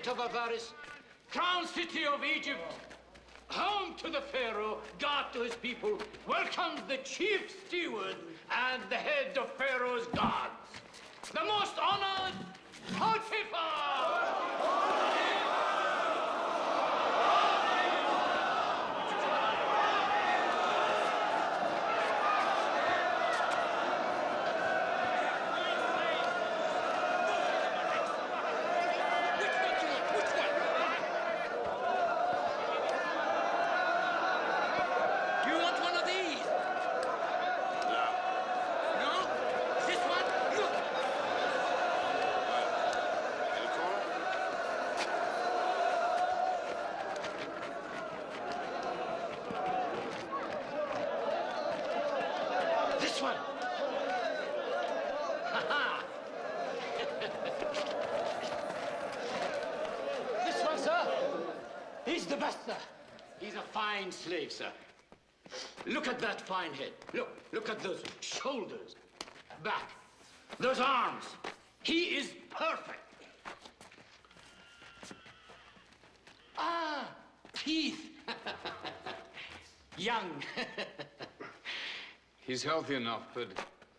market of Avaris, crown city of Egypt, home to the Pharaoh, God to his people, welcomes the chief steward and the head of Pharaoh's guards, the most honored Potiphar! He's a fine slave, sir. Look at that fine head. Look at those shoulders, back, those arms. He is perfect. Ah, teeth. Young. He's healthy enough, but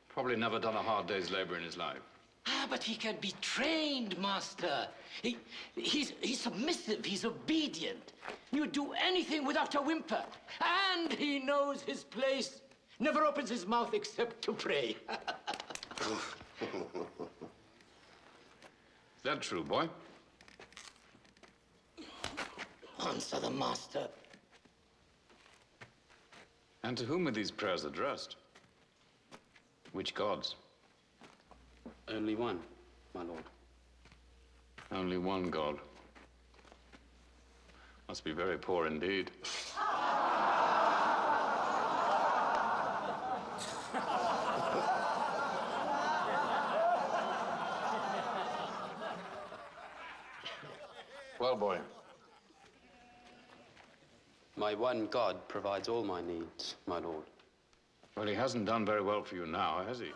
probably never done a hard day's labor in his life. Ah, but he can be trained, master. He's submissive, he's obedient. You do anything without a whimper. And he knows his place. Never opens his mouth except to pray. Is that true, boy? Answer the master. And to whom are these prayers addressed? Which gods? Only one, my lord. Only one god. Must be very poor indeed. Well, boy. My one God provides all my needs, my lord. Well, he hasn't done very well for you now, has he?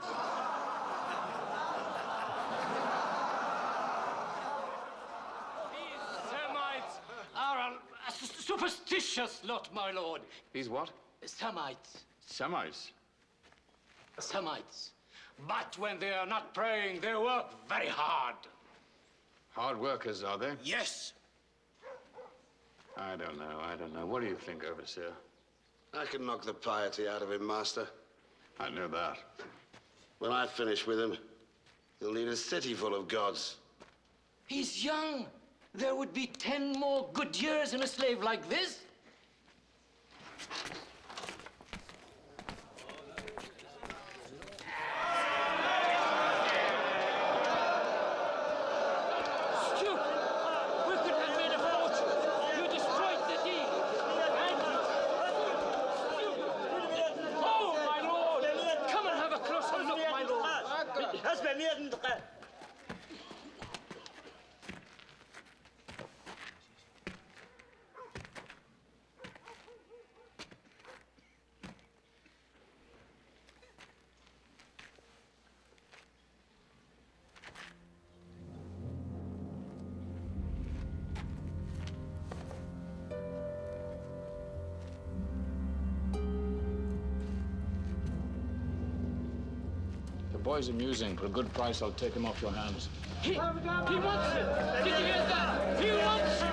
Superstitious lot, my lord. He's what? Semites. Semites? Semites. But when they are not praying, they work very hard. Hard workers, are they? Yes. I don't know. What do you think, overseer? I can knock the piety out of him, master. I know that. When I finish with him, he'll need a city full of gods. He's young. There would be 10 more good years in a slave like this. Stupid! We could have made a fortune. You destroyed the deal. Oh, my lord! Come and have a closer look, my lord. The boy's amusing. For a good price, I'll take him off your hands. He wants it! Did you hear that? He wants it!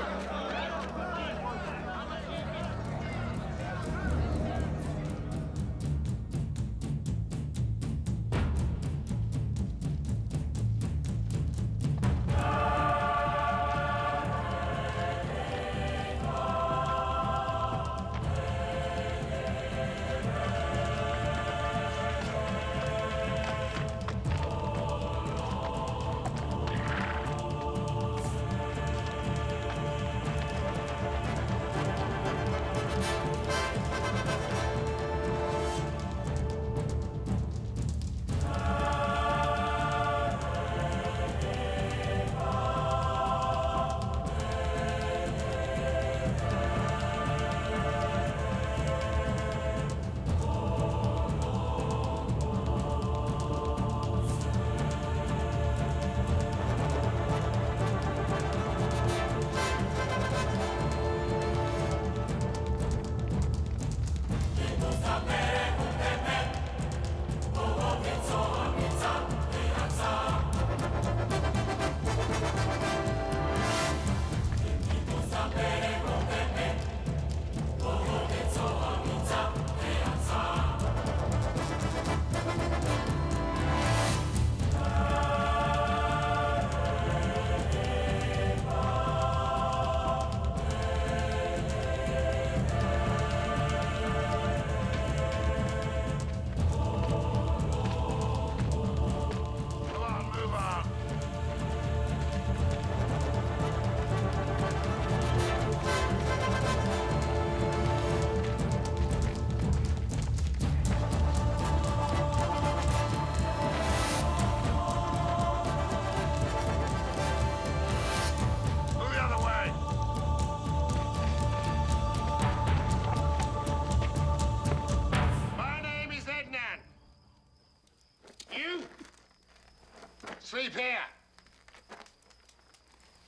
Sleep here.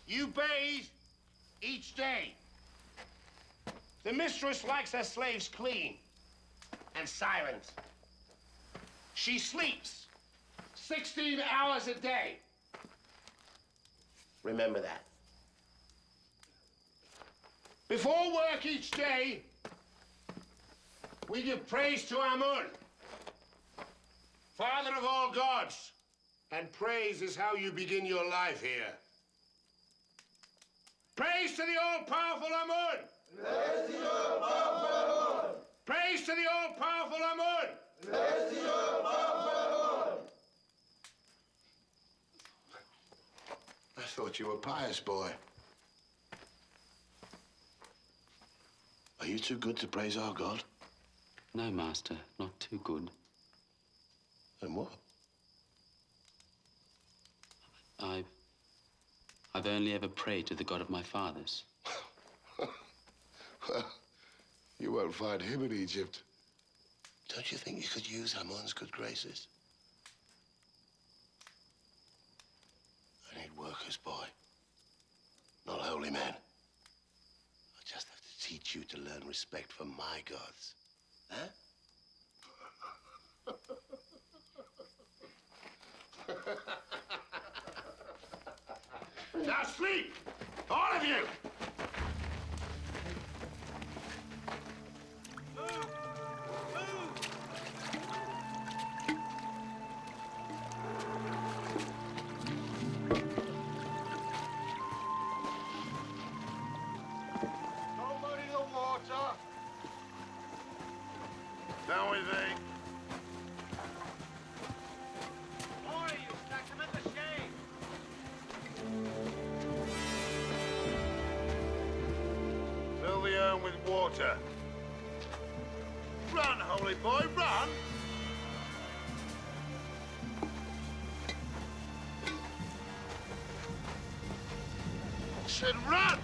You bathe each day. The mistress likes her slaves clean and silent. She sleeps 16 hours a day. Remember that. Before work each day, we give praise to Amun, Father of all gods. And praise is how you begin your life here. Praise to the all-powerful Amun! Praise to the all-powerful Amun! Praise to the all-powerful Amun! Praise to the all-powerful Amun! I thought you were pious, boy. Are you too good to praise our God? No, Master, not too good. Then what? I've only ever prayed to the God of my fathers. Well, you won't find him in Egypt. Don't you think you could use Amun's good graces? I need workers, boy. Not holy men. I just have to teach you to learn respect for my gods. Huh? Now sleep! All of you! Don't muddy the water. Down with thee. Oi, you stacked him in the shade. Fill the urn with water. Run, holy boy, run! I said run!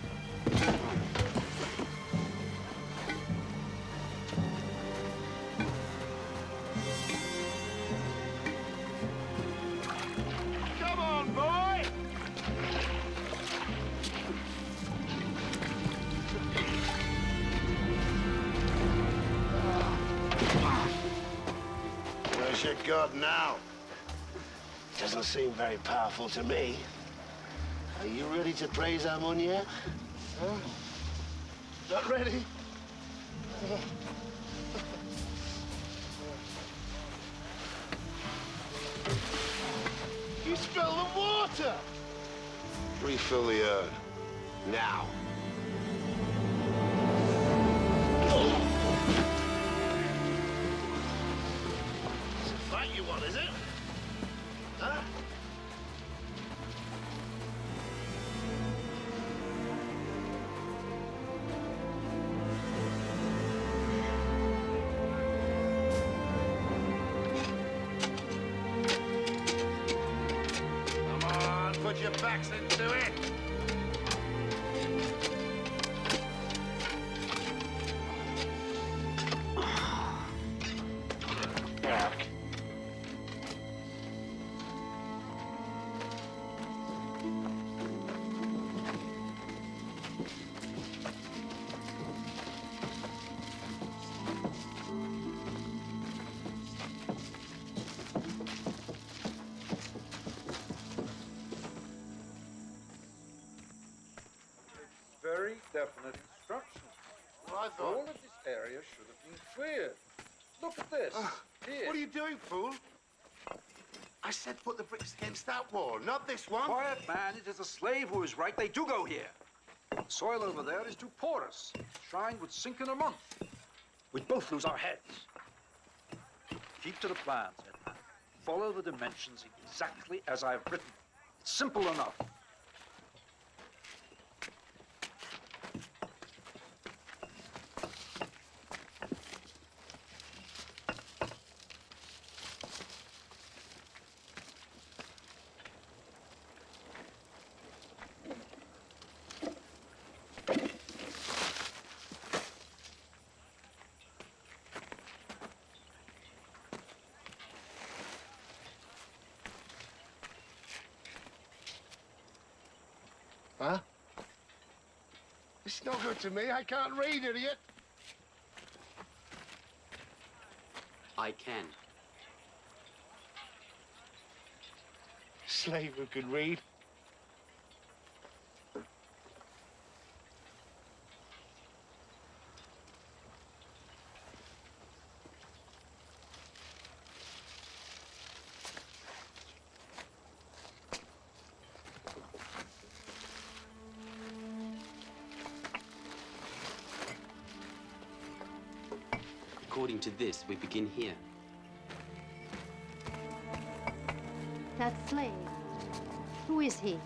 Come on, boy! Where's your God now? Doesn't seem very powerful to me. Are you ready to praise Amun yet? Huh? Not ready? You spilled the water! Refill the urn. Now. It's a fight you want, is it? Huh? Come on, put your backs into it. Very definite instructions. Well, I All thought... of this area should have been cleared. Look at this. Here. What are you doing, fool? I said put the bricks against that wall, not this one. Quiet, man. It is the slave who is right. They do go here. The soil over there is too porous. The shrine would sink in a month. We'd both lose our heads. Keep to the plans, Edna. Follow the dimensions exactly as I've written. It's simple enough. It's no good to me. I can't read, idiot. I can. Slave who could read. According to this, we begin here. That slave, who is he?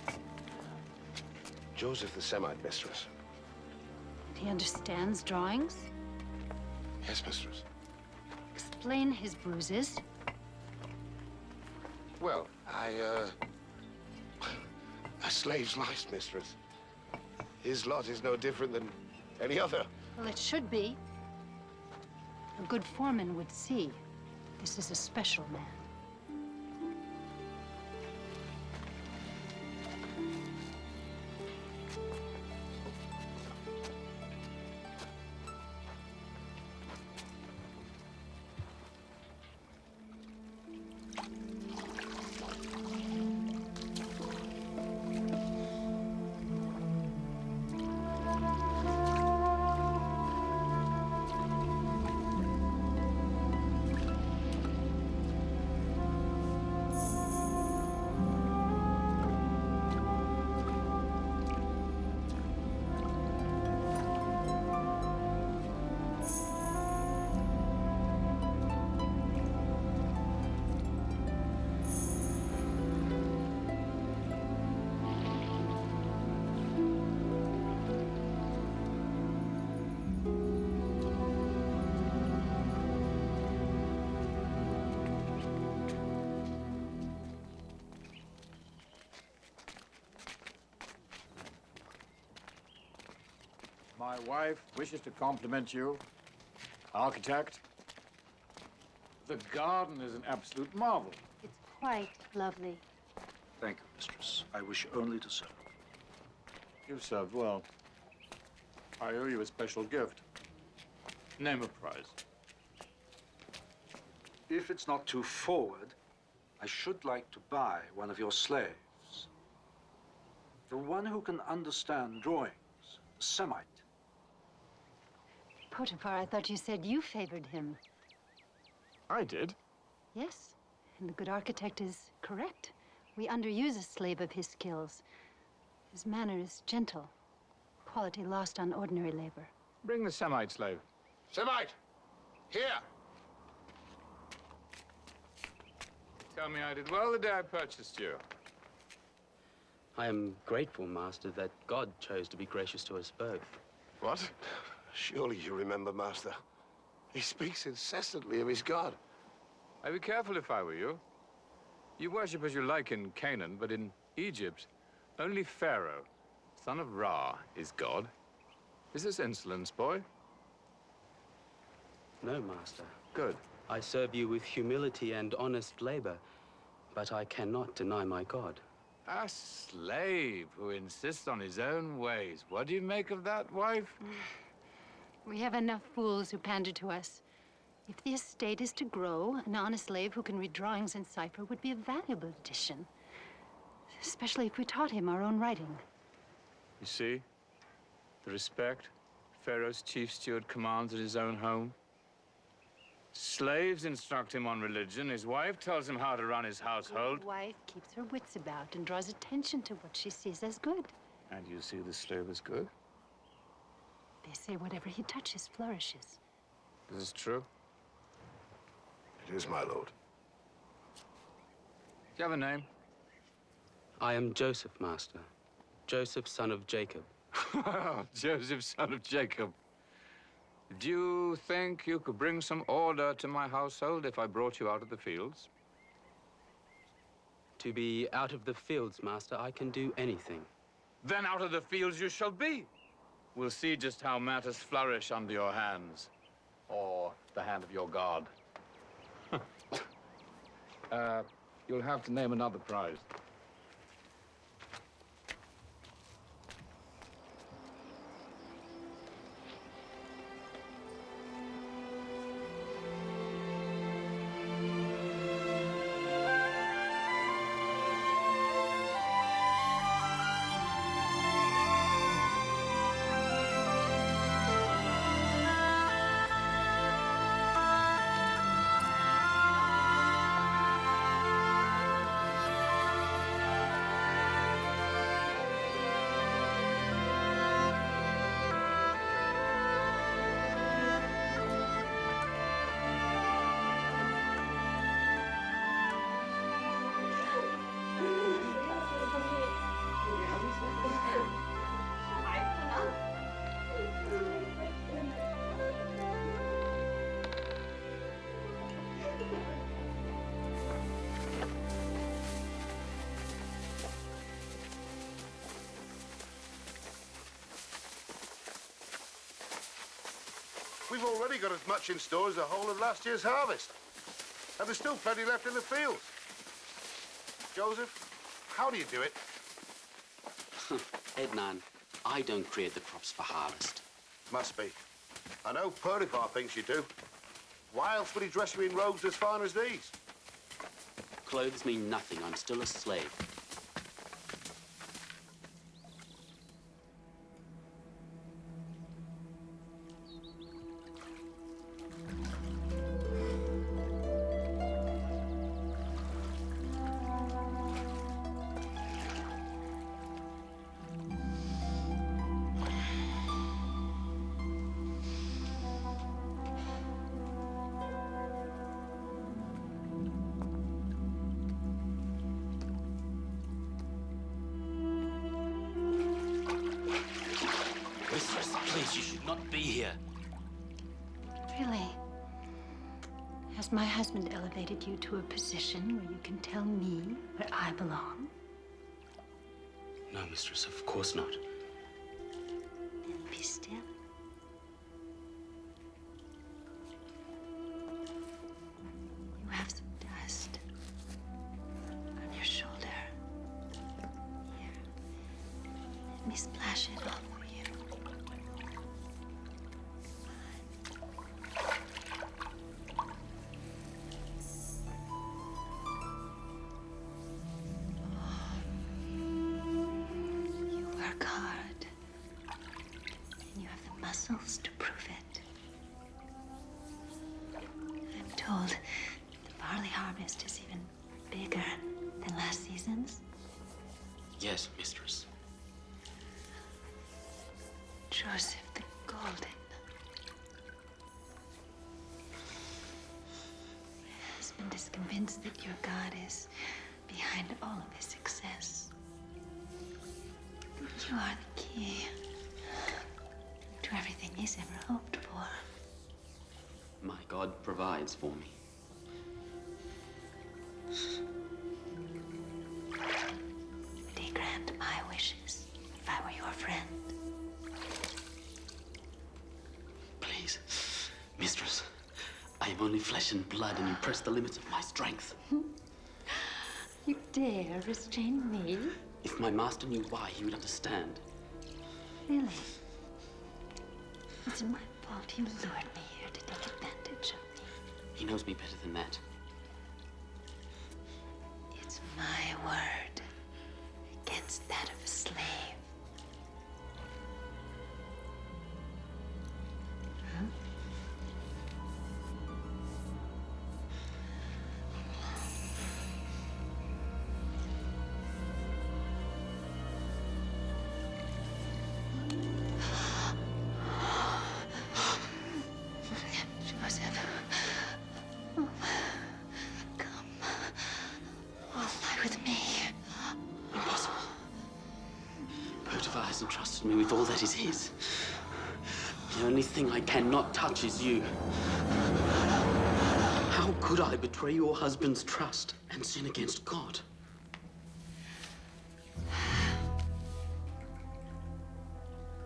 Joseph the Semite, mistress. He understands drawings? Yes, mistress. Explain his bruises. Well, a slave's life, mistress. His lot is no different than any other. Well, it should be. A good foreman would see. This is a special man. My wife wishes to compliment you, architect. The garden is an absolute marvel. It's quite lovely. Thank you, mistress. I wish only to serve. You've served well. I owe you a special gift. Name a prize. If it's not too forward, I should like to buy one of your slaves. The one who can understand drawings, the Semite. Potiphar, I thought you said you favored him. I did. Yes, and the good architect is correct. We underuse a slave of his skills. His manner is gentle, quality lost on ordinary labor. Bring the Semite slave. Semite! Here! Tell me I did well the day I purchased you. I am grateful, Master, that God chose to be gracious to us both. What? Surely you remember, Master. He speaks incessantly of his God. I'd be careful if I were you. You worship as you like in Canaan, but in Egypt, only Pharaoh, son of Ra, is God. Is this insolence, boy? No, Master. Good. I serve you with humility and honest labor, but I cannot deny my God. A slave who insists on his own ways. What do you make of that, wife? We have enough fools who pander to us. If the estate is to grow, an honest slave who can read drawings and cipher would be a valuable addition. Especially if we taught him our own writing. You see? The respect Pharaoh's chief steward commands at his own home. Slaves instruct him on religion. His wife tells him how to run his household. His wife keeps her wits about and draws attention to what she sees as good. And you see the slave as good? They say whatever he touches flourishes. Is this true? It is, my lord. Do you have a name? I am Joseph, Master. Joseph, son of Jacob. Joseph, son of Jacob. Do you think you could bring some order to my household if I brought you out of the fields? To be out of the fields, Master, I can do anything. Then out of the fields you shall be. We'll see just how matters flourish under your hands. Or the hand of your God. You'll have to name another prize. We've already got as much in store as the whole of last year's harvest. And there's still plenty left in the fields. Joseph, how do you do it? Ednan, I don't create the crops for harvest. Must be. I know Potiphar thinks you do. Why else would he dress you in robes as fine as these? Clothes mean nothing. I'm still a slave. Mistress, please, you should not be here. Really? Has my husband elevated you to a position where you can tell me where I belong? No, mistress, of course not. Then be still. You have some dust on your shoulder. Here. Let me splash it off for you. You work hard, and you have the muscles to prove it. I'm told the barley harvest is even bigger than last season's. Yes, mistress. Joseph the Golden. My husband is convinced that your God is behind all of his success. You are the key to everything he's ever hoped for. My God provides for me. Would he grant my wishes if I were your friend? Please, mistress, I am only flesh and blood, and you press the limits of my strength. You dare restrain me? If my master knew why, he would understand. Really? Is it my fault you lured me here to take advantage of me? He knows me better than that. It's my word against that of a slave. Huh? Joseph. Oh, come. Oh, lie with me. Impossible. Potiphar has entrusted me with all that is his. The only thing I cannot touch is you. How could I betray your husband's trust and sin against God?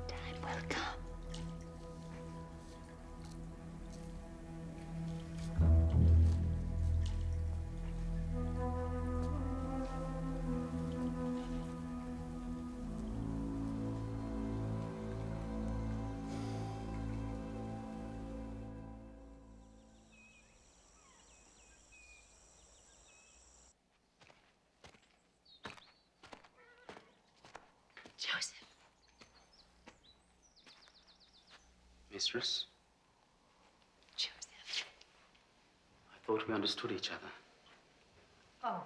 Time will come. Joseph. Mistress, Joseph. I thought we understood each other. Oh,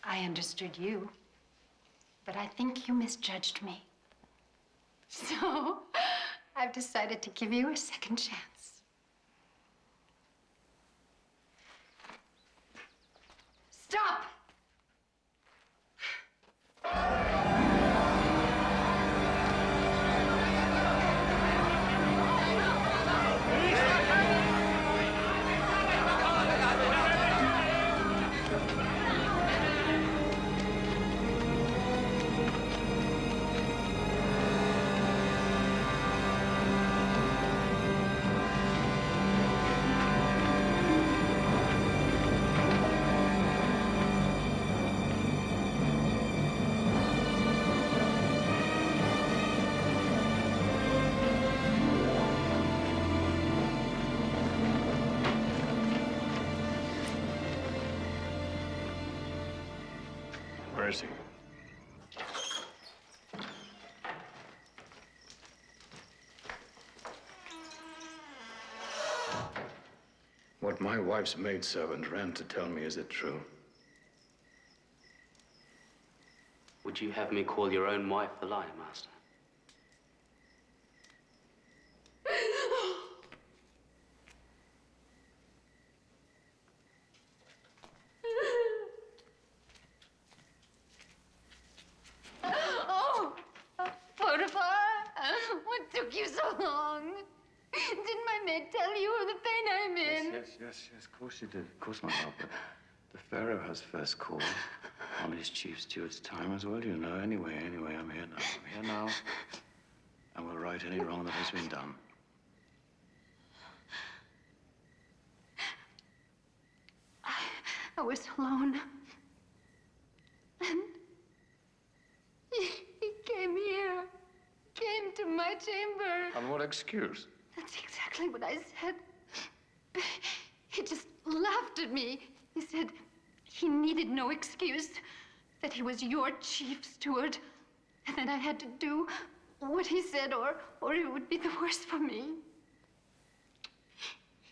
I understood you. But I think you misjudged me. So, I've decided to give you a second chance. Stop! Where is he? What my wife's maidservant ran to tell me, is it true? Would you have me call your own wife a liar, Master? Oh, Potiphar, what took you so long? Didn't my maid tell you of the pain I'm in? Yes, of course you did. Of course, my love, but the Pharaoh has first call on his chief steward's time as well, you know. Anyway, I'm here now. I'm here now, and we'll right any wrong that has been done. I was alone. And he came here, came to my chamber. On what excuse? That's exactly what I said. He just laughed at me. He said he needed no excuse, that he was your chief steward, and that I had to do what he said, or it would be the worse for me.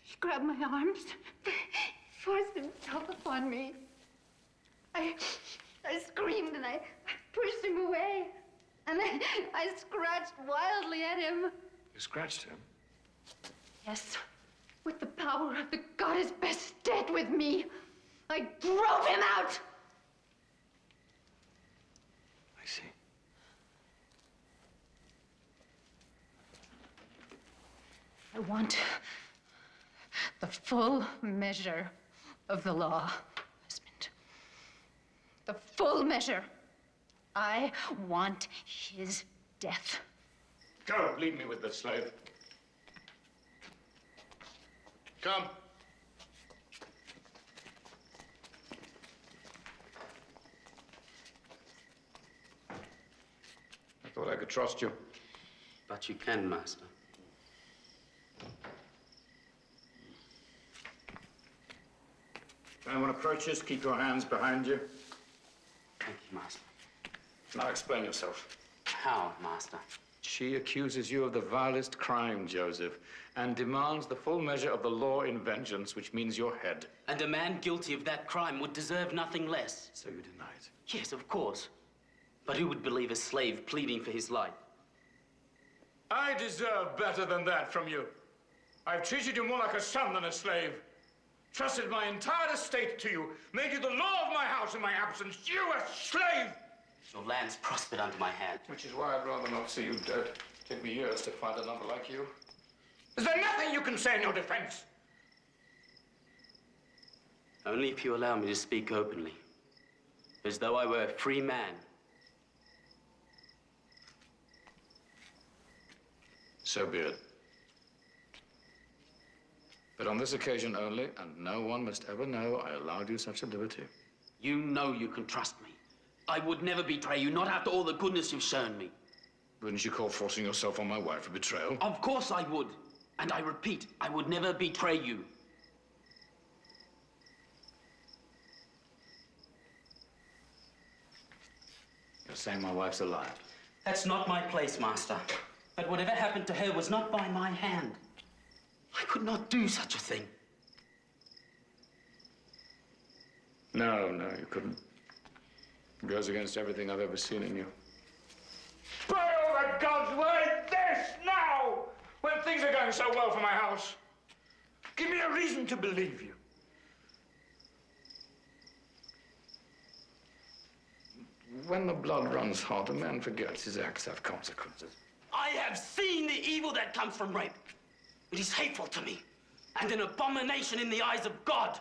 He grabbed my arms, forced himself upon me. I screamed and I pushed him away, and I scratched wildly at him. You scratched him? Yes, with the power of the goddess Bastet with me, I drove him out! I see. I want the full measure of the law, husband. The full measure. I want his death. Go, leave me with the slave. Come. I thought I could trust you. But you can, Master. If anyone approaches, keep your hands behind you. Thank you, Master. Now explain yourself. How, Master? She accuses you of the vilest crime, Joseph, and demands the full measure of the law in vengeance, which means your head. And a man guilty of that crime would deserve nothing less. So you deny it? Yes, of course. But who would believe a slave pleading for his life? I deserve better than that from you. I've treated you more like a son than a slave. Trusted my entire estate to you, made you the law of my house in my absence. You, a slave! Your lands prospered under my hand. Which is why I'd rather not see you dead. Take me years to find another like you. Is there nothing you can say in your defense? Only if you allow me to speak openly. As though I were a free man. So be it. But on this occasion only, and no one must ever know I allowed you such a liberty. You know you can trust me. I would never betray you, not after all the goodness you've shown me. Wouldn't you call forcing yourself on my wife a betrayal? Of course I would. And I repeat, I would never betray you. You're saying my wife's a liar? That's not my place, Master. But whatever happened to her was not by my hand. I could not do such a thing. No, you couldn't. It goes against everything I've ever seen in you. By all the gods, why this now? When things are going so well for my house. Give me a reason to believe you. When the blood runs hot, a man forgets his acts have consequences. I have seen the evil that comes from rape. It is hateful to me, and an abomination in the eyes of God.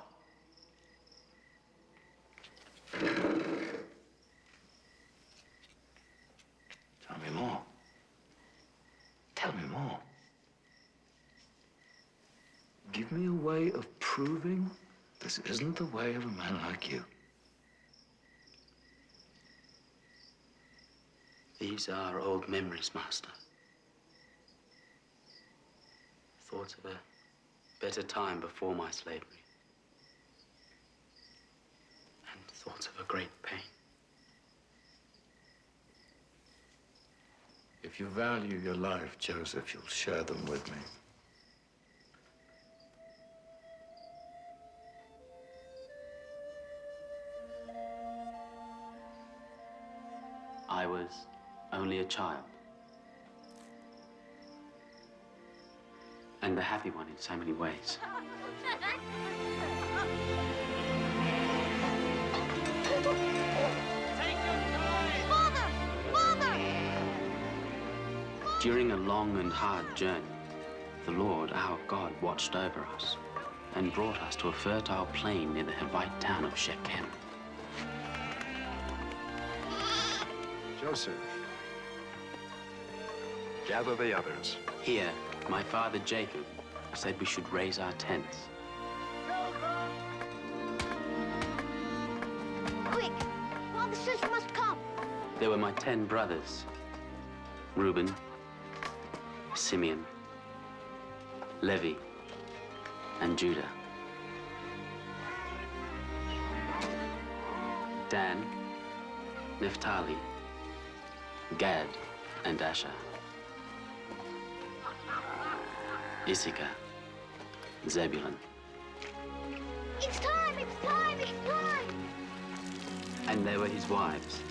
Tell me more. Tell me more. Give me a way of proving this isn't the way of a man like you. These are old memories, Master. Thoughts of a better time before my slavery. And thoughts of a great pain. If you value your life, Joseph, you'll share them with me. I was only a child. And a happy one in so many ways. Father! Father! During a long and hard journey, the Lord, our God, watched over us and brought us to a fertile plain near the Hivite town of Shechem. Joseph, gather the others. Here, my father Jacob said we should raise our tents. Quick! Father says we must come. There were my 10 brothers: Reuben, Simeon, Levi, and Judah. Dan, Naphtali, Gad, and Asher. Issachar, Zebulun. It's time! It's time! It's time! And there were his wives,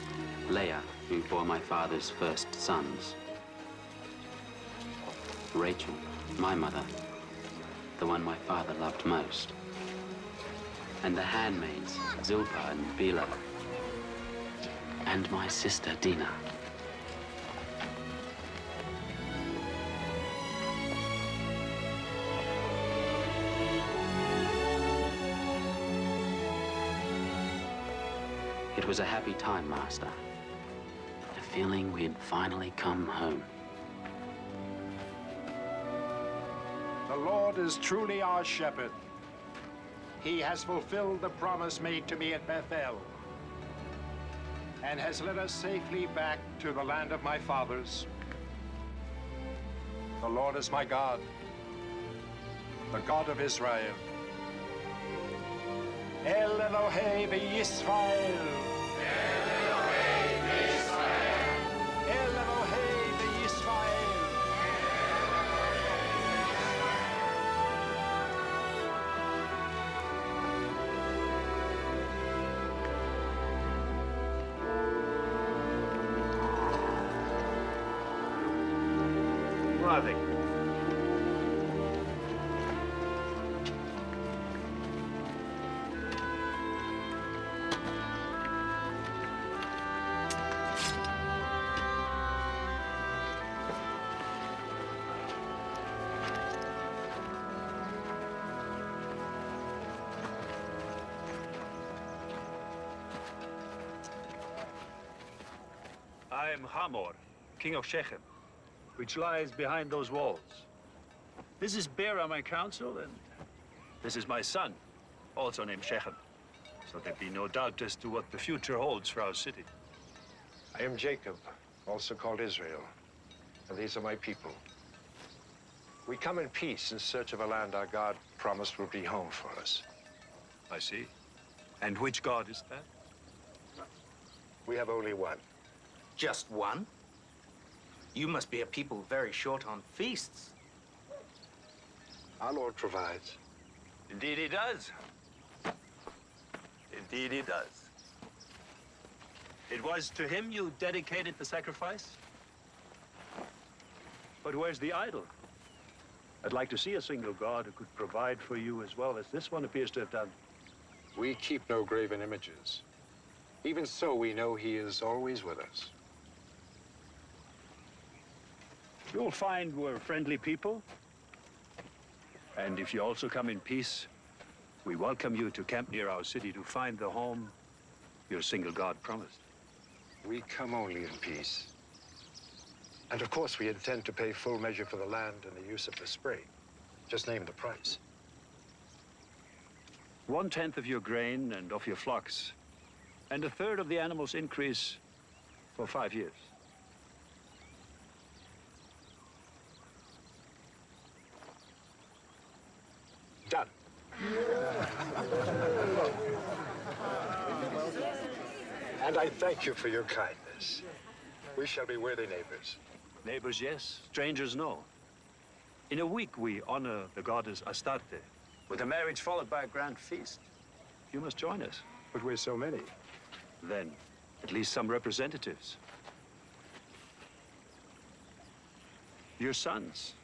Leah, who bore my father's first sons, Rachel, my mother, the one my father loved most, and the handmaids, Zilpah and Bilhah, and my sister Dinah. It was a happy time, Master. A feeling we had finally come home. The Lord is truly our shepherd. He has fulfilled the promise made to me at Bethel and has led us safely back to the land of my fathers. The Lord is my God, the God of Israel. El Elohei Yisrael. El Elohei Yisrael. Nothing. I am Hamor, king of Shechem, which lies behind those walls. This is Bera, my counsel, and this is my son, also named Shechem. So there be no doubt as to what the future holds for our city. I am Jacob, also called Israel, and these are my people. We come in peace in search of a land our God promised would be home for us. I see. And which god is that? We have only one. Just one? You must be a people very short on feasts. Our Lord provides. Indeed he does. Indeed he does. It was to him you dedicated the sacrifice? But where's the idol? I'd like to see a single god who could provide for you as well as this one appears to have done. We keep no graven images. Even so, we know he is always with us. You'll find we're friendly people. And if you also come in peace, we welcome you to camp near our city to find the home your single God promised. We come only in peace. And of course, we intend to pay full measure for the land and the use of the spring. Just name the price. 1/10 of your grain and of your flocks, and 1/3 of the animal's increase for 5 years. Done. And I thank you for your kindness. We shall be worthy neighbors. Neighbors, yes. Strangers, no. In a week, we honor the goddess Astarte, with a marriage followed by a grand feast. You must join us. But we're so many. Then, at least some representatives. Your sons.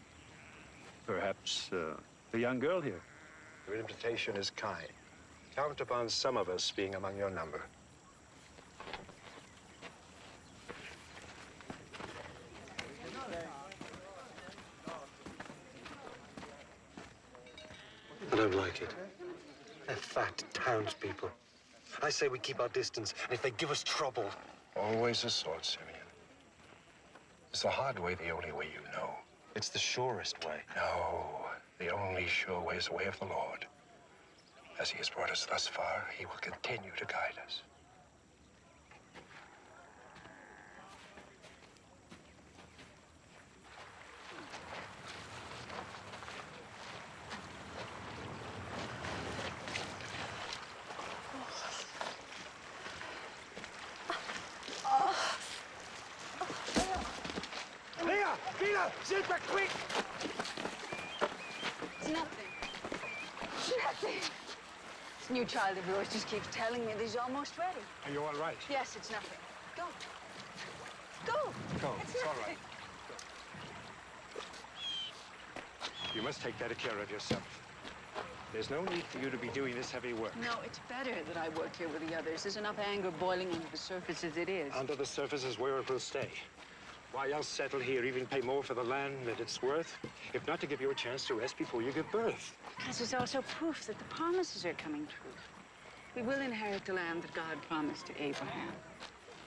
Perhaps the young girl here. Your invitation is kind. Count upon some of us being among your number. I don't like it. They're fat townspeople. I say we keep our distance, and if they give us trouble... Always a sword, Simeon. Is the hard way the only way you know? It's the surest way. No, the only sure way is the way of the Lord. As he has brought us thus far, he will continue to guide us. Bila! Silver, quick! It's nothing. Nothing. This new child of yours just keeps telling me that he's almost ready. Are you all right? Yes, it's nothing. Go. Go. Go. It's all nothing. right. You must take better care of yourself. There's no need for you to be doing this heavy work. No, it's better that I work here with the others. There's enough anger boiling under the surface as it is. Under the surface is where it will stay. Why else settle here, even pay more for the land than it's worth, if not to give you a chance to rest before you give birth? Because it's also proof that the promises are coming true. We will inherit the land that God promised to Abraham.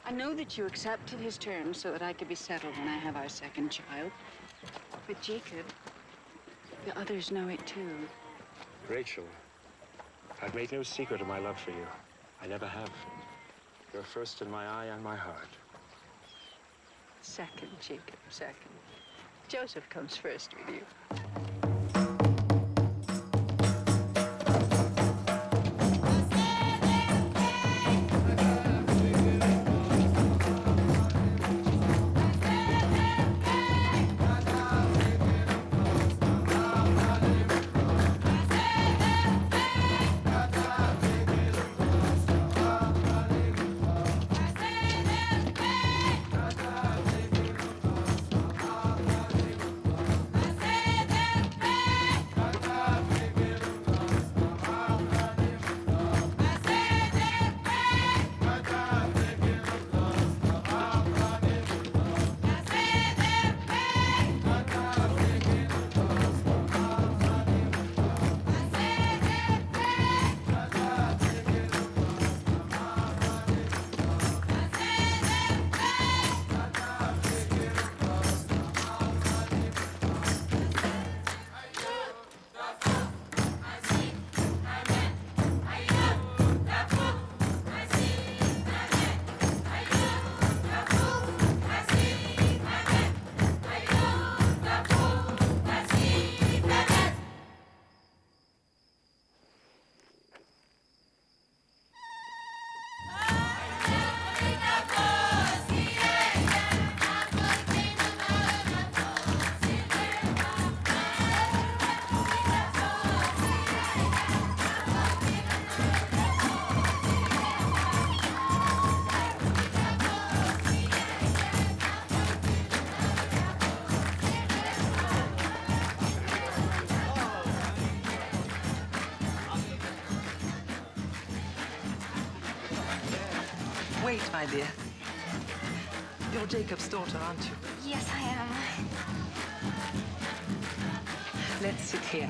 I know that you accepted his terms so that I could be settled when I have our second child. But Jacob, the others know it too. Rachel, I've made no secret of my love for you. I never have. You're first in my eye and my heart. Second, Jacob, second. Joseph comes first with you. Wait, my dear. You're Jacob's daughter, aren't you? Yes, I am. Let's sit here.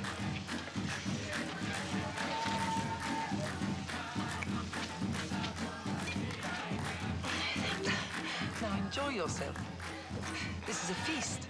Now enjoy yourself. This is a feast.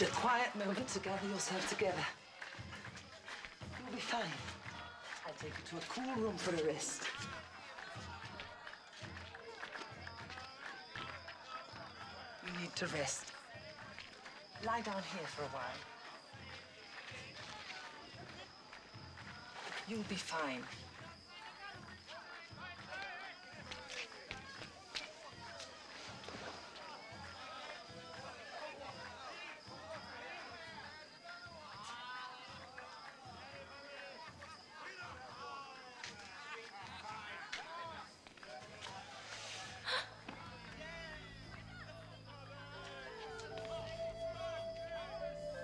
need a quiet moment to gather yourself together. You'll be fine. I'll take you to a cool room for a rest. You need to rest. Lie down here for a while. You'll be fine.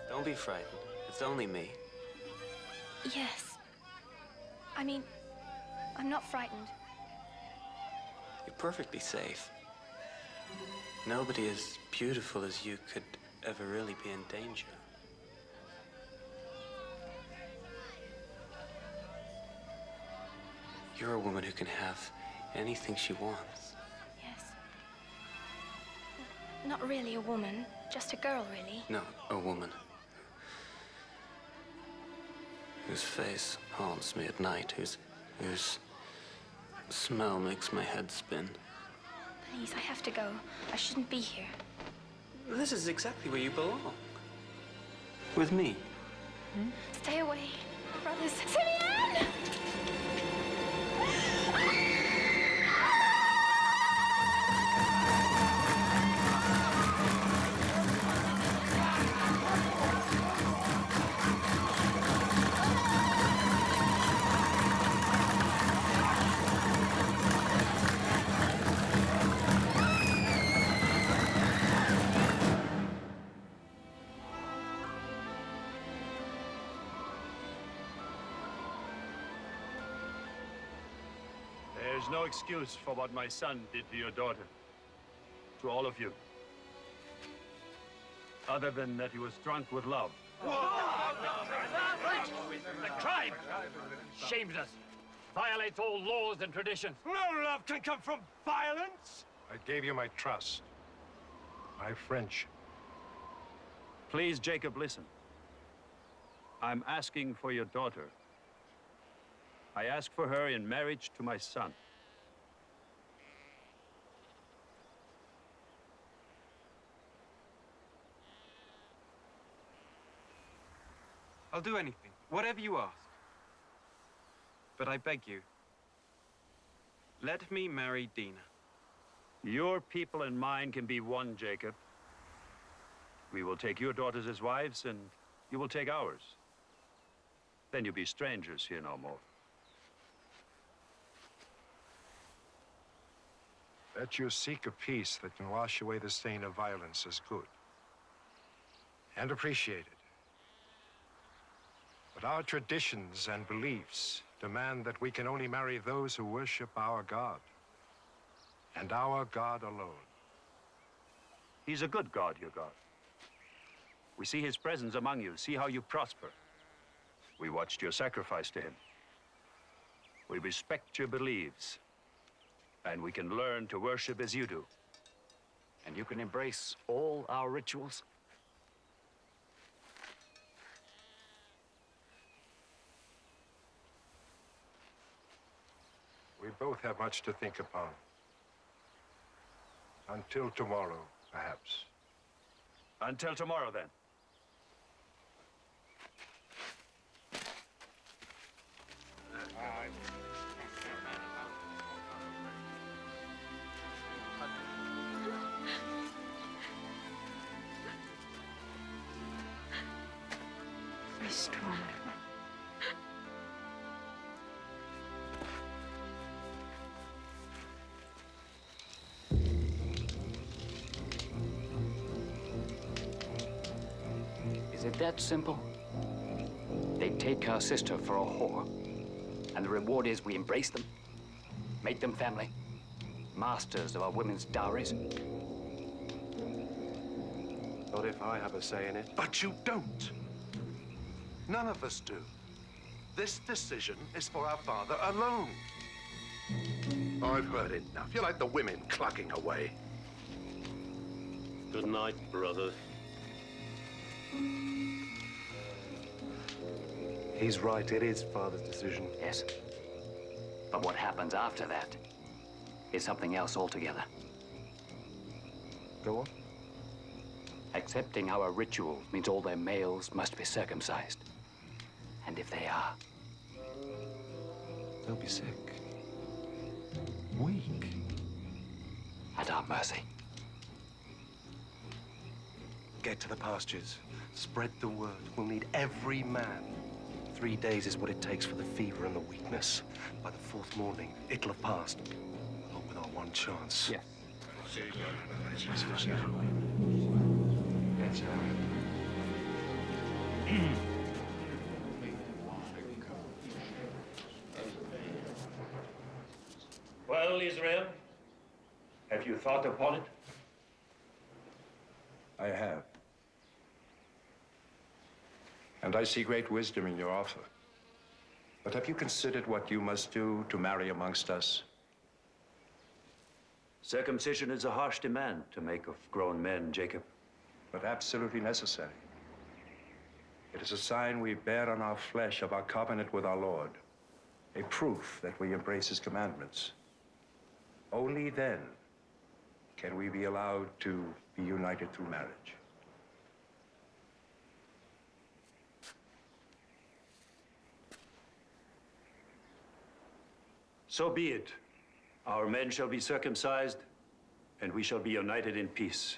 Don't be frightened. It's only me. Yes. I mean, I'm not frightened. You're perfectly safe. Nobody as beautiful as you could ever really be in danger. You're a woman who can have anything she wants. Yes. Not really a woman, just a girl, really. No, a woman. Whose face haunts me at night, whose smell makes my head spin. Please, I have to go. I shouldn't be here. This is exactly where you belong. With me. Stay away, brothers. Simeon! There's no excuse for what my son did to your daughter. To all of you. Other than that he was drunk with love. The crime shames us, violates all laws and traditions. No love can come from violence. I gave you my trust, my friendship. Please, Jacob, listen. I'm asking for your daughter. I ask for her in marriage to my son. I'll do anything, whatever you ask. But I beg you, let me marry Dina. Your people and mine can be one, Jacob. We will take your daughters as wives, and you will take ours. Then you'll be strangers here no more. That you seek a peace that can wash away the stain of violence is good and appreciated. But our traditions and beliefs demand that we can only marry those who worship our God, and our God alone. He's a good God, your God. We see his presence among you, see how you prosper. We watched your sacrifice to him. We respect your beliefs, and we can learn to worship as you do. And you can embrace all our rituals? We both have much to think upon. Until tomorrow, perhaps. Until tomorrow, then. Be strong. Is it that simple? They take our sister for a whore, and the reward is we embrace them, make them family, masters of our women's dowries. Not if I have a say in it. But you don't. None of us do. This decision is for our father alone. I've heard enough. You're like the women clucking away. Good night, brother. He's right. It is Father's decision. Yes. But what happens after that is something else altogether. Go on. Accepting our rituals means all their males must be circumcised. And if they are, they'll be sick. Weak. At our mercy. Get to the pastures. Spread the word. We'll need every man. 3 days is what it takes for the fever and the weakness. By the 4th morning, it'll have passed. Along with our one chance. Yes. Well, Israel, have you thought upon it? I have. And I see great wisdom in your offer. But have you considered what you must do to marry amongst us? Circumcision is a harsh demand to make of grown men, Jacob. But absolutely necessary. It is a sign we bear on our flesh of our covenant with our Lord. A proof that we embrace his commandments. Only then can we be allowed to be united through marriage. So be it. Our men shall be circumcised, and we shall be united in peace.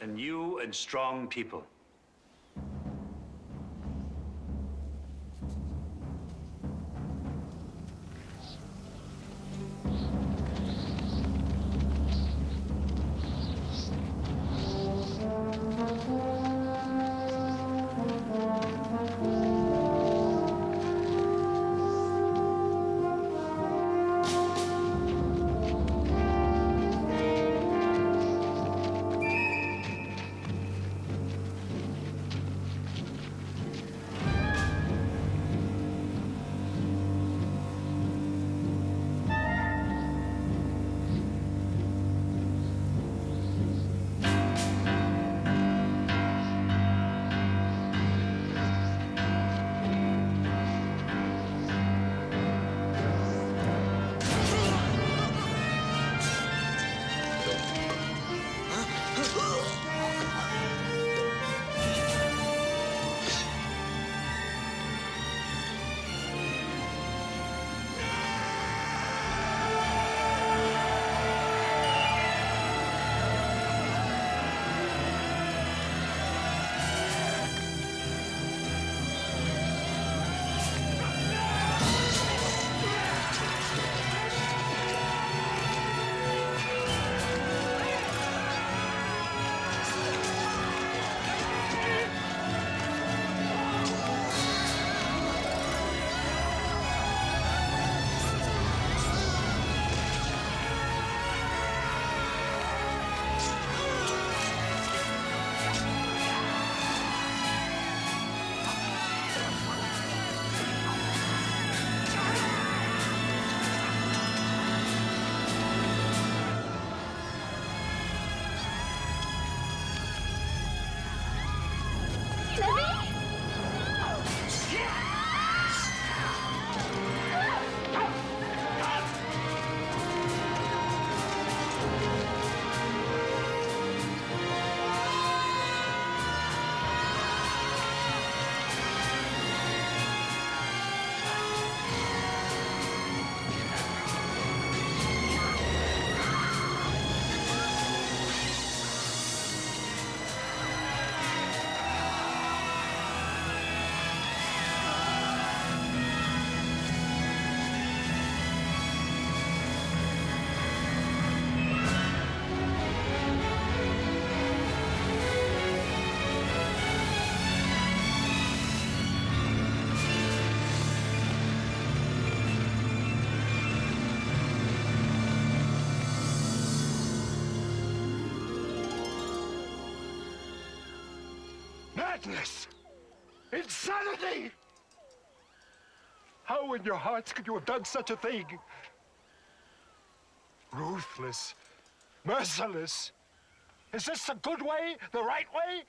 A new and strong people. Madness! Insanity! How in your hearts could you have done such a thing? Ruthless, merciless. Is this the good way, the right way?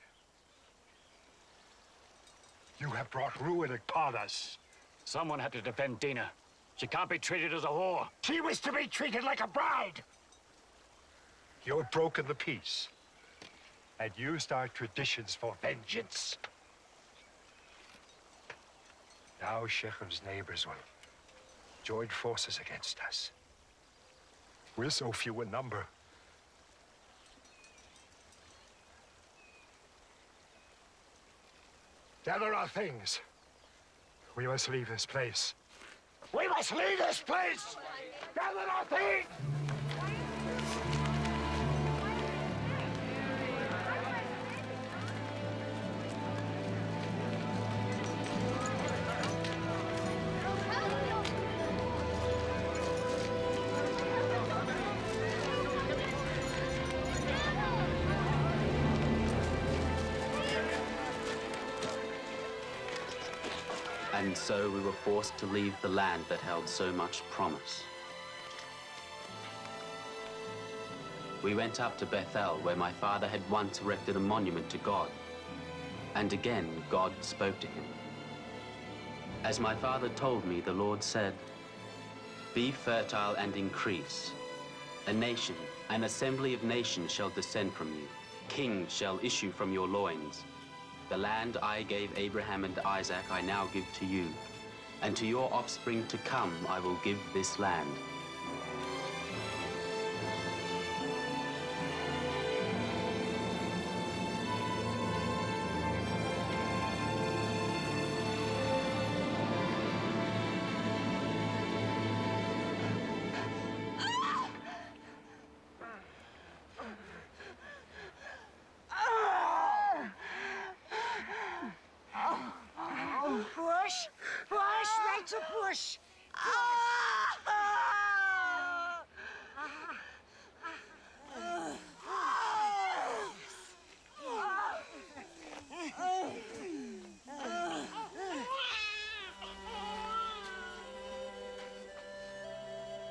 You have brought ruin upon us. Someone had to defend Dina. She can't be treated as a whore. She was to be treated like a bride. You have broken the peace and used our traditions for vengeance. Now Shechem's neighbors will join forces against us. We're so few in number. Gather our things. We must leave this place. We must leave this place! Gather our things! And so we were forced to leave the land that held so much promise. We went up to Bethel, where my father had once erected a monument to God. And again, God spoke to him. As my father told me, the Lord said, "Be fertile and increase. A nation, an assembly of nations shall descend from you. Kings shall issue from your loins. The land I gave Abraham and Isaac I now give to you, and to your offspring to come I will give this land." Push! Push, Rachel, push!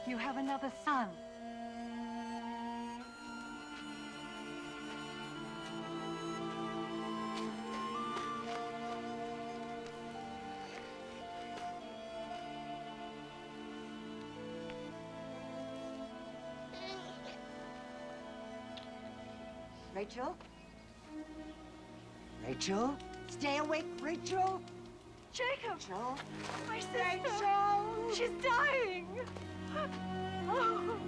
You have another son. Rachel? Rachel? Stay awake, Rachel! Jacob! Rachel? My sister! Rachel! She's dying! Oh.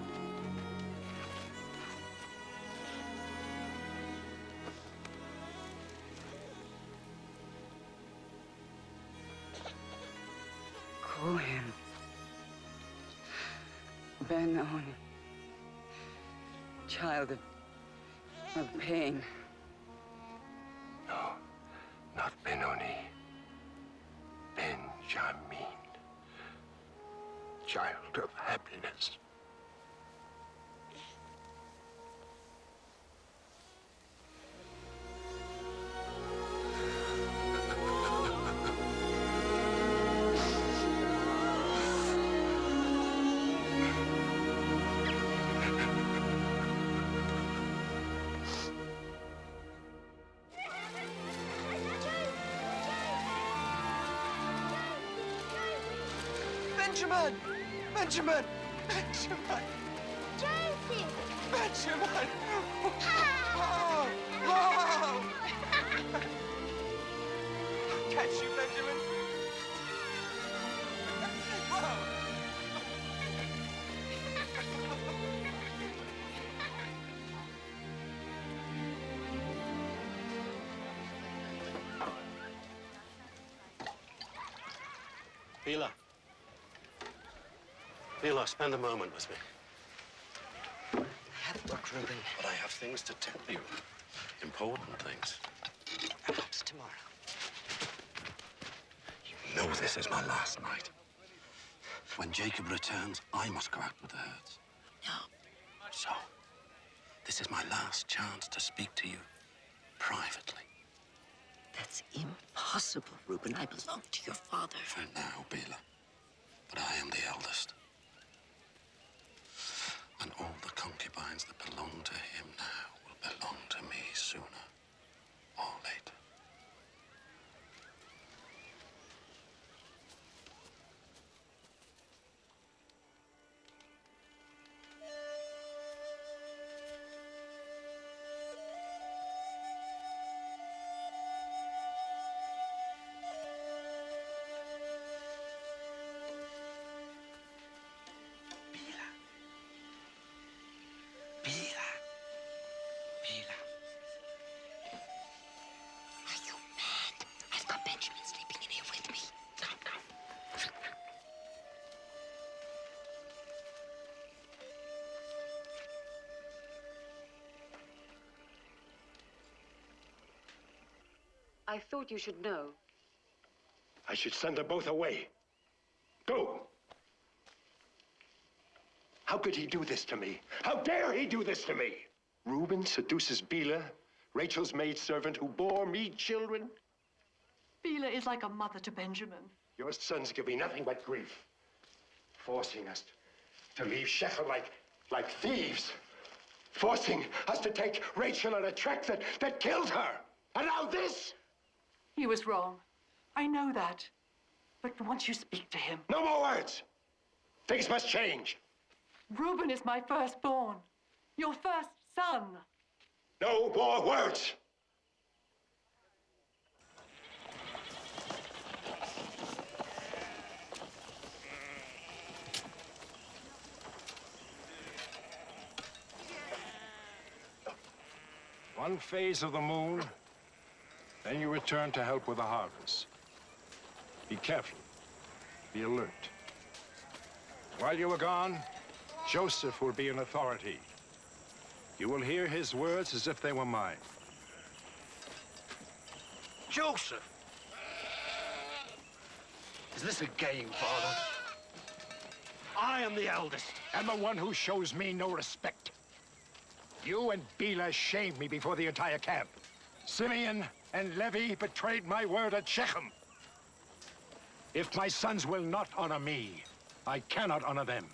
Call him. Benoni. Child of pain. No, not Benoni. Benjamin. Child of happiness. Benjamin! Benjamin! Benjamin! Josie! Benjamin! Oh! Oh! Catch you, Benjamin! Whoa! Bila. Bila, spend a moment with me. I have work, Reuben. But I have things to tell you. Important things. Perhaps tomorrow. You know this is my last night. When Jacob returns, I must go out with the herds. No. So, this is my last chance to speak to you privately. That's impossible, Reuben. I belong to your father. For now, Bila. But I am the eldest. And all the concubines that belong to him now will belong to me sooner or later. I thought you should know. I should send them both away. Go! How could he do this to me? How dare he do this to me? Reuben seduces Bila, Rachel's maidservant who bore me children. Bila is like a mother to Benjamin. Your sons give me nothing but grief, forcing us to leave Shechem like thieves, forcing us to take Rachel on a trek that killed her. And now this? He was wrong. I know that. But once you speak to him... No more words! Things must change. Reuben is my firstborn. Your first son. No more words! One phase of the moon, then you return to help with the harvest. Be careful. Be alert. While you are gone, Joseph will be in authority. You will hear his words as if they were mine. Joseph! Is this a game, Father? I am the eldest. And the one who shows me no respect. You and Bila shamed me before the entire camp. Simeon and Levi betrayed my word at Shechem. If my sons will not honor me, I cannot honor them.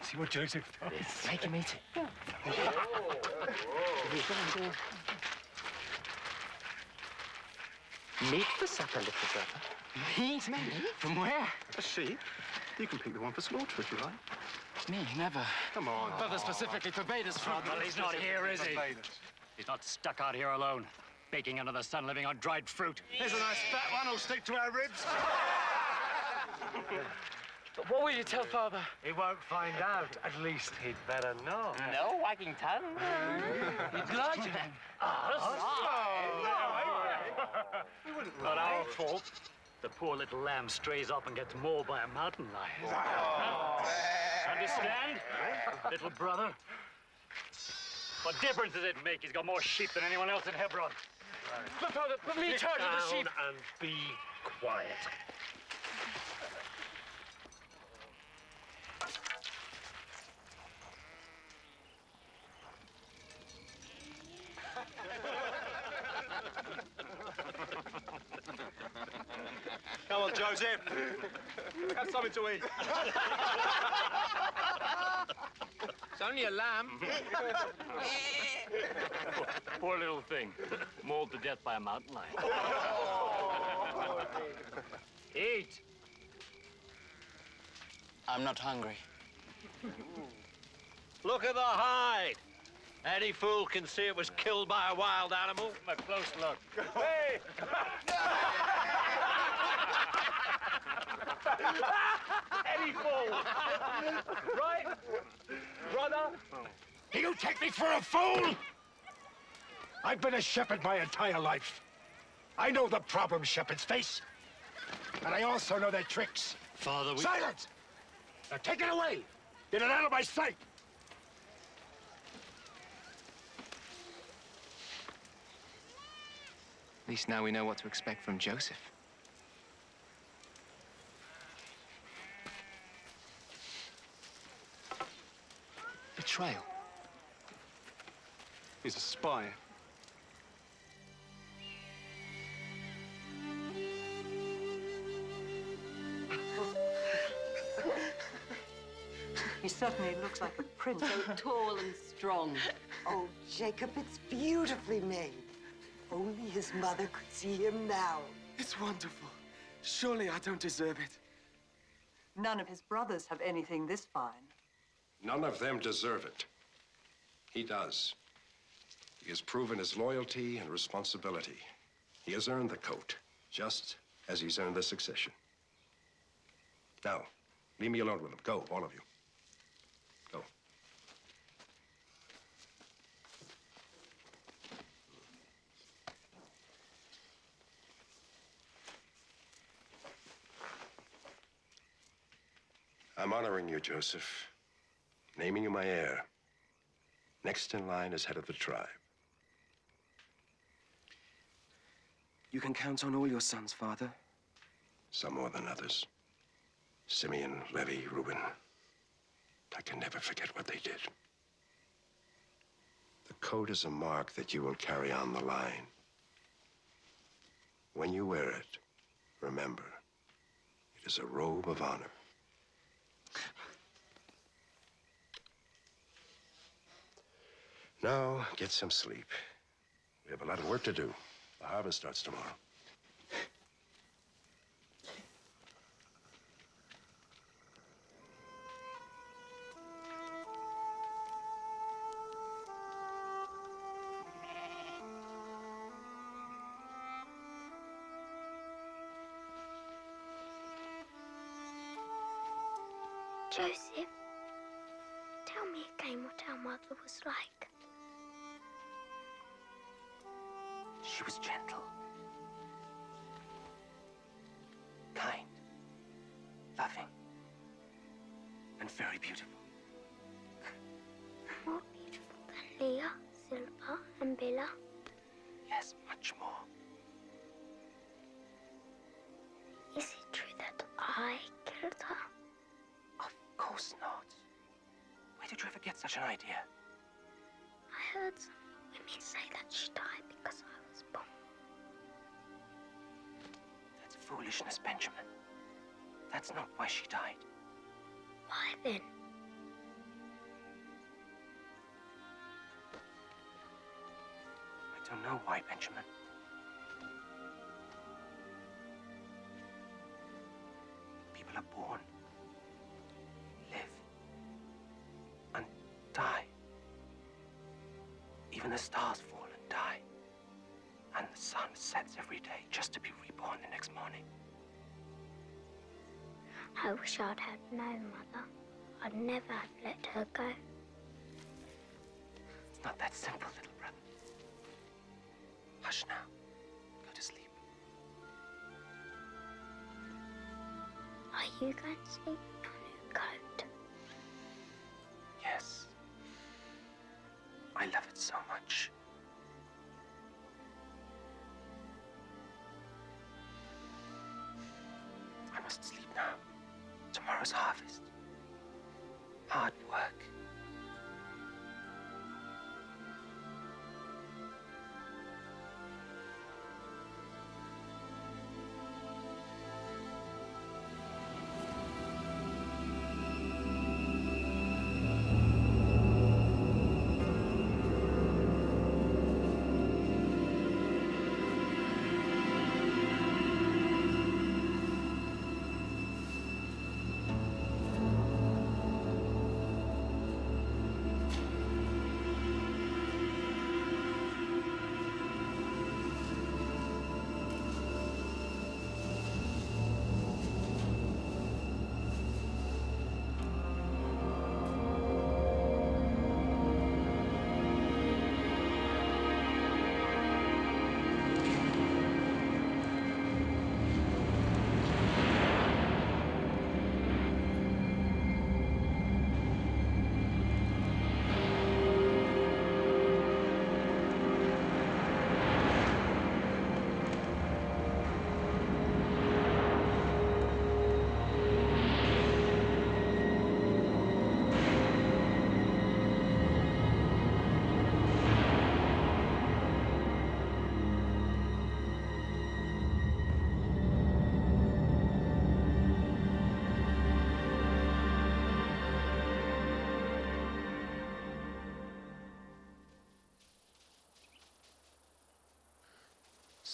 See what Joseph does. Make him eat it. Meat for supper, little brother. Meat? Me? From where? A sheep. You can pick the one for slaughter if you like. Me, never. Come on. Father specifically forbade us from... Well, he's not here, is he? He's not stuck out here alone, baking under the sun, living on dried fruit. Here's a nice fat one who'll stick to our ribs. But what will you tell Father? He won't find out. At least he'd better know. No wagging tongue. He'd lie to him. Not our fault. The poor little lamb strays off and gets mauled by a mountain lion. Understand? Little brother? What difference does it make? He's got more sheep than anyone else in Hebron. But Father, put me in charge of the sheep. And be quiet. Come on, Joseph. Have something to eat. It's only a lamb. Poor little thing. Mauled to death by a mountain lion. Eat. I'm not hungry. Look at the hide. Any fool can see it was killed by a wild animal. A close look. Hey! Any fool. Right? Brother? You take me for a fool? I've been a shepherd my entire life. I know the problems shepherds face. And I also know their tricks. Father, we... Silence! Now take it away! Get it out of my sight! At least now we know what to expect from Joseph. Betrayal. He's a spy. He certainly looks like a prince. So tall and strong. Oh, Jacob, it's beautifully made. only his mother could see him now. It's wonderful. Surely I don't deserve it. None of his brothers have anything this fine. None of them deserve it. He does. He has proven his loyalty and responsibility. He has earned the coat, just as he's earned the succession. Now, leave me alone with him. Go, all of you. Go. I'm honoring you, Joseph. Naming you my heir. Next in line as head of the tribe. You can count on all your sons, Father. Some more than others. Simeon, Levi, Reuben. I can never forget what they did. The coat is a mark that you will carry on the line. When you wear it, remember, it is a robe of honor. Now, get some sleep. We have a lot of work to do. The harvest starts tomorrow. Joseph, tell me again what our mother was like. She was gentle, kind, loving, and very beautiful. More beautiful than Leah, Zilpah, and Bilhah. Yes, much more. Is it true that I killed her? Of course not. Where did you ever get such an idea? I heard some women say that she died because I was born. That's foolishness, Benjamin. That's not why she died. Why then? I don't know why, Benjamin. People are born, live, and die. Even the stars fall and die. And the sun sets every day just to be reborn the next morning. I wish I'd had known, Mother. I'd never have let her go. It's not that simple, little brother. Hush now. Go to sleep. Are you going to sleep in your new coat? Yes. I love it so much. I must sleep now. Tomorrow's harvest. Hard work.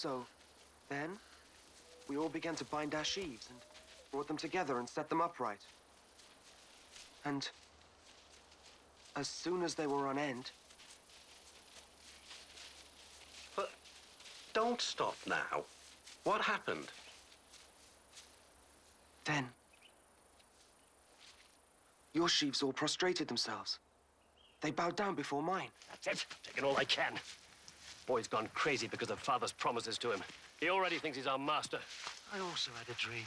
So, then, we all began to bind our sheaves and brought them together and set them upright. And as soon as they were on end... But don't stop now. What happened? Then, your sheaves all prostrated themselves. They bowed down before mine. That's it. Taking all I can. Boy's gone crazy because of Father's promises to him. He already thinks he's our master. I also had a dream.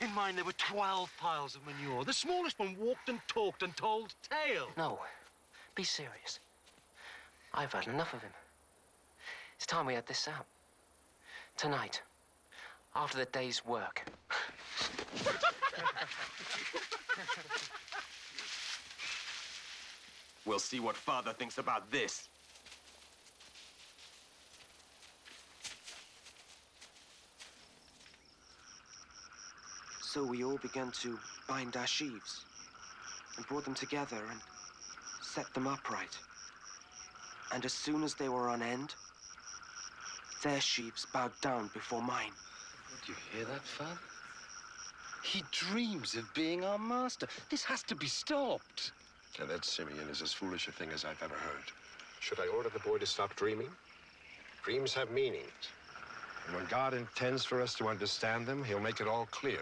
In mine, there were 12 piles of manure. The smallest one walked and talked and told tales. No, be serious. I've had enough of him. It's time we had this out. Tonight, after the day's work. We'll see what Father thinks about this. So we all began to bind our sheaves and brought them together and set them upright. And as soon as they were on end, their sheaves bowed down before mine. Do you hear that, Father? He dreams of being our master. This has to be stopped. And that Simeon is as foolish a thing as I've ever heard. Should I order the boy to stop dreaming? Dreams have meanings. And when God intends for us to understand them, he'll make it all clear.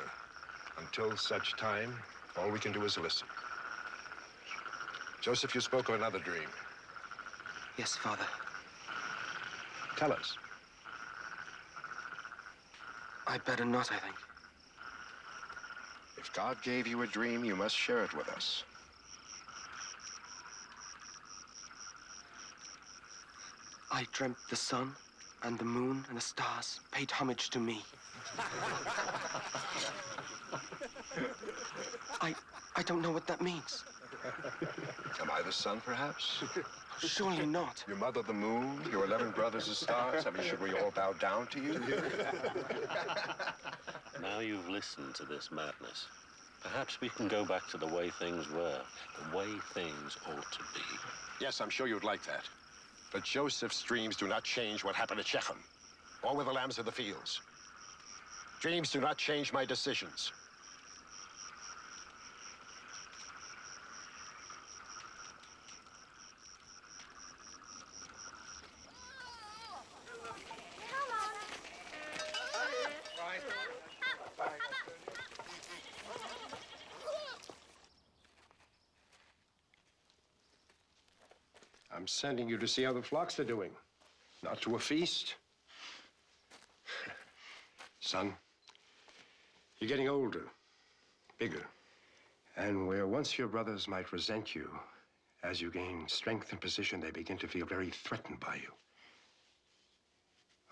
Until such time, all we can do is listen. Joseph, you spoke of another dream. Yes, Father. Tell us. I'd better not, I think. If God gave you a dream, you must share it with us. I dreamt the sun and the moon and the stars paid homage to me. I don't know what that means. Am I the sun, perhaps? Surely not. Your mother, the moon, your 11 brothers, the stars. I mean, should we all bow down to you? Now you've listened to this madness, perhaps we can go back to the way things were, the way things ought to be. Yes, I'm sure you'd like that. But Joseph's dreams do not change what happened at Shechem, or with the lambs of the fields. Dreams do not change my decisions. I'm sending you to see how the flocks are doing, not to a feast. Son, you're getting older, bigger. And where once your brothers might resent you, as you gain strength and position, they begin to feel very threatened by you.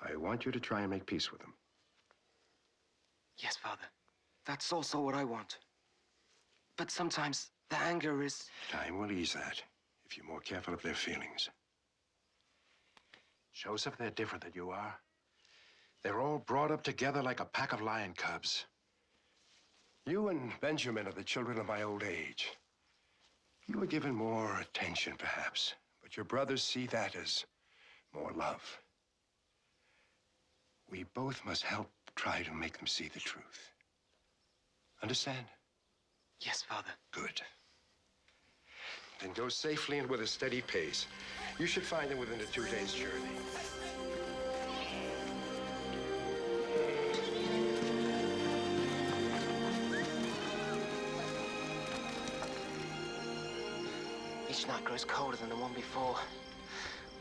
I want you to try and make peace with them. Yes, Father. That's also what I want. But sometimes the anger is... Time will ease that, if you're more careful of their feelings. Joseph, they're different than you are. They're all brought up together like a pack of lion cubs. You and Benjamin are the children of my old age. You were given more attention, perhaps, but your brothers see that as more love. We both must help try to make them see the truth. Understand? Yes, Father. Good. Then go safely and with a steady pace. You should find them within a 2 days' journey. Each night grows colder than the one before.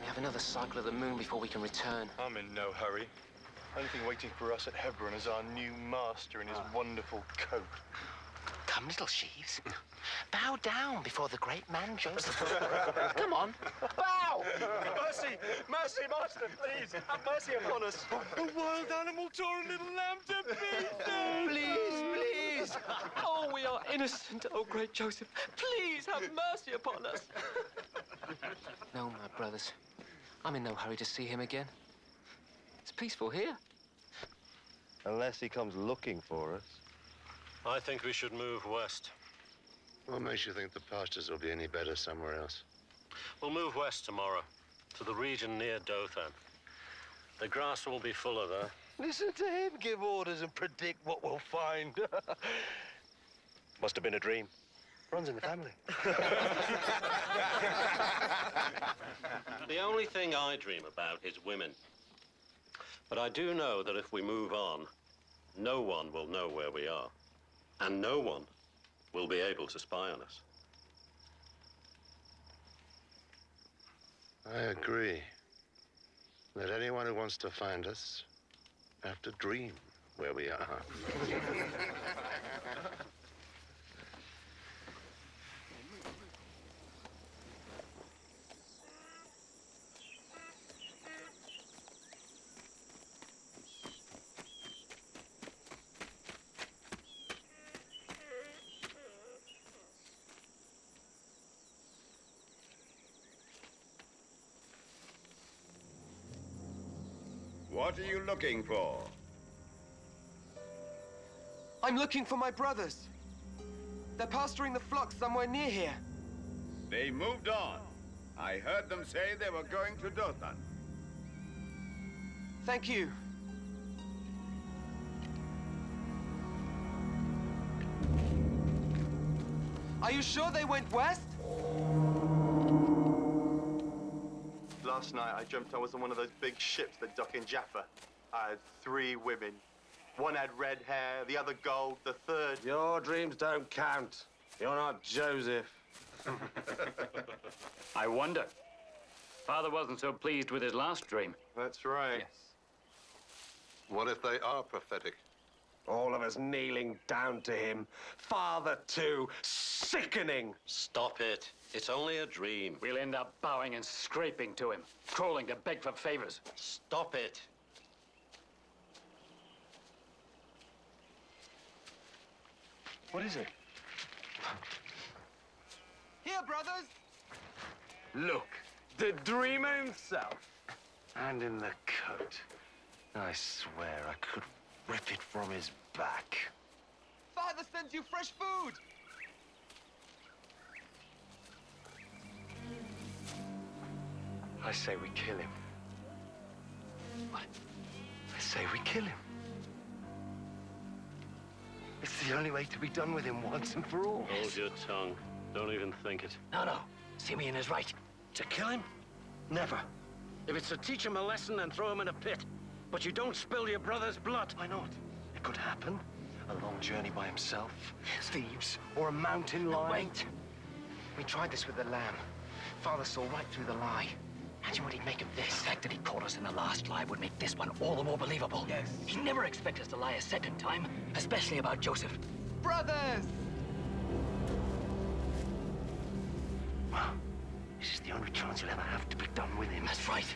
We have another cycle of the moon before we can return. I'm in no hurry. Only thing waiting for us at Hebron is our new master in his wonderful coat. Come, little sheaves. Bow down before the great man Joseph. Come on, bow! Mercy! Mercy, master, please! Have mercy upon us! A wild animal tore a little lamb to pieces! Please, please! Oh, we are innocent, oh great Joseph. Please have mercy upon us. No, my brothers. I'm in no hurry to see him again. It's peaceful here. Unless he comes looking for us. I think we should move west. What makes you think the pastures will be any better somewhere else? We'll move west tomorrow, to the region near Dothan. The grass will be full of her. Listen to him give orders and predict what we'll find. Must have been a dream. Runs in the family. The only thing I dream about is women. But I do know that if we move on, no one will know where we are. And no one will be able to spy on us. I agree. That anyone who wants to find us have to dream where we are. What are you looking for? I'm looking for my brothers. They're pasturing the flock somewhere near here. They moved on. I heard them say they were going to Dothan. Thank you. Are you sure they went west? Last night, I dreamt I was on one of those big ships that dock in Jaffa. I had 3 women. One had red hair, the other gold, the third... Your dreams don't count. You're not Joseph. I wonder. Father wasn't so pleased with his last dream. That's right. What if they are prophetic? All of us kneeling down to him. Father, too. Sickening. Stop it. It's only a dream. We'll end up bowing and scraping to him, crawling to beg for favors. Stop it. What is it? Here, brothers. Look, the dreamer himself. And in the coat. I swear I could rip it from his back. Father sends you fresh food. I say we kill him. What? I say we kill him. It's the only way to be done with him once and for all. Hold your tongue. Don't even think it. No. Simeon is right. To kill him? Never. If it's to teach him a lesson, then throw him in a pit. But you don't spill your brother's blood. Why not? It could happen. A long journey by himself. Thieves. Or a mountain lion. Wait. We tried this with the lamb. Father saw right through the lie. Imagine what he'd make of this. The fact that he caught us in the last lie would make this one all the more believable. Yes. He'd never expect us to lie a second time, especially about Joseph. Brothers! Well, this is the only chance you'll ever have to be done with him. That's right.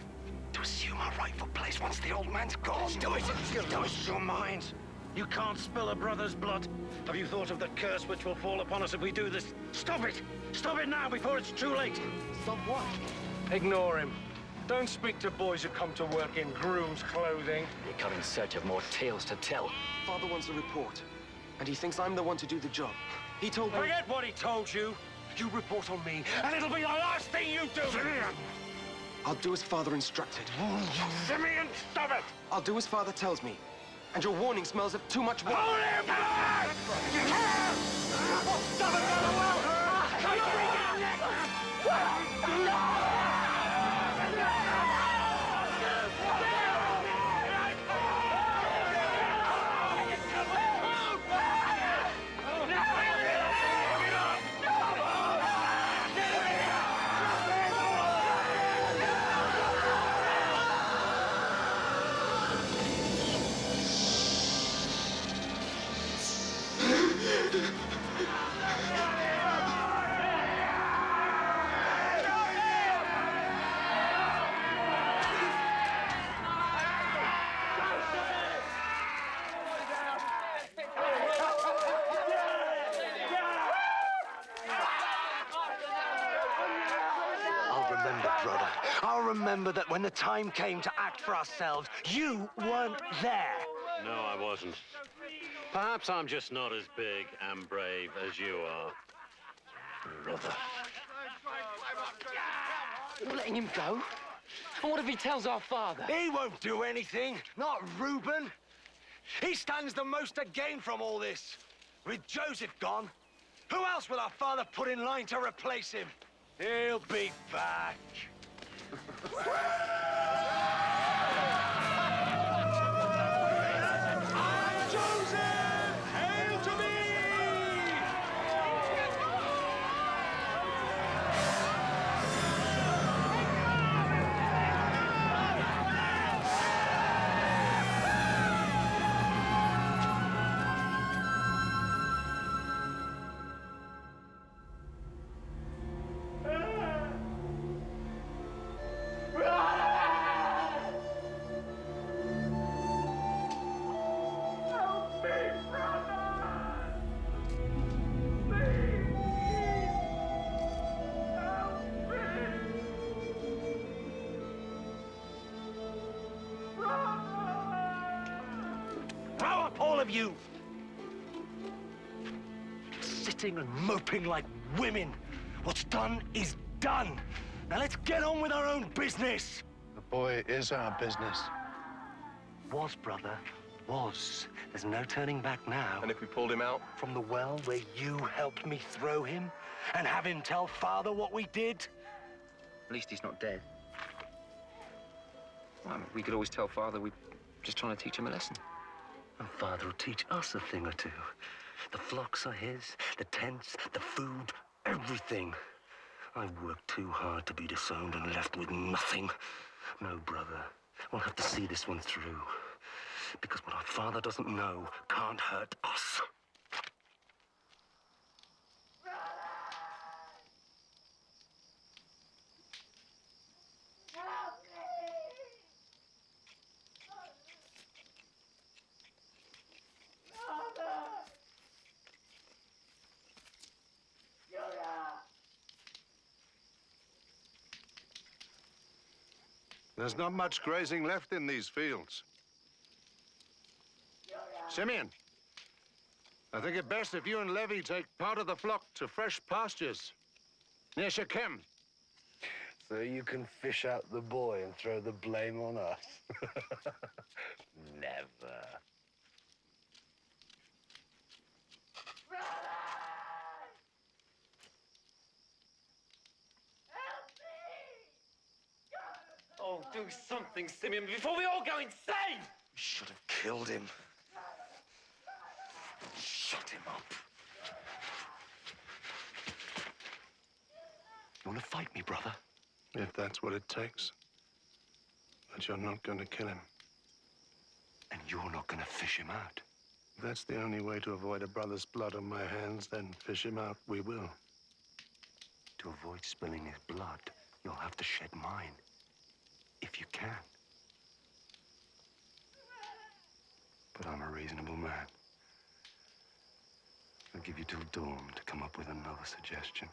To assume our rightful place once the old man's gone. Do it! You lose your minds. You can't spill a brother's blood. Have you thought of the curse which will fall upon us if we do this? Stop it! Stop it now before it's too late! Stop what? Ignore him. Don't speak to boys who come to work in groom's clothing. You come in search of more tales to tell. Father wants a report, and he thinks I'm the one to do the job. He told me... Forget what he told you. You report on me, and it'll be the last thing you do. Simeon! I'll do as Father instructed. Simeon, stop it! I'll do as Father tells me. And your warning smells of too much blood. Hold him back! Stop it, I'll remember that when the time came to act for ourselves, you weren't there. No, I wasn't. Perhaps I'm just not as big and brave as you are. You're letting him go? And what if he tells our father? He won't do anything. Not Reuben. He stands the most to gain from all this. With Joseph gone, who else will our father put in line to replace him? He'll be back. Grow up, all of you! Sitting and moping like women. What's done is done. Now let's get on with our own business. The boy is our business. Was, brother, was. There's no turning back now. And if we pulled him out? From the well where you helped me throw him and have him tell Father what we did? At least he's not dead. Well, I mean, we could always tell Father we're just trying to teach him a lesson. And Father will teach us a thing or two. The flocks are his, the tents, the food, everything. I've worked too hard to be disowned and left with nothing. No, brother, we'll have to see this one through. Because what our Father doesn't know can't hurt us. There's not much grazing left in these fields. Simeon, I think it best if you and Levy take part of the flock to fresh pastures near Shechem. So you can fish out the boy and throw the blame on us? Never. Oh, do something, Simeon, before we all go insane! We should have killed him. Shut him up. You want to fight me, brother? If that's what it takes. But you're not going to kill him. And you're not going to fish him out? If that's the only way to avoid a brother's blood on my hands, then fish him out we will. To avoid spilling his blood, you'll have to shed mine. If you can. But I'm a reasonable man. I'll give you till dawn to come up with another suggestion.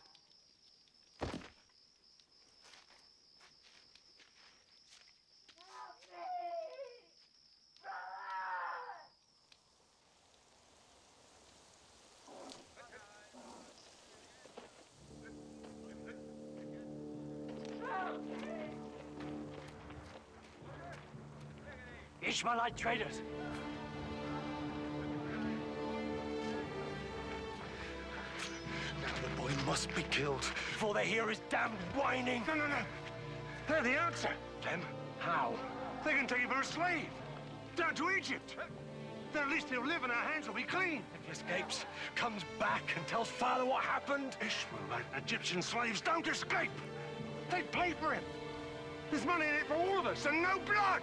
Ishmaelite traders. Now the boy must be killed before they hear his damned whining. No. They're the answer. Them? How? They can take him for a slave. Down to Egypt. Then at least he'll live and our hands will be clean. If he escapes, comes back and tells Father what happened. Ishmaelite and Egyptian slaves don't escape. They pay for him. There's money in it for all of us and no blood.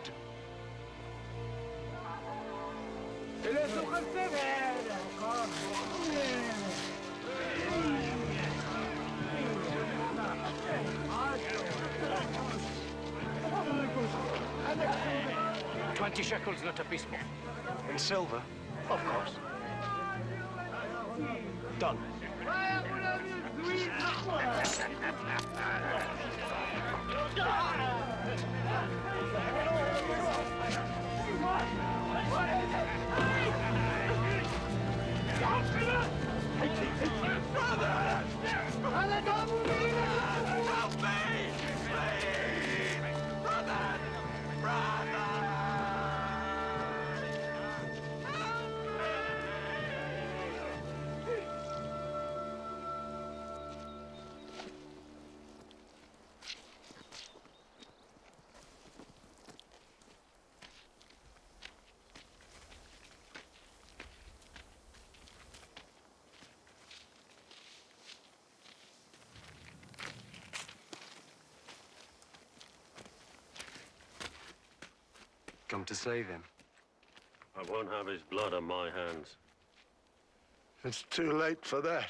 20 shekels not a pismo. In silver? Of course. Done. Help me! Please! Brother! come to save him. I won't have his blood on my hands. It's too late for that.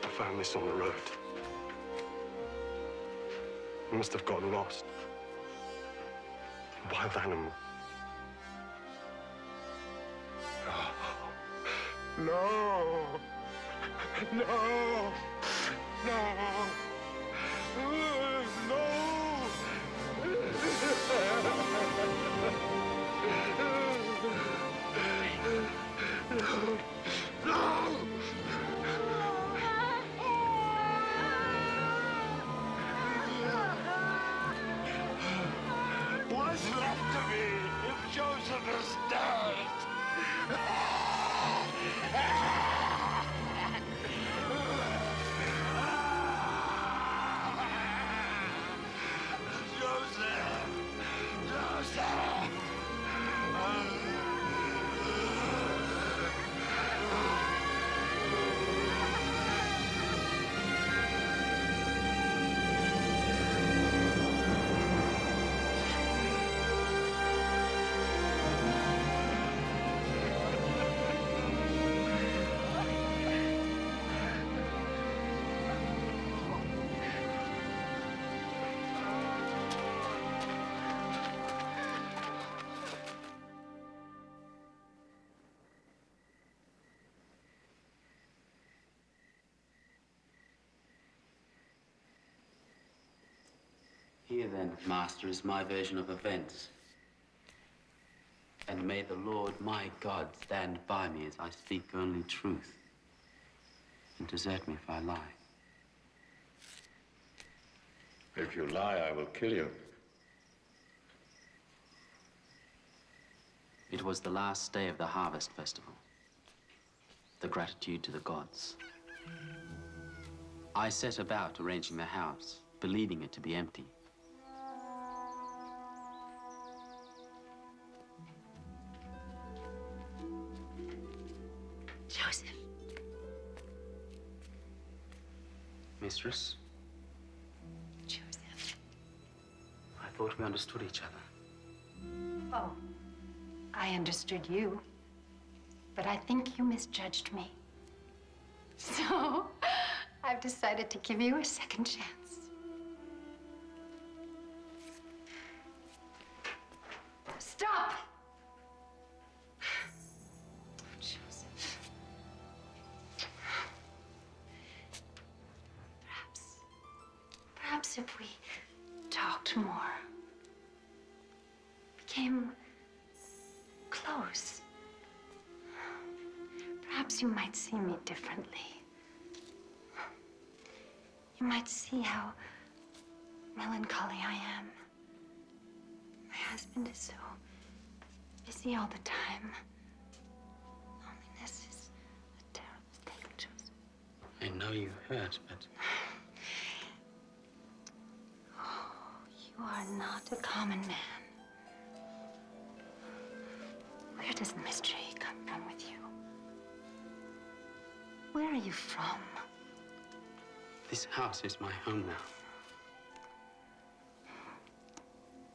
I found this on the road. It must have gotten lost. A wild animal. No! No! No! What's left of me if Joseph is dead? Here then, Master, is my version of events. And may the Lord my God stand by me as I speak only truth, and desert me if I lie. If you lie, I will kill you. It was the last day of the harvest festival. The gratitude to the gods. I set about arranging the house, believing it to be empty. Joseph. Mistress, Joseph. I thought we understood each other. Oh, I understood you. But I think you misjudged me. So, I've decided to give you a second chance. Stop! Joseph. Perhaps if we talked more, became close, perhaps you might see me differently. You might see how melancholy I am. My husband is so busy all the time. Loneliness is a terrible thing, Joseph. I know you hurt, but You are not a common man. Where does the mystery come from with you? Where are you from? this house is my home now.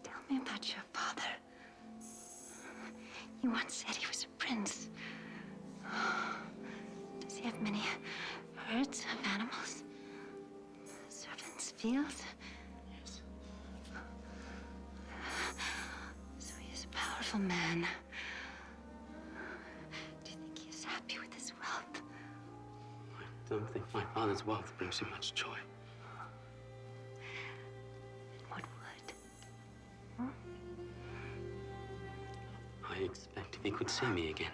Tell me about your father. You once said he was a prince. Does he have many herds of animals? Servants, fields? Yes. So he is a powerful man. Do you think he is happy with his wealth? I don't think my father's wealth brings him much joy. What would? I I expect if he could see me again?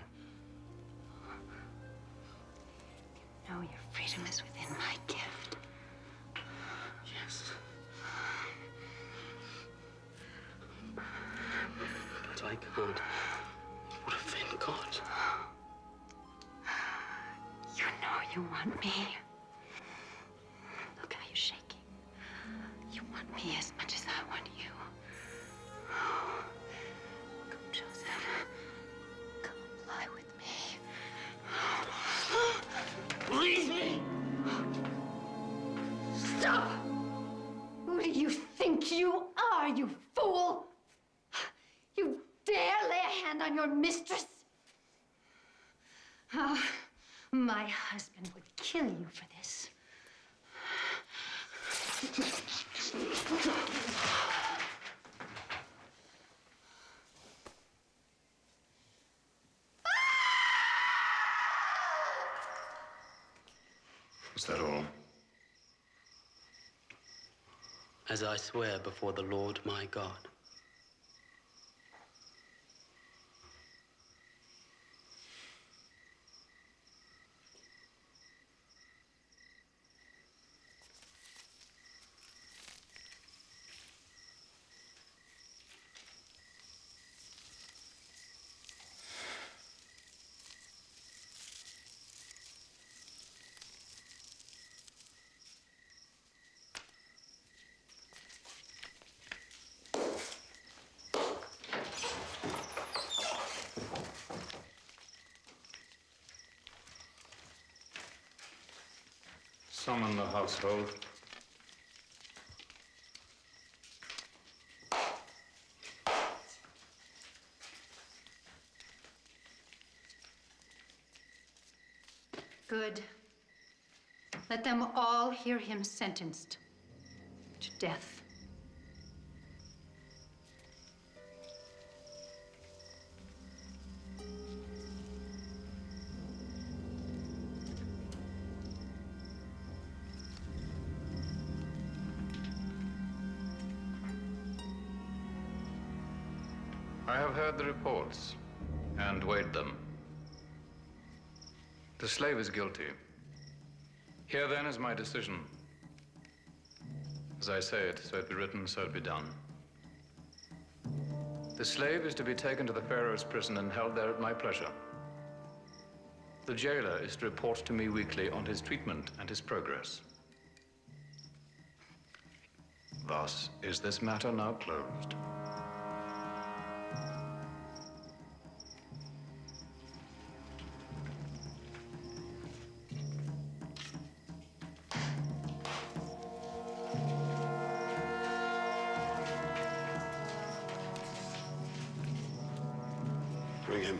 No, your freedom is within my gift. Yes. But I can't. What offend God? You know you want me. Look how you're shaking. You want me as much as I want you. Come, Joseph. Come lie with me. Leave me! Stop! Who do you think you are, you fool? You dare lay a hand on your mistress? Ah, my husband would kill you for this. Is that all? As I swear before the Lord my God. Summon the household. Good. Let them all hear him sentenced to death. I have heard the reports and weighed them. The slave is guilty. Here then is my decision. As I say it, so it be written, so it be done. The slave is to be taken to the Pharaoh's prison and held there at my pleasure. The jailer is to report to me weekly on his treatment and his progress. Thus is this matter now closed. Bring him.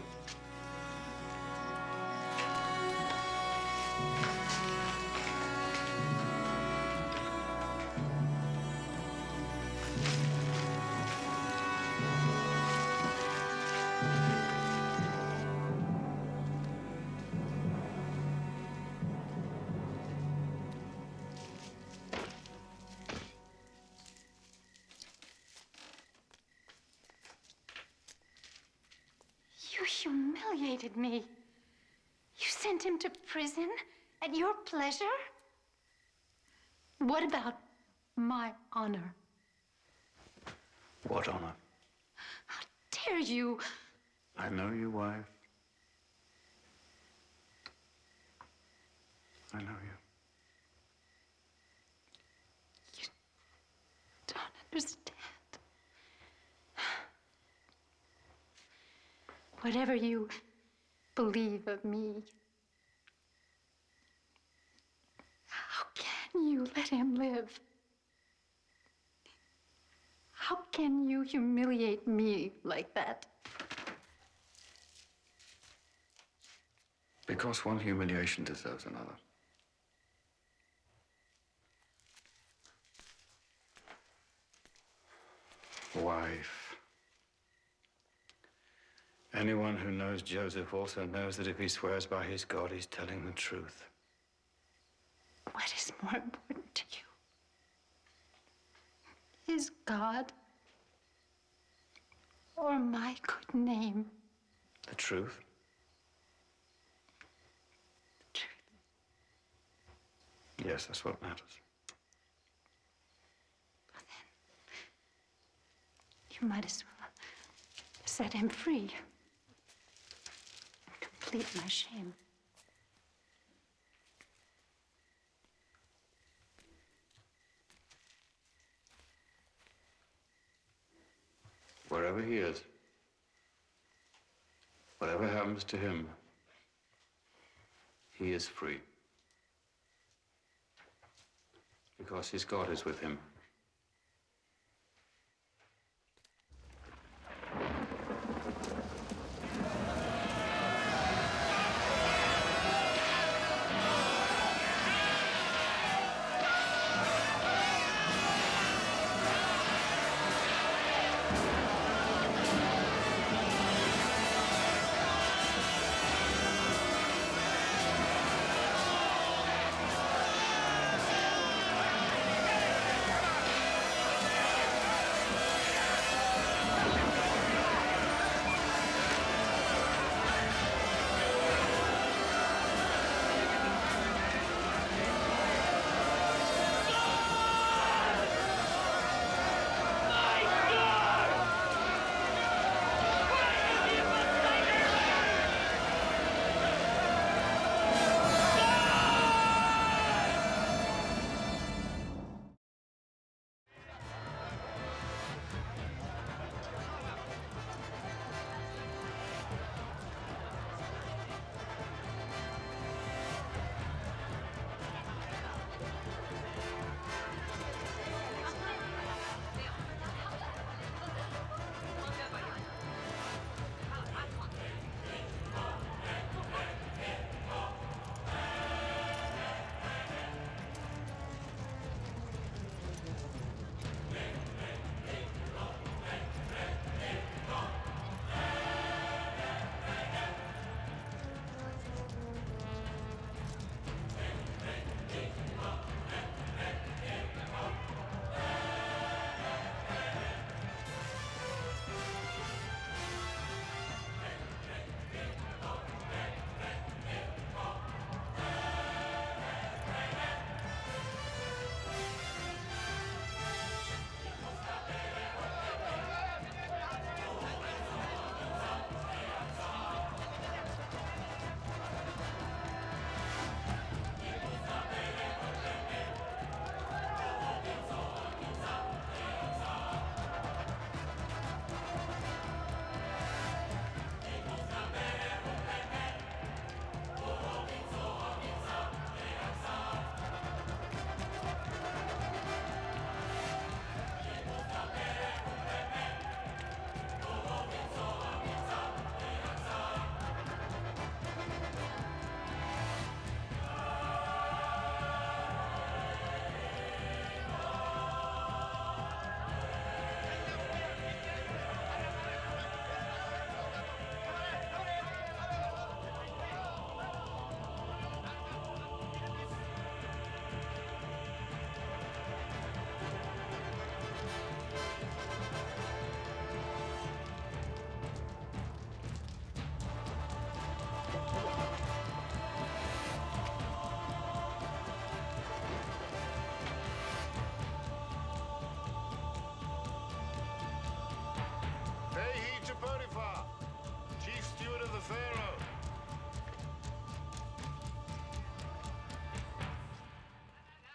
You humiliated me. You sent him to prison at your pleasure? What about my honor? What honor? Dare you? I know you, wife. I know you. Don't understand. Whatever you believe of me, how can you let him live? How can you humiliate me like that? Because one humiliation deserves another. Wife. Anyone who knows Joseph also knows that if he swears by his God, he's telling the truth. What is more important to you? His God or my good name? truth? The truth. Yes, that's what matters. You might as well set him free and complete my shame. Wherever he is, whatever happens to him, he is free. Because his God is with him.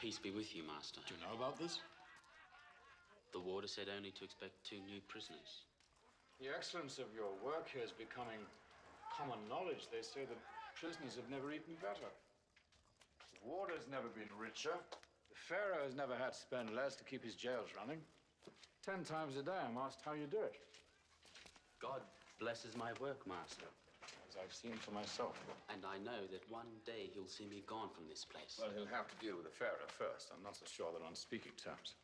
Peace be with you, Master. Do you know about this? The warder said only to expect 2 new prisoners. The excellence of your work here is becoming common knowledge. They say that prisoners have never eaten better. The warder's never been richer. The pharaoh has never had to spend less to keep his jails running. 10 times a day I'm asked how you do it. God blesses my work, Master. As I've seen for myself. And I know that one day he'll see me gone from this place. Well, he'll have to deal with the pharaoh first. I'm not so sure they're on speaking terms.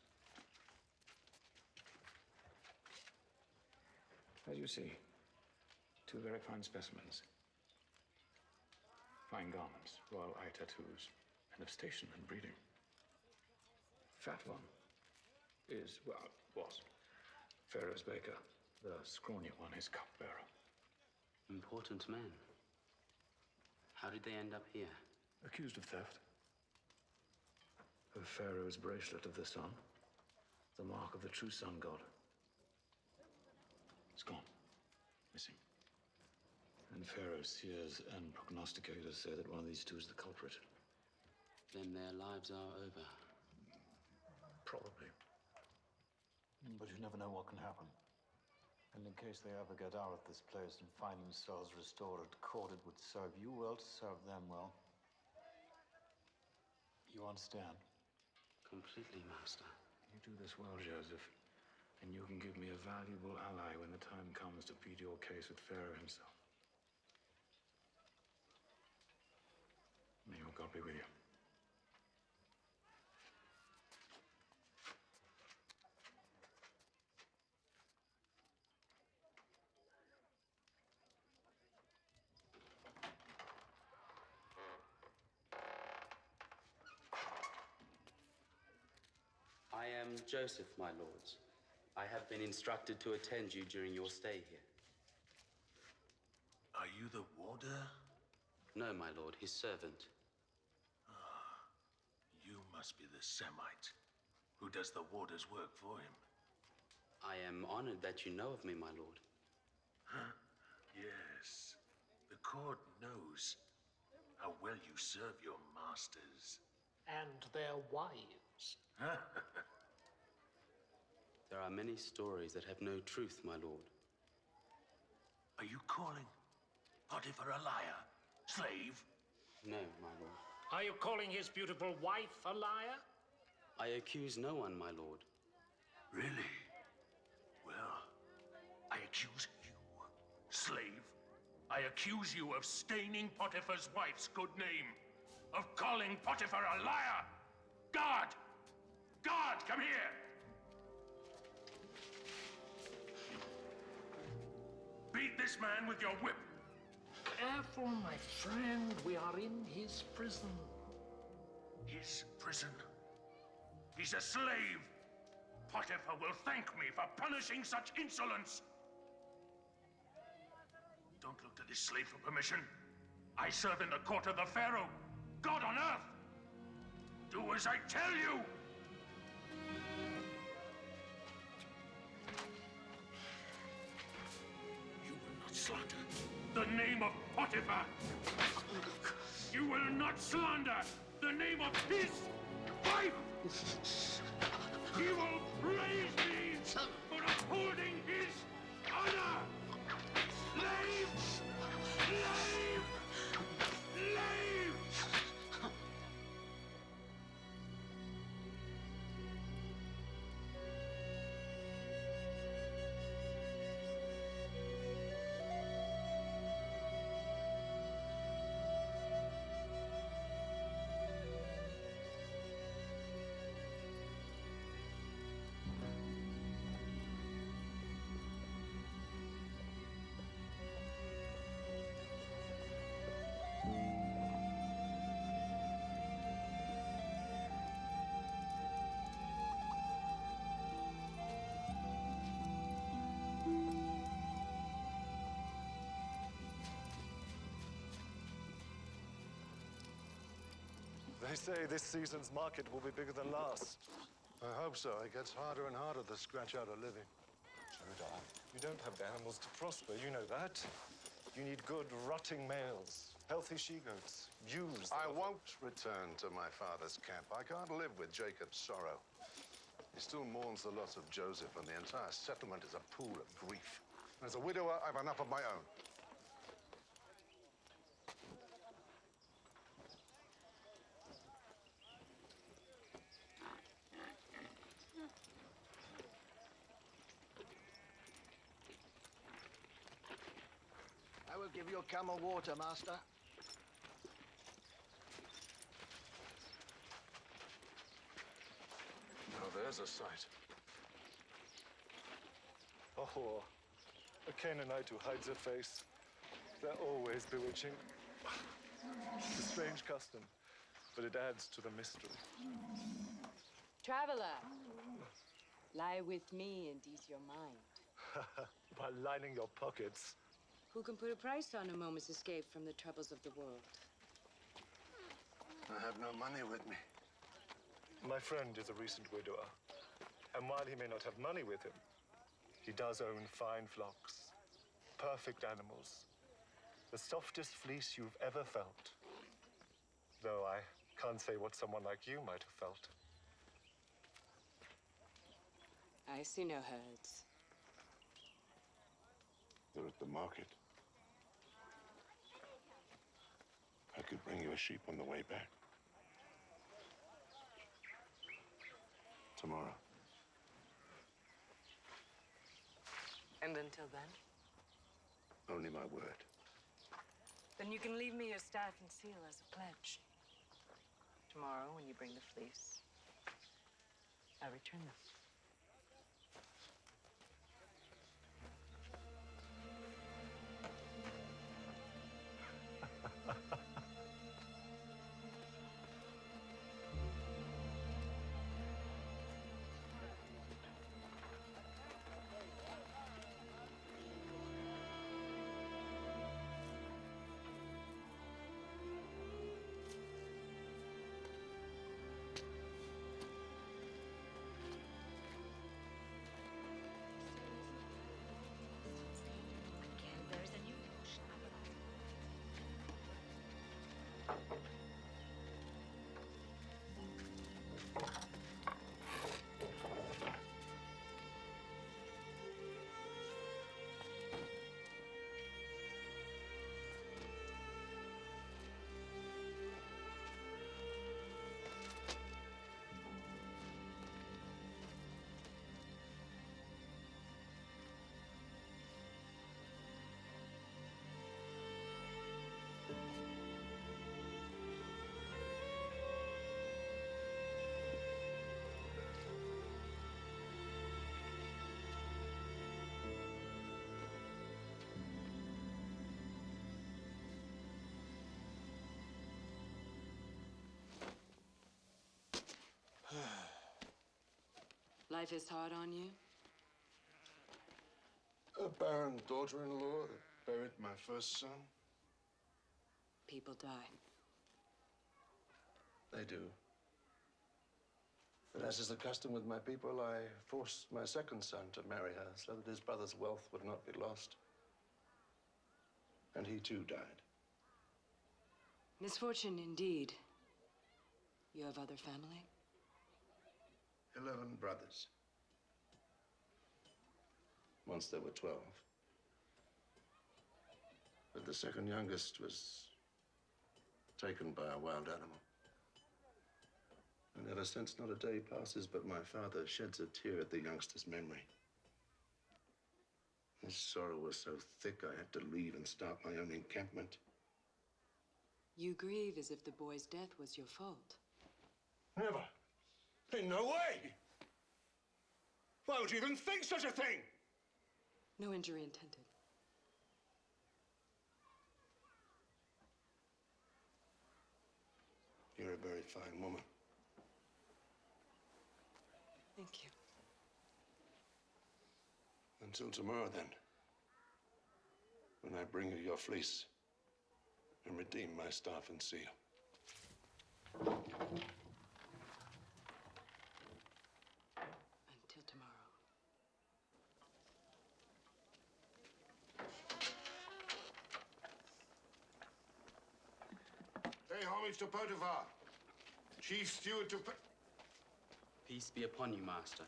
As you see, 2 very fine specimens. Fine garments, royal eye tattoos, and of station and breeding. Fat one is, well, was Pharaoh's baker. The scrawny one is cupbearer. Important men. How did they end up here? Accused of theft. Of Pharaoh's bracelet of the sun. The mark of the true sun god. It's gone. Missing. And Pharaoh's seers and prognosticators say that one of these two is the culprit. Then their lives are over. Probably. But you never know what can happen. And in case they ever get out of this place and find themselves restored at court, it would serve you well to serve them well. You understand? Completely, Master. You do this well, Joseph, and you can give me a valuable ally when the time comes to plead your case with Pharaoh himself. May your God be with you. I am Joseph, my lords. I have been instructed to attend you during your stay here. Are you the warder? No, my lord, his servant. You must be the Semite who does the warder's work for him. I am honored that you know of me, my lord. Huh? Yes. The court knows how well you serve your masters. And their wives. There are many stories that have no truth, my lord. Are you calling Potiphar a liar? Slave? No, my lord. Are you calling his beautiful wife a liar? I accuse no one, my lord. Really? Well, I accuse you, slave. I accuse you of staining Potiphar's wife's good name, of calling Potiphar a liar. Guard! Guard, come here! Beat this man with your whip. Careful, my friend. We are in his prison. His prison? He's a slave. Potiphar will thank me for punishing such insolence. Don't look to this slave for permission. I serve in the court of the Pharaoh, God on earth. Do as I tell you. You will not slander the name of Potiphar. You will not slander the name of his wife. He will praise me for upholding his honor. Slave! Slave! Slave! They say this season's market will be bigger than last. I hope so. It gets harder and harder to scratch out a living. You don't have the animals to prosper, you know that. You need good, rotting males, healthy she-goats, ewes. I won't return to my father's camp. I can't live with Jacob's sorrow. He still mourns the loss of Joseph, and the entire settlement is a pool of grief. As a widower, I've enough of my own. I will give your camel water, master. Now there's a sight. A whore, a Canaanite who hides her face. They're always bewitching. It's a strange custom, but it adds to the mystery. Traveler, lie with me and ease your mind. By lining your pockets. Who can put a price on a moment's escape from the troubles of the world? I have no money with me. My friend is a recent widower. And while he may not have money with him, he does own fine flocks, perfect animals, the softest fleece you've ever felt. Though I can't say what someone like you might have felt. I see no herds. They're at the market. I could bring you a sheep on the way back. Tomorrow. And until then? Only my word. Then you can leave me your staff and seal as a pledge. Tomorrow, when you bring the fleece, I'll return them. Life is hard on you? A barren daughter-in-law that buried my first son. People die. They do. But as is the custom with my people, I forced my second son to marry her so that his brother's wealth would not be lost. And he too died. Misfortune indeed. You have other family? 11 brothers. Once there were 12. But the second youngest was taken by a wild animal. And ever since, not a day passes but my father sheds a tear at the youngster's memory. His sorrow was so thick I had to leave and start my own encampment. You grieve as if the boy's death was your fault. Never. In no way! Why would you even think such a thing? No injury intended. You're a very fine woman. Thank you. Until tomorrow, then. When I bring you your fleece and redeem my staff and seal. Until tomorrow. Pay homage to Potiphar, chief steward to... Peace be upon you, master.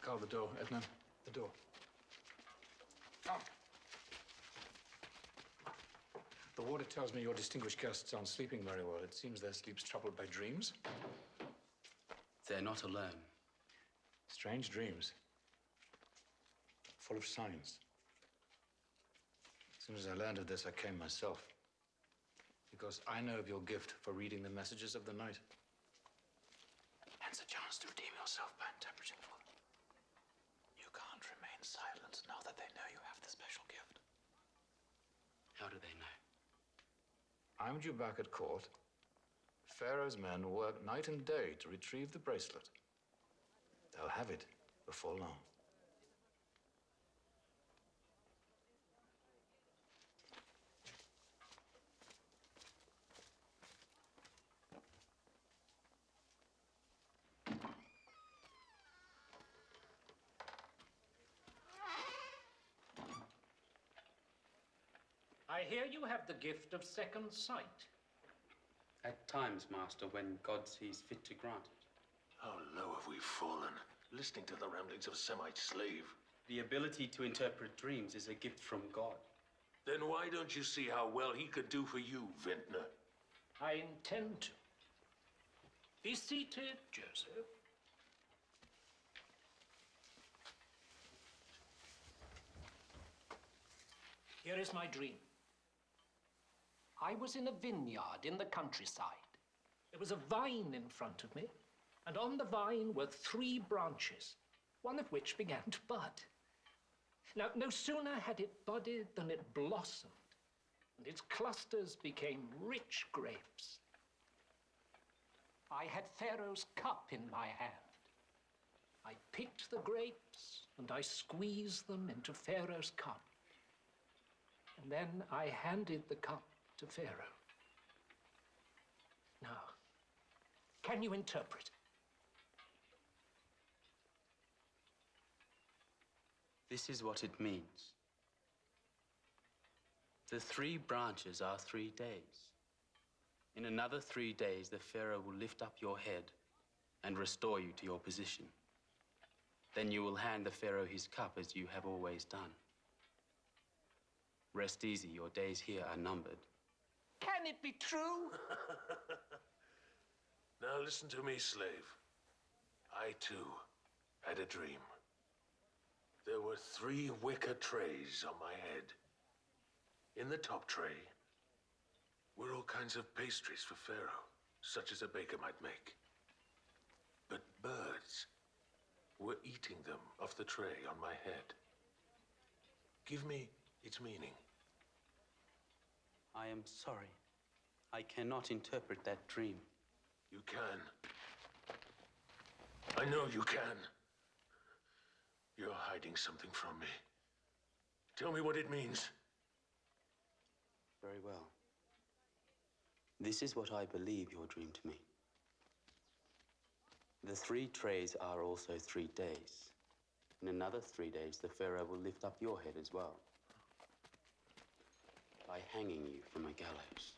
Call the door, Edna. The door. Come. The warder tells me your distinguished guests aren't sleeping very well. It seems their sleep's troubled by dreams. They're not alone. Strange dreams. Full of signs. As soon as I learned of this, I came myself. Because I know of your gift for reading the messages of the night. Hence a chance to redeem yourself by interpreting for them. You can't remain silent now that they know you have the special gift. How do they know? I'm due back at court. Pharaoh's men work night and day to retrieve the bracelet. They'll have it before long. I hear you have the gift of second sight. At times, Master, when God sees fit to grant it. How low have we fallen, listening to the ramblings of a Semite slave? The ability to interpret dreams is a gift from God. Then why don't you see how well he could do for you, Vintner? I intend to. Be seated, Joseph. Here is my dream. I was in a vineyard in the countryside. There was a vine in front of me, and on the vine were 3 branches, one of which began to bud. Now, no sooner had it budded than it blossomed, and its clusters became rich grapes. I had Pharaoh's cup in my hand. I picked the grapes, and I squeezed them into Pharaoh's cup. And then I handed the cup to Pharaoh. Now, can you interpret? This is what it means. The 3 branches are 3 days. In another 3 days, the Pharaoh will lift up your head and restore you to your position. Then you will hand the Pharaoh his cup as you have always done. Rest easy, your days here are numbered. Can it be true? Now listen to me, slave. I, too, had a dream. There were 3 wicker trays on my head. In the top tray were all kinds of pastries for Pharaoh, such as a baker might make. But birds were eating them off the tray on my head. Give me its meaning. I am sorry. I cannot interpret that dream. You can. I know you can. You're hiding something from me. Tell me what it means. Very well. This is what I believe your dream to mean. The 3 trays are also 3 days. In another 3 days, the Pharaoh will lift up your head as well, by hanging you from a gallows.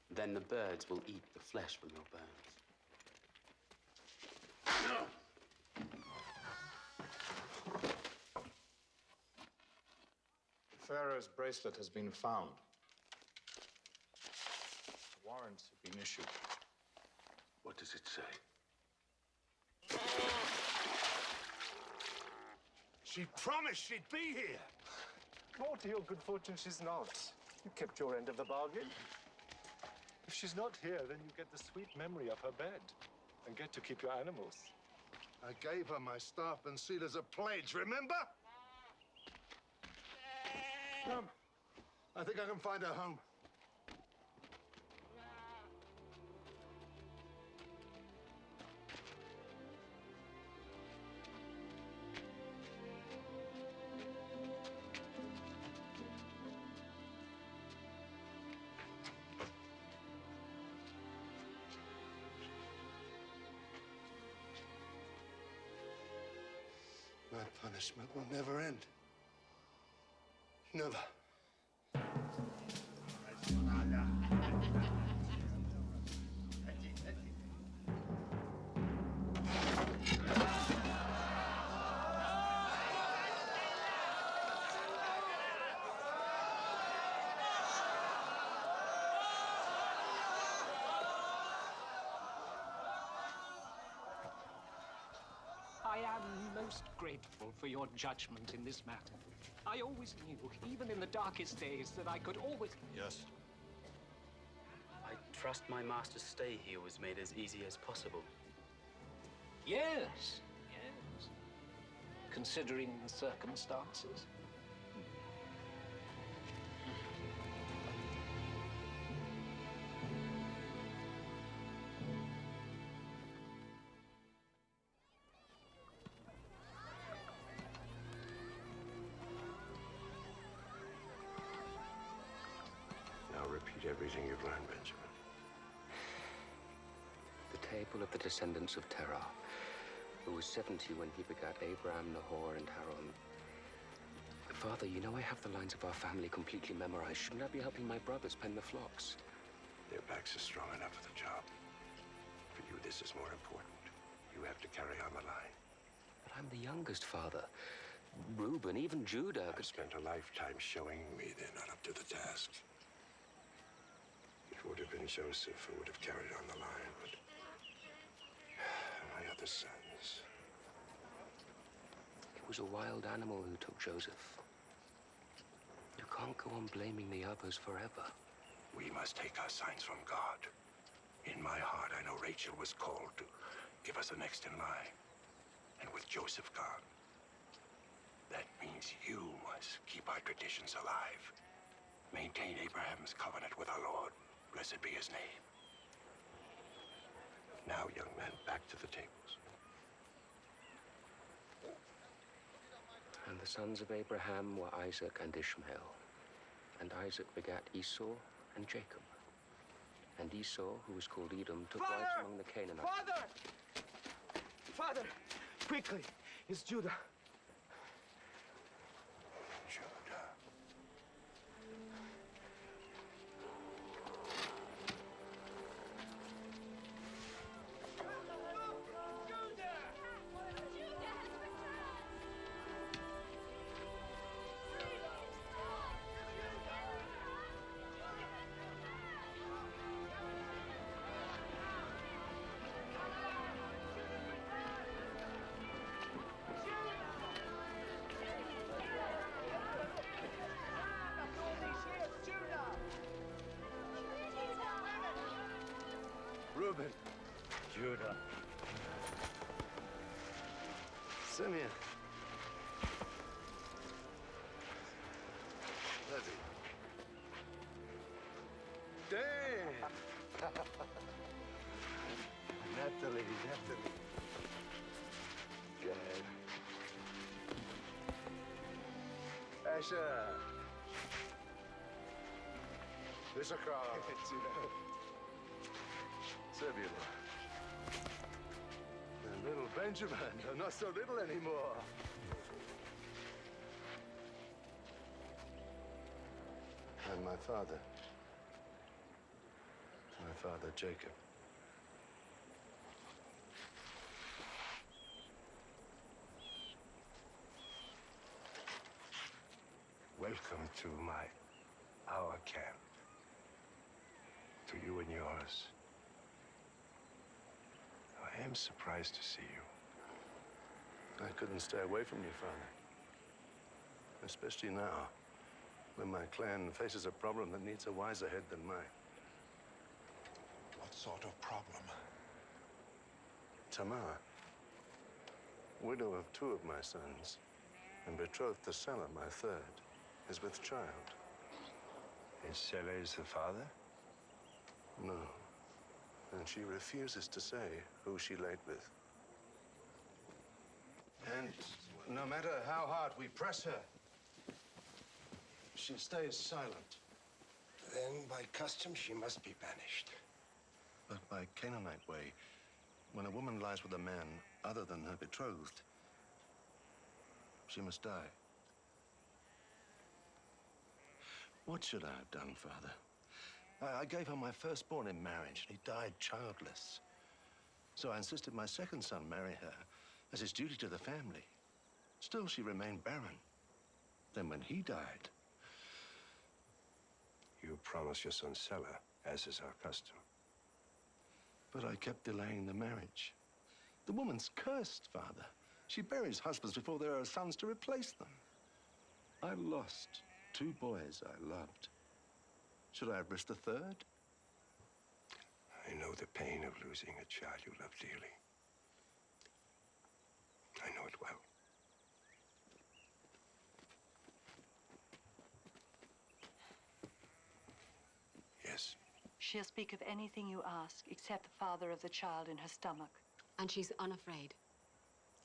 Then the birds will eat the flesh from your bones. The Pharaoh's bracelet has been found. Warrants have been issued. What does it say? She promised she'd be here. More to your good fortune, she's not. You kept your end of the bargain. If she's not here, then you get the sweet memory of her bed and get to keep your animals. I gave her my staff and seal as a pledge, remember? Come. I think I can find her home. My punishment will never end. Never. I am most grateful for your judgment in this matter. I always knew, even in the darkest days, that I could always... Yes. I trust my master's stay here was made as easy as possible. Yes, yes. Considering the circumstances. Now repeat everything you've learned, Benjamin. The table of the descendants of Terah, who was 70 when he begat Abraham, Nahor, and Haran. Father, you know I have the lines of our family completely memorized. Shouldn't I be helping my brothers pen the flocks? Their backs are strong enough for the job. For you, this is more important. You have to carry on the line. But I'm the youngest, Father. Reuben, even Judah. I've spent a lifetime showing me they're not up to the task. It would have been Joseph who would have carried on the line, but my other sons. It was a wild animal who took Joseph. You can't go on blaming the others forever. We must take our signs from God. In my heart, I know Rachel was called to give us the next in line. And with Joseph gone, that means you must keep our traditions alive. Maintain Abraham's covenant with our Lord. Blessed be his name. Now, young men, back to the tables. And the sons of Abraham were Isaac and Ishmael. And Isaac begat Esau and Jacob. And Esau, who was called Edom, took wives among the Canaanites. Father! Father! Quickly! It's Judah. Reuben. Judah. Simeon. Levi. Dan. Natalie. Gad. Asher. Issachar. Zebulun. And little Benjamin, though not so little anymore. And my father. My father, Jacob. Welcome to our camp. To you and yours. I am surprised to see you. I couldn't stay away from you, Father. Especially now, when my clan faces a problem that needs a wiser head than mine. What sort of problem? Tamar, widow of 2 of my sons, and betrothed to Selah, my 3rd, is with child. And Selah is the father? No. And she refuses to say who she laid with. And no matter how hard we press her, she stays silent. Then, by custom, she must be banished. But by Canaanite way, when a woman lies with a man other than her betrothed, she must die. What should I have done, Father? I gave her my firstborn in marriage, and he died childless. So I insisted my 2nd son marry her as his duty to the family. Still, she remained barren. Then when he died... You promised your son Selah, as is our custom. But I kept delaying the marriage. The woman's cursed, Father. She buries husbands before there are sons to replace them. I lost 2 boys I loved. Should I have risked a 3rd? I know the pain of losing a child you love dearly. I know it well. Yes. She'll speak of anything you ask, except the father of the child in her stomach. And she's unafraid.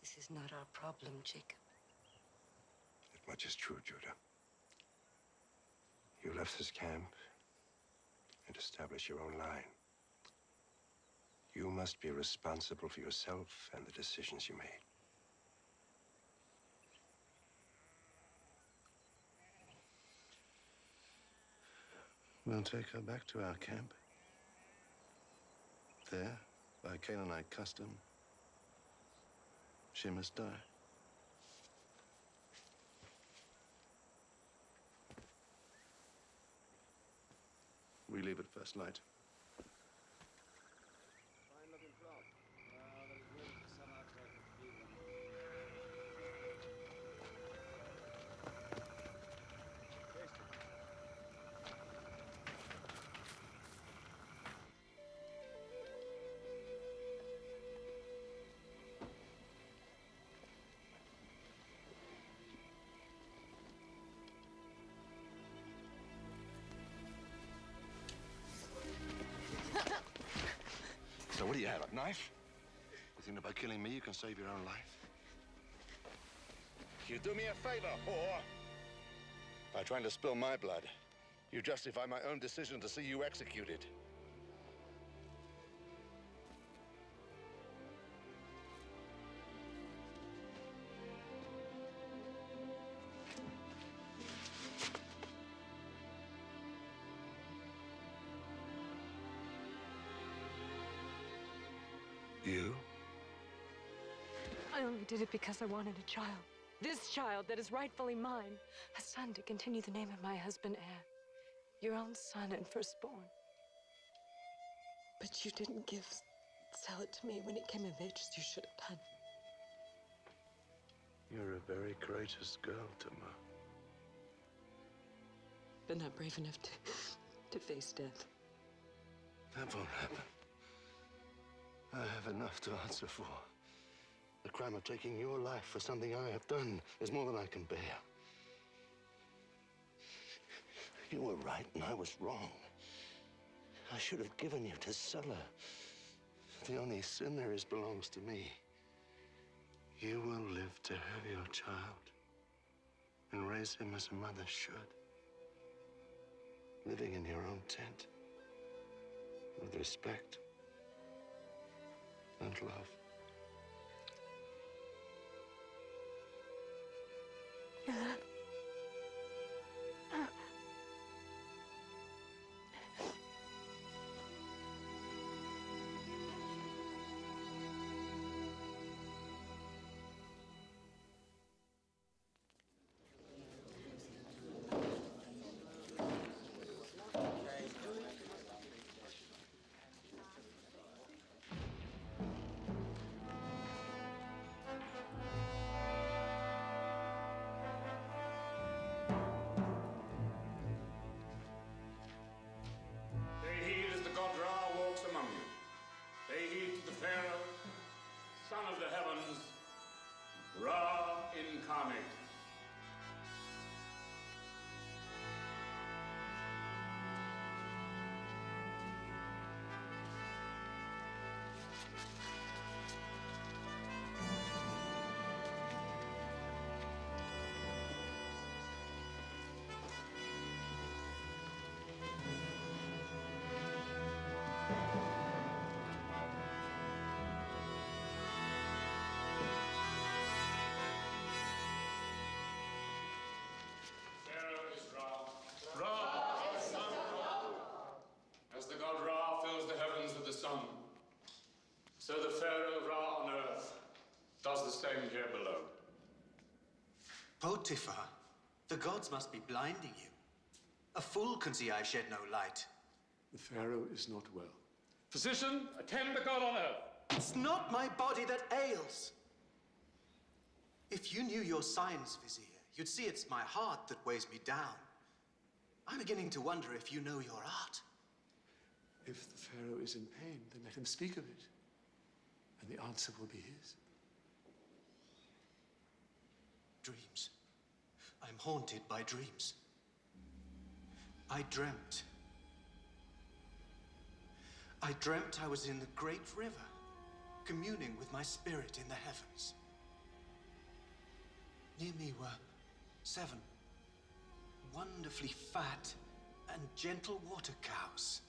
This is not our problem, Jacob. That much is true, Judah. You left this camp and established your own line. You must be responsible for yourself and the decisions you made. We'll take her back to our camp. There, by Canaanite custom, she must die. We leave at first light. Fine-looking flock. Well, there is room for some outside to feed them. Taste it. So what do you have, a knife? You think that by killing me you can save your own life? You do me a favor, whore. By trying to spill my blood, you justify my own decision to see you executed. You? I only did it because I wanted a child. This child that is rightfully mine. A son to continue the name of my husband, heir. Your own son and firstborn. But you didn't sell it to me when it came of age as you should have done. You're a very courageous girl, Tama. But not brave enough to face death. That won't happen. I have enough to answer for. The crime of taking your life for something I have done is more than I can bear. You were right and I was wrong. I should have given you to Sulla. The only sin there is belongs to me. You will live to have your child and raise him as a mother should. Living in your own tent with respect and love. Pay heed as the god Ra walks among you. Pay heed to the Pharaoh, son of the heavens, Ra incarnate. Pharaoh is Ra. Ra is sun. As the god Ra fills the heavens with the sun, so the Pharaoh Ra on earth does the same here below. Potiphar, the gods must be blinding you. A fool can see I shed no light. The Pharaoh is not well. Physician, attend the god on earth. It's not my body that ails. If you knew your signs, Vizier, you'd see it's my heart that weighs me down. I'm beginning to wonder if you know your art. If the Pharaoh is in pain, then let him speak of it, and the answer will be his. Dreams. I'm haunted by dreams. I dreamt I was in the great river, communing with my spirit in the heavens. Near me were 7 wonderfully fat and gentle water cows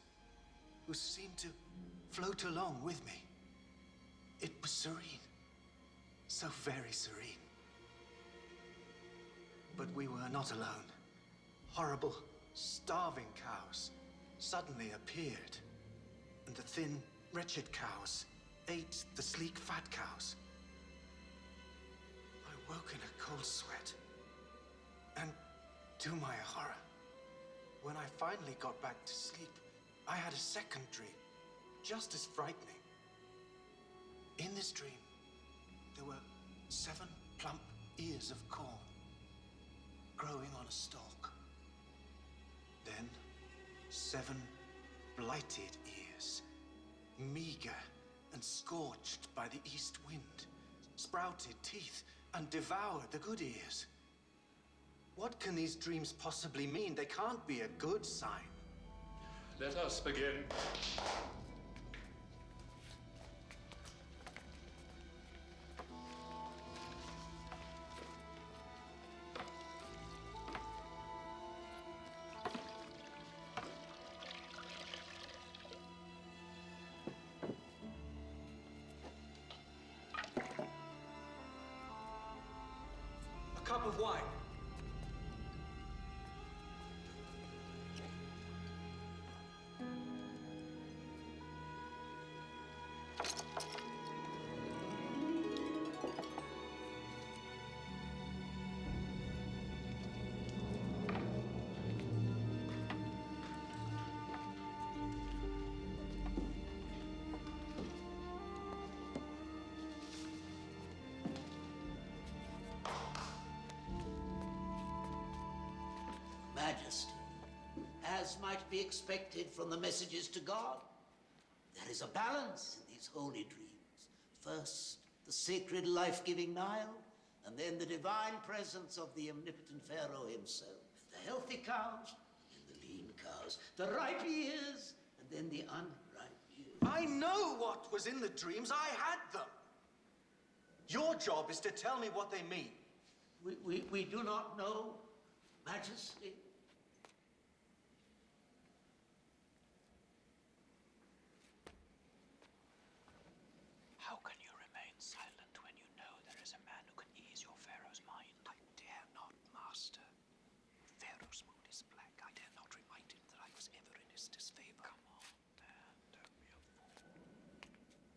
who seemed to float along with me. It was serene, so very serene. But we were not alone. Horrible, starving cows suddenly appeared, and the thin, wretched cows ate the sleek, fat cows. I woke in a cold sweat, and to my horror, when I finally got back to sleep, I had a second dream, just as frightening. In this dream, there were 7 plump ears of corn growing on a stalk. Then 7 blighted ears, meager and scorched by the east wind, sprouted teeth and devoured the good ears. What can these dreams possibly mean? They can't be a good sign. Let us begin. A cup of wine. Majesty, as might be expected from the messages to God, there is a balance in these holy dreams. First, the sacred life-giving Nile, and then the divine presence of the omnipotent Pharaoh himself. The healthy cows and the lean cows, the ripe ears and then the unripe ears. I know what was in the dreams. I had them. Your job is to tell me what they mean. We do not know, Majesty. How can you remain silent when you know there is a man who can ease your Pharaoh's mind? I dare not, Master. Pharaoh's mood is black. I dare not remind him that I was ever in his disfavor. Come on, man, don't be a fool.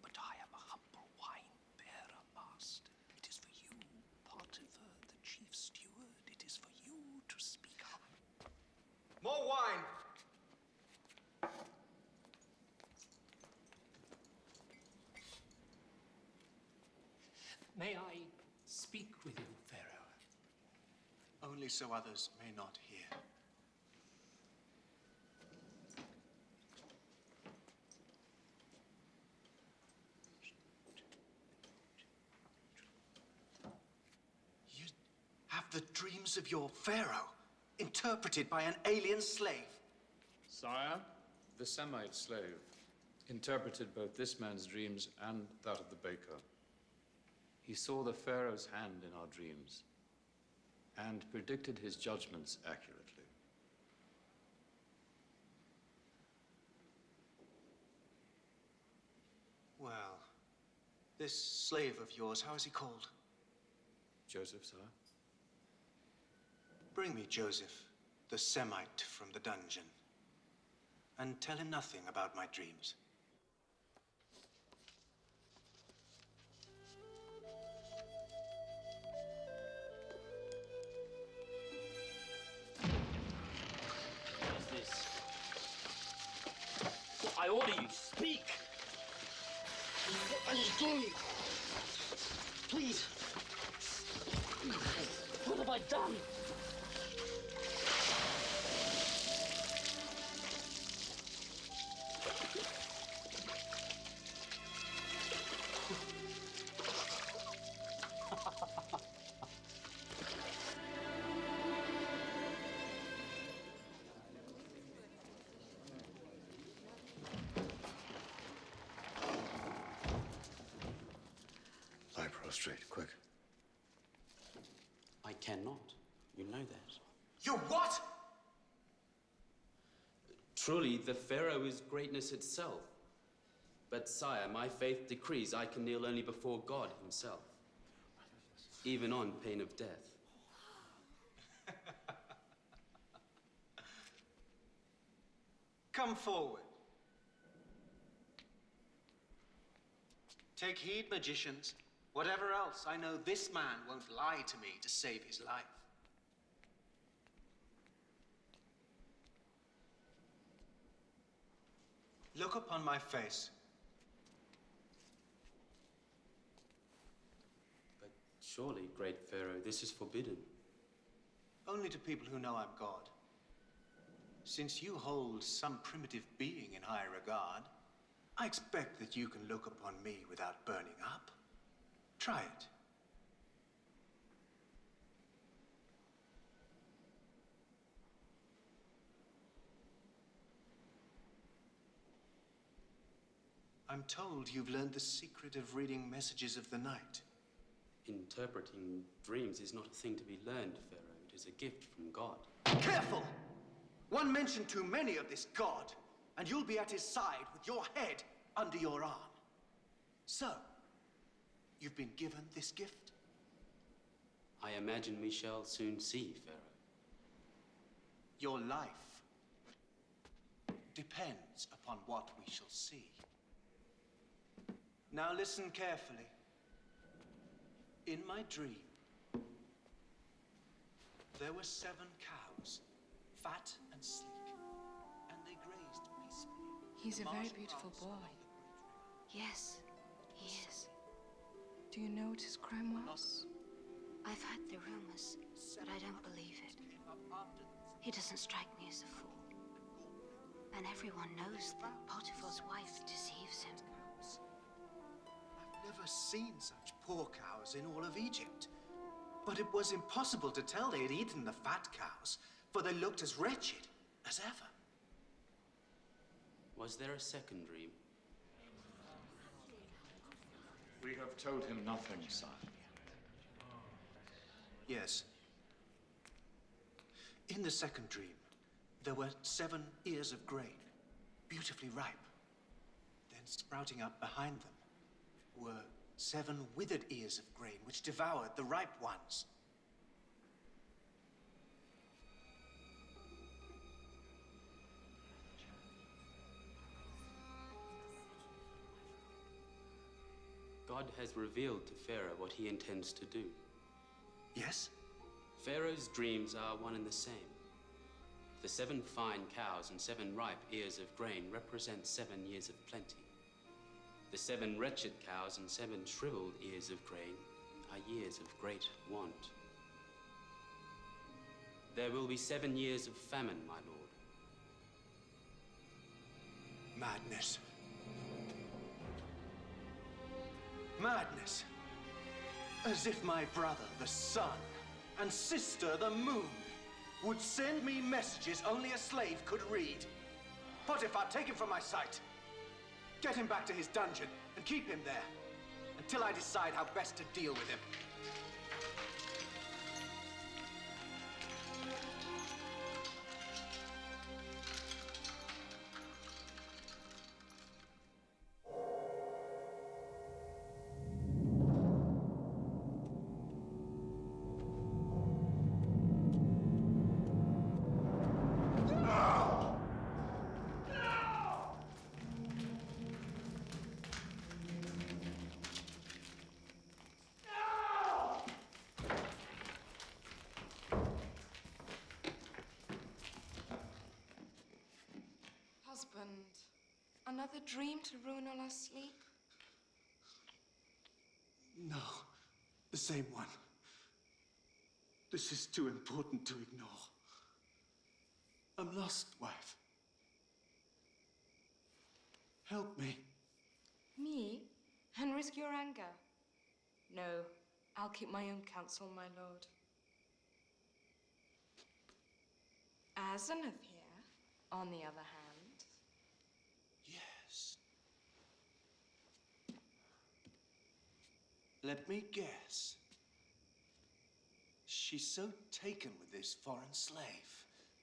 But I am a humble wine bearer, Master. It is for you, Potiphar, the chief steward. It is for you to speak up. More wine. May I speak with you, Pharaoh? Only so others may not hear. You have the dreams of your Pharaoh interpreted by an alien slave. Sire, the Semite slave interpreted both this man's dreams and that of the baker. He saw the Pharaoh's hand in our dreams and predicted his judgments accurately. Well, this slave of yours, how is he called? Joseph, sire? Bring me Joseph, the Semite from the dungeon, and tell him nothing about my dreams. What is this? I order you, speak! What are you doing? Please. What have I done? Lie prostrate, quick. I cannot. You know that. You what? Truly, the Pharaoh is greatness itself. But, sire, my faith decrees I can kneel only before God himself, even on pain of death. Come forward. Take heed, magicians. Whatever else, I know this man won't lie to me to save his life. Look upon my face. But surely, great Pharaoh, this is forbidden. Only to people who know I'm God. Since you hold some primitive being in high regard, I expect that you can look upon me without burning up. Try it. I'm told you've learned the secret of reading messages of the night. Interpreting dreams is not a thing to be learned, Pharaoh. It is a gift from God. Careful! One mention too many of this god, and you'll be at his side with your head under your arm. So, you've been given this gift? I imagine we shall soon see, Pharaoh. Your life depends upon what we shall see. Now listen carefully. In my dream, there were 7 cows, fat and sleek, and they grazed peacefully. He's a very beautiful boy. Yes, he is. Do you know what his crime was? I've heard the rumors, but I don't believe it. He doesn't strike me as a fool. And everyone knows that Potiphar's wife deceives him. I've never seen such poor cows in all of Egypt. But it was impossible to tell they had eaten the fat cows, for they looked as wretched as ever. Was there a second dream? We have told him nothing, son. Yes. In the second dream, there were 7 ears of grain, beautifully ripe. Then sprouting up behind them were 7 withered ears of grain, which devoured the ripe ones. God has revealed to Pharaoh what he intends to do. Yes? Pharaoh's dreams are one and the same. The 7 fine cows and 7 ripe ears of grain represent 7 years of plenty. The 7 wretched cows and 7 shriveled ears of grain are years of great want. There will be 7 years of famine, my lord. Madness. Madness. As if my brother, the sun, and sister, the moon, would send me messages only a slave could read. Potiphar, take him from my sight. Get him back to his dungeon and keep him there until I decide how best to deal with him. Husband, another dream to ruin all our sleep? No, the same one. This is too important to ignore. I'm lost, wife. Help me. Me? And risk your anger? No, I'll keep my own counsel, my lord. Asenath here, on the other hand. Yes. Let me guess. She's so taken with this foreign slave.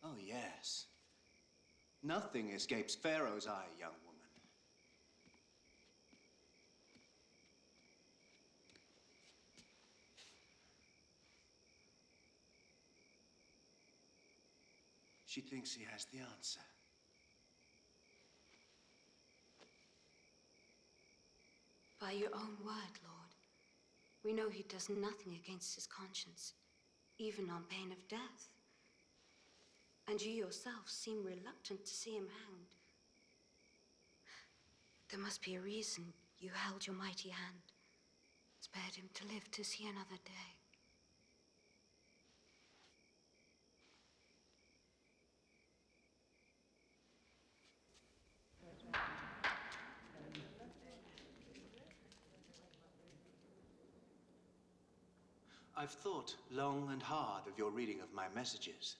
Oh, yes. Nothing escapes Pharaoh's eye, young woman. She thinks he has the answer. By your own word, Lord, we know he does nothing against his conscience, even on pain of death. And you yourself seem reluctant to see him hanged. There must be a reason you held your mighty hand, spared him to live to see another day. I've thought long and hard of your reading of my messages.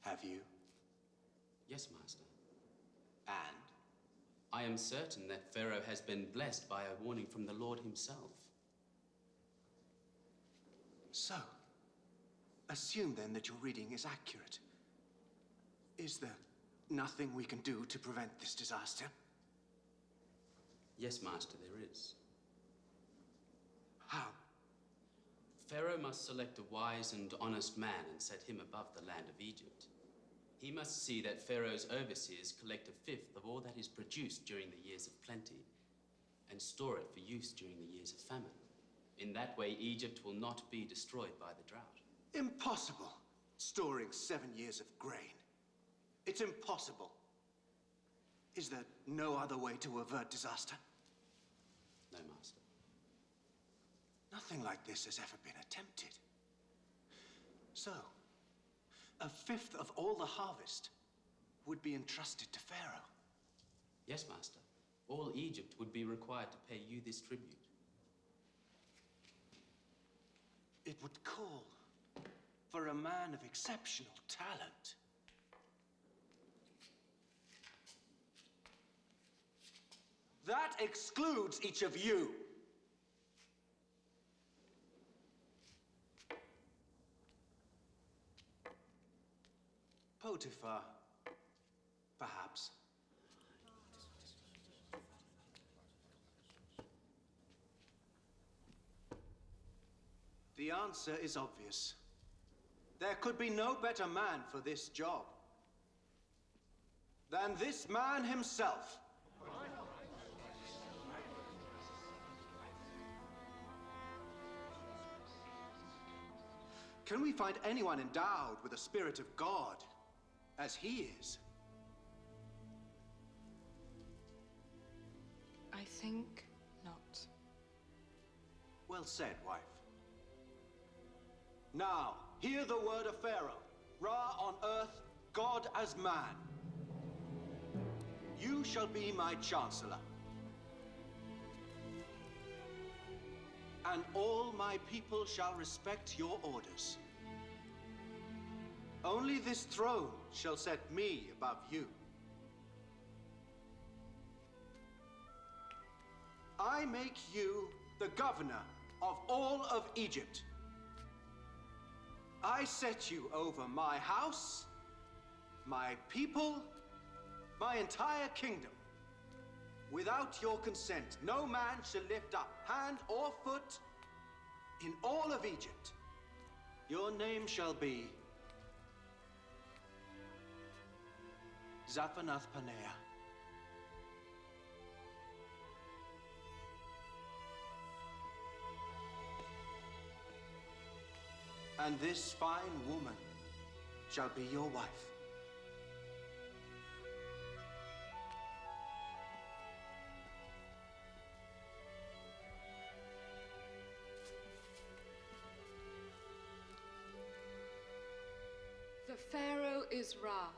Have you? Yes, Master. And? I am certain that Pharaoh has been blessed by a warning from the Lord himself. So, assume then that your reading is accurate. Is there nothing we can do to prevent this disaster? Yes, Master, there is. How? Pharaoh must select a wise and honest man and set him above the land of Egypt. He must see that Pharaoh's overseers collect a fifth of all that is produced during the years of plenty and store it for use during the years of famine. In that way, Egypt will not be destroyed by the drought. Impossible. Storing 7 years of grain. It's impossible. Is there no other way to avert disaster? No, Master. Nothing like this has ever been attempted. So, a fifth of all the harvest would be entrusted to Pharaoh. Yes, Master. All Egypt would be required to pay you this tribute. It would call for a man of exceptional talent. That excludes each of you. Potiphar, perhaps. The answer is obvious. There could be no better man for this job than this man himself. Can we find anyone endowed with the Spirit of God as he is? I think not. Well said, wife. Now, hear the word of Pharaoh, Ra on earth, God as man. You shall be my chancellor, and all my people shall respect your orders. Only this throne shall set me above you. I make you the governor of all of Egypt. I set you over my house, my people, my entire kingdom. Without your consent, no man shall lift up hand or foot in all of Egypt. Your name shall be Zaphanath-Paneah. And this fine woman shall be your wife. The Pharaoh is Ra.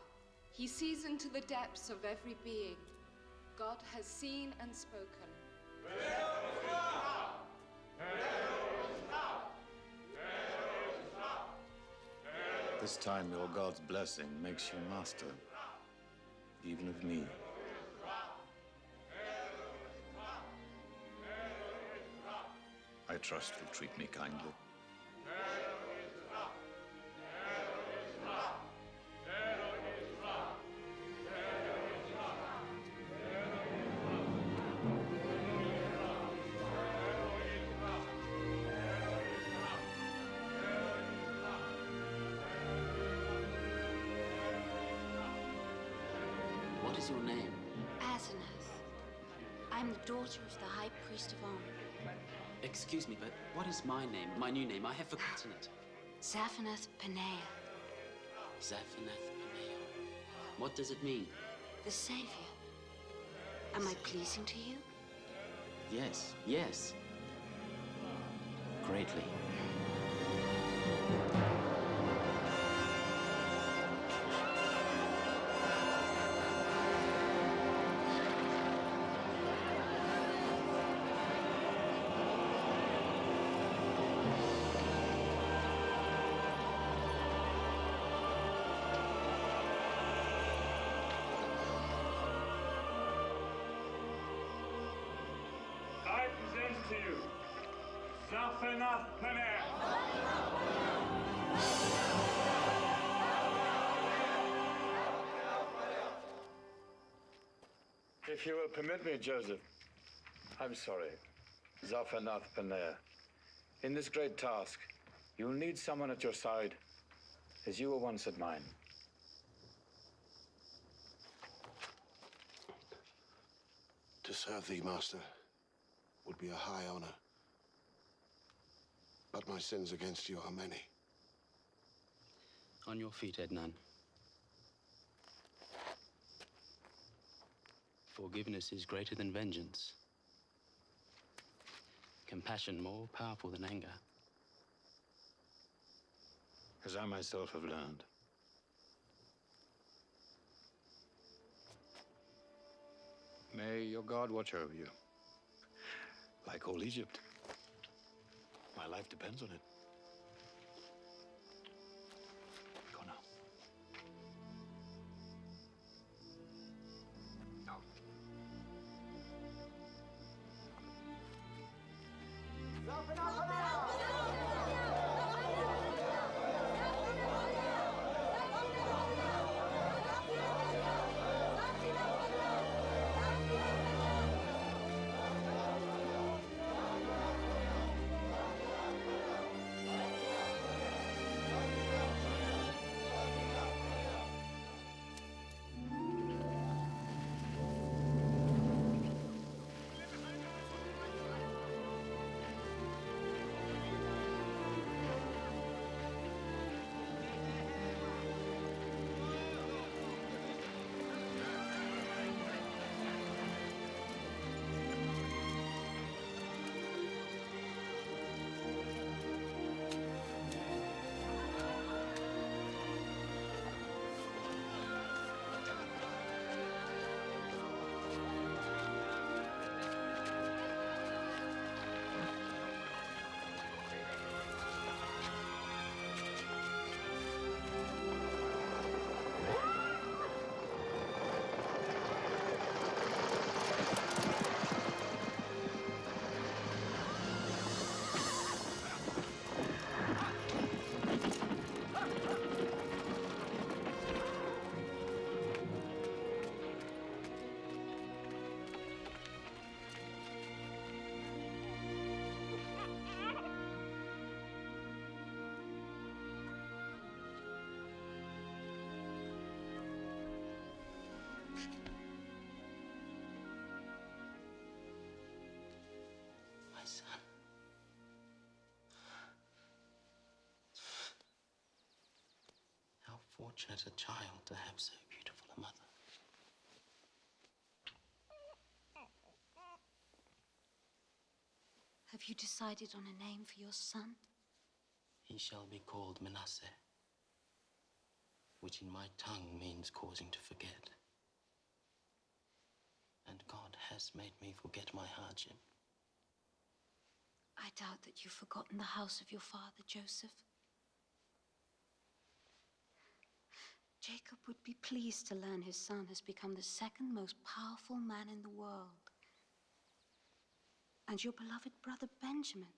He sees into the depths of every being. God has seen and spoken. This time your God's blessing makes you master, even of me. I trust you'll treat me kindly. What is your name? Asenath. I'm the daughter of the High Priest of On. Excuse me, but what is my name? My new name? I have forgotten it. Zaphanath Paneah. Zaphanath Paneah. What does it mean? The Savior. Am I pleasing to you? Yes, yes. Greatly. I present to you Zaphanath Paneah. If you will permit me, Joseph, I'm sorry, Zaphanath Paneah. In this great task, you'll need someone at your side, as you were once at mine. To serve thee, Master, would be a high honor. But my sins against you are many. On your feet, Ednan. Forgiveness is greater than vengeance. Compassion more powerful than anger. As I myself have learned. May your God watch over you. Like all Egypt. My life depends on it. Go now. My son. How fortunate a child to have so beautiful a mother. Have you decided on a name for your son? He shall be called Manasseh, which in my tongue means causing to forget. And God has made me forget my hardship. I doubt that you've forgotten the house of your father, Joseph. Jacob would be pleased to learn his son has become the second most powerful man in the world. And your beloved brother Benjamin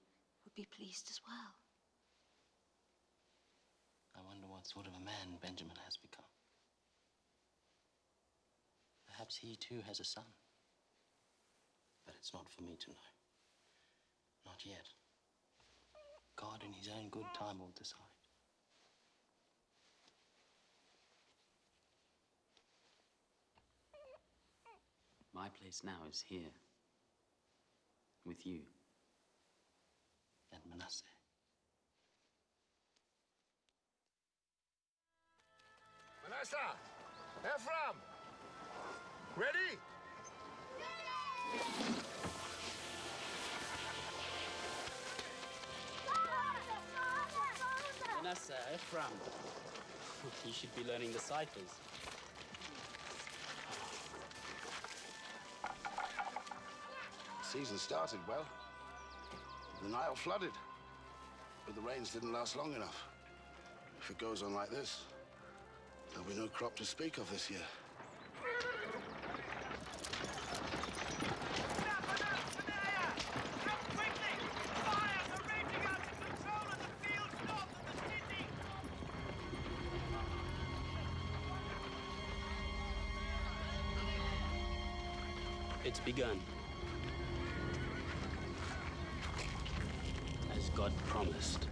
would be pleased as well. I wonder what sort of a man Benjamin has become. Perhaps he too has a son. But it's not for me to know. Not yet. God in his own good time will decide. My place now is here, with you and Manasseh. Manasseh! Ephraim! Ready? Manasseh, Ephraim. You should be learning the ciphers. Season started well. The Nile flooded, but the rains didn't last long enough. If it goes on like this, there'll be no crop to speak of this year. It's begun. As God promised.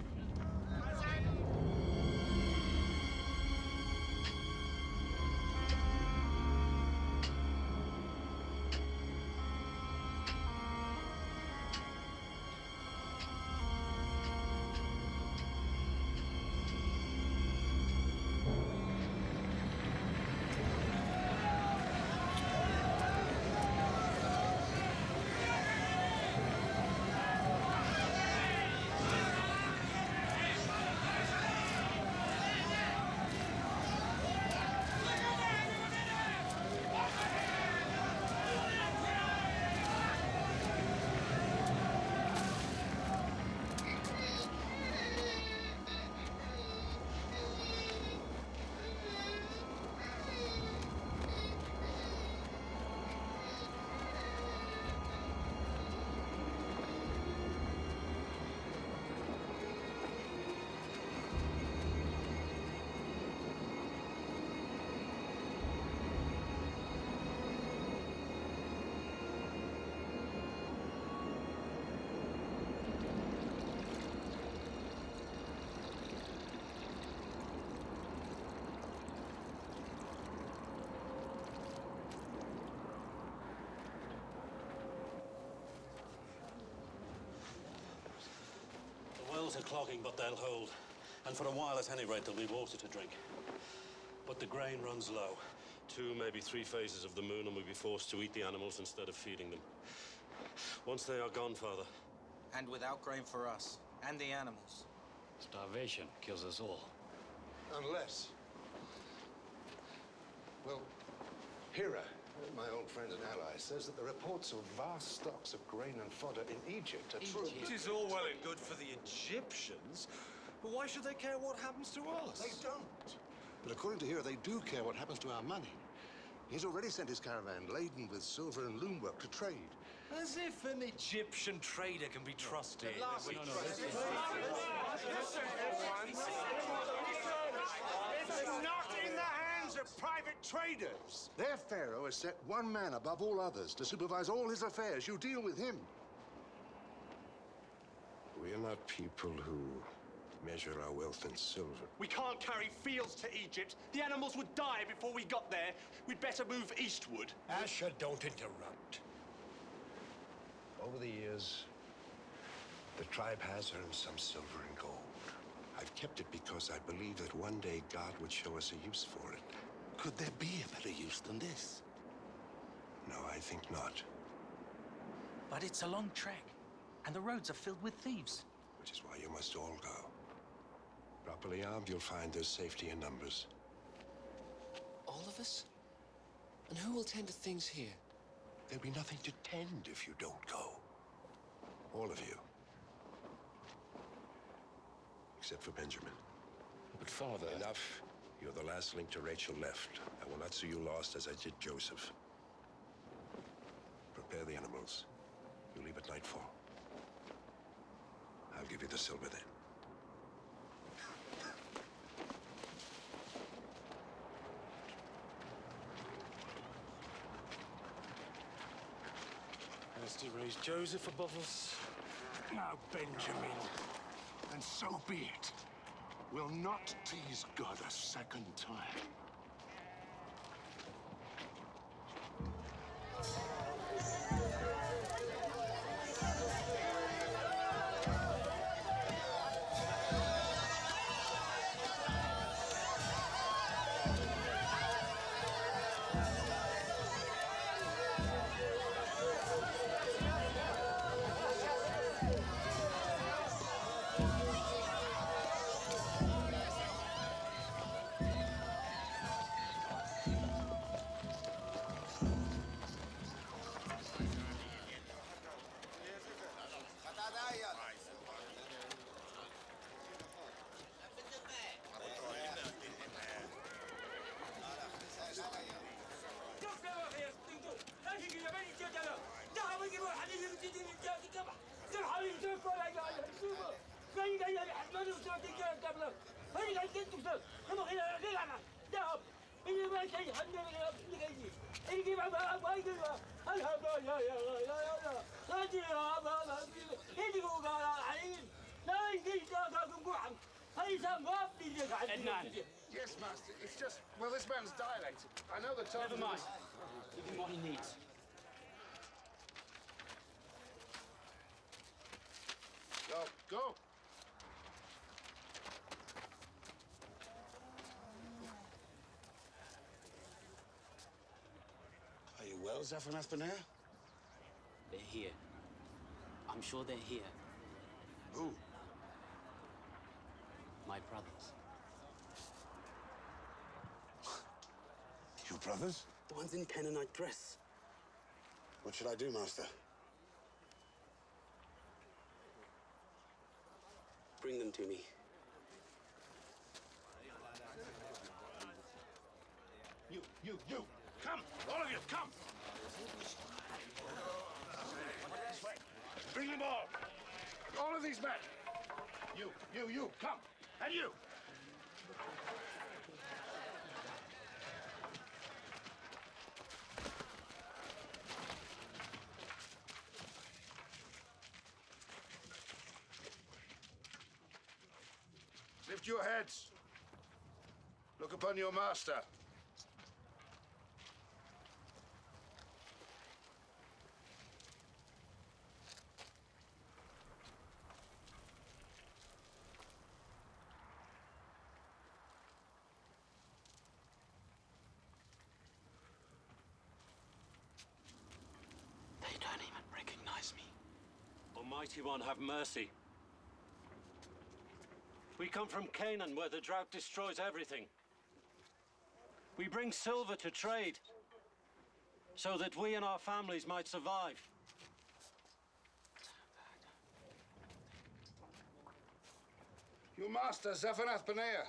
The wells are clogging, but they'll hold. And for a while, at any rate, there'll be water to drink. But the grain runs low. 2, maybe 3 phases of the moon, and we'll be forced to eat the animals instead of feeding them. Once they are gone, Father. And without grain for us, and the animals. Starvation kills us all. Unless... Well, Hira, my old friend and ally, says that the reports of vast stocks of grain and fodder in Egypt are true. It is all well and good for the Egyptians, but why should they care what happens to us? They don't. But according to Hira, they do care what happens to our money. He's already sent his caravan laden with silver and loom work to trade. As if an Egyptian trader can be trusted. It's not in the hands of private traders. Their pharaoh has set one man above all others to supervise all his affairs. You deal with him. We are not people who measure our wealth in silver. We can't carry fields to Egypt. The animals would die before we got there. We'd better move eastward. Asher, don't interrupt. Over the years, the tribe has earned some silver and gold. I've kept it because I believe that one day God would show us a use for it. Could there be a better use than this? No, I think not. But it's a long trek, and the roads are filled with thieves. Which is why you must all go. Properly armed, you'll find there's safety in numbers. All of us? And who will tend to things here? There'll be nothing to tend if you don't go. All of you. Except for Benjamin. But Father... Enough. You're the last link to Rachel left. I will not see you lost as I did Joseph. Prepare the animals. You leave at nightfall. I'll give you the silver then. Has to raise Joseph above us. Now, Benjamin, and so be it. We'll not tease God a second time. Yes, Master. It's just, well, this man's dialect. I know the tongue. Never mind. Give him what he needs. Go, go. Are you well, Zephanath Benair? They're here. I'm sure they're here. Who? My brothers. Your brothers? The ones in Canaanite dress. What should I do, Master? Bring them to me. You! Come! All of you, come! Bring them all! All of these men! You, come! And you! Lift your heads. Look upon your master. They don't even recognize me. Almighty One, have mercy. We come from Canaan, where the drought destroys everything. We bring silver to trade, so that we and our families might survive. Your master, Zephanath Benair.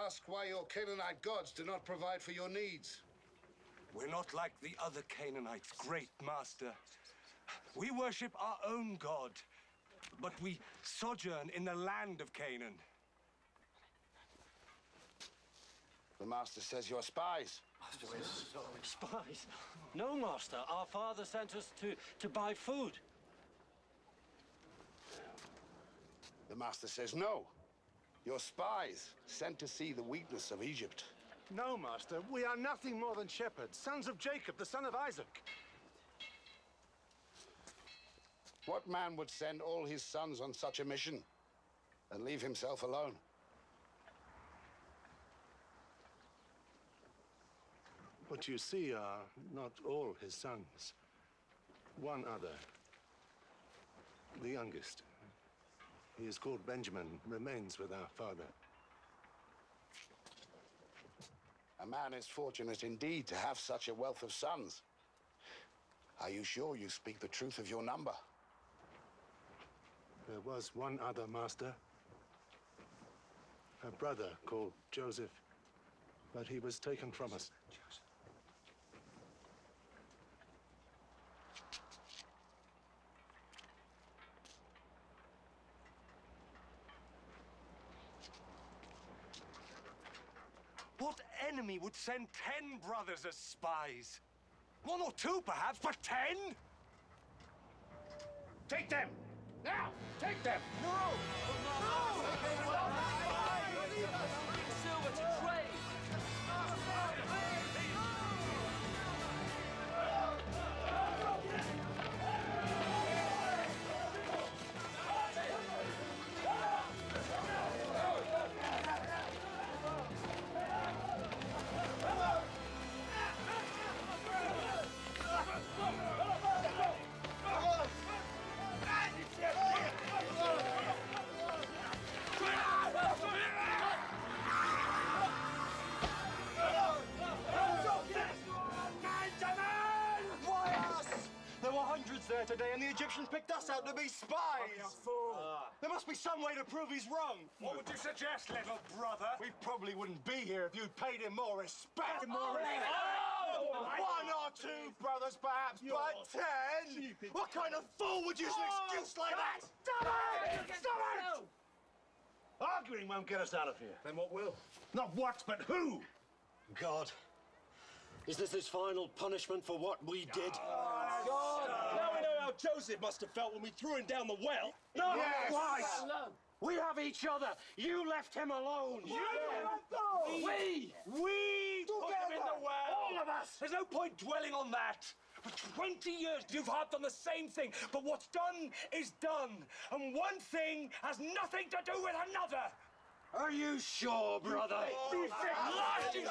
Ask why your Canaanite gods do not provide for your needs. We're not like the other Canaanites, great master. We worship our own God, but we sojourn in the land of Canaan. The master says you're spies. Spies? No, master. Our father sent us to buy food. The master says no. You're spies, sent to see the weakness of Egypt. No, Master. We are nothing more than shepherds, sons of Jacob, the son of Isaac. What man would send all his sons on such a mission and leave himself alone? What you see are not all his sons. One other, the youngest. He is called Benjamin, remains with our father. A man is fortunate indeed to have such a wealth of sons. Are you sure you speak the truth of your number? There was one other, Master. A brother called Joseph, but he was taken from us. What enemy would send 10 brothers as spies? 1 or 2, perhaps, but 10? Take them! Now! Take them! No! Silver to trade! There were hundreds there today, and the Egyptians picked us out to be spies! There must be some way to prove he's wrong! What would you suggest, little brother? We probably wouldn't be here if you'd paid him more respect! More respect? Oh! 1 or 2 brothers, perhaps, but 10? What kind of fool would use an excuse like that? Stop it! Stop it! Arguing won't get us out of here. Then what will? Not what, but who? God. Is this his final punishment for what we did? God! Now we know how Joseph must have felt when we threw him down the well. No! Yes! Twice! We have each other. You left him alone. You! We put him in the well. All of us! There's no point dwelling on that. For 20 years, you've harped on the same thing. But what's done is done. And one thing has nothing to do with another. Are you sure, brother? You think life is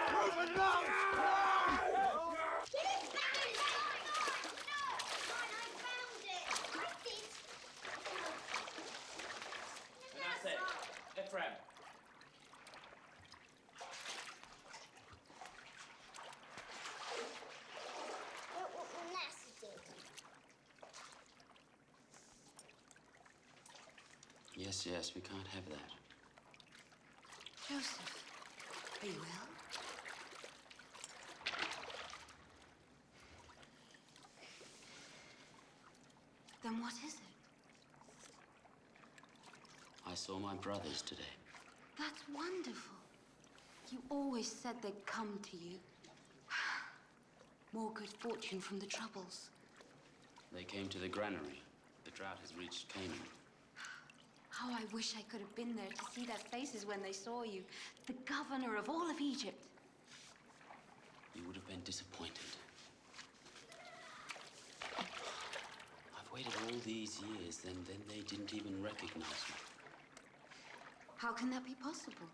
Prove it now! And that's it. Ephraim. Yes, we can't have that. Joseph, are you ill? Then what is it? I saw my brothers today. That's wonderful. You always said they'd come to you. More good fortune from the troubles. They came to the granary. The drought has reached Canaan. How I wish I could have been there to see their faces when they saw you. The governor of all of Egypt. You would have been disappointed. I've waited all these years, then they didn't even recognize me. How can that be possible?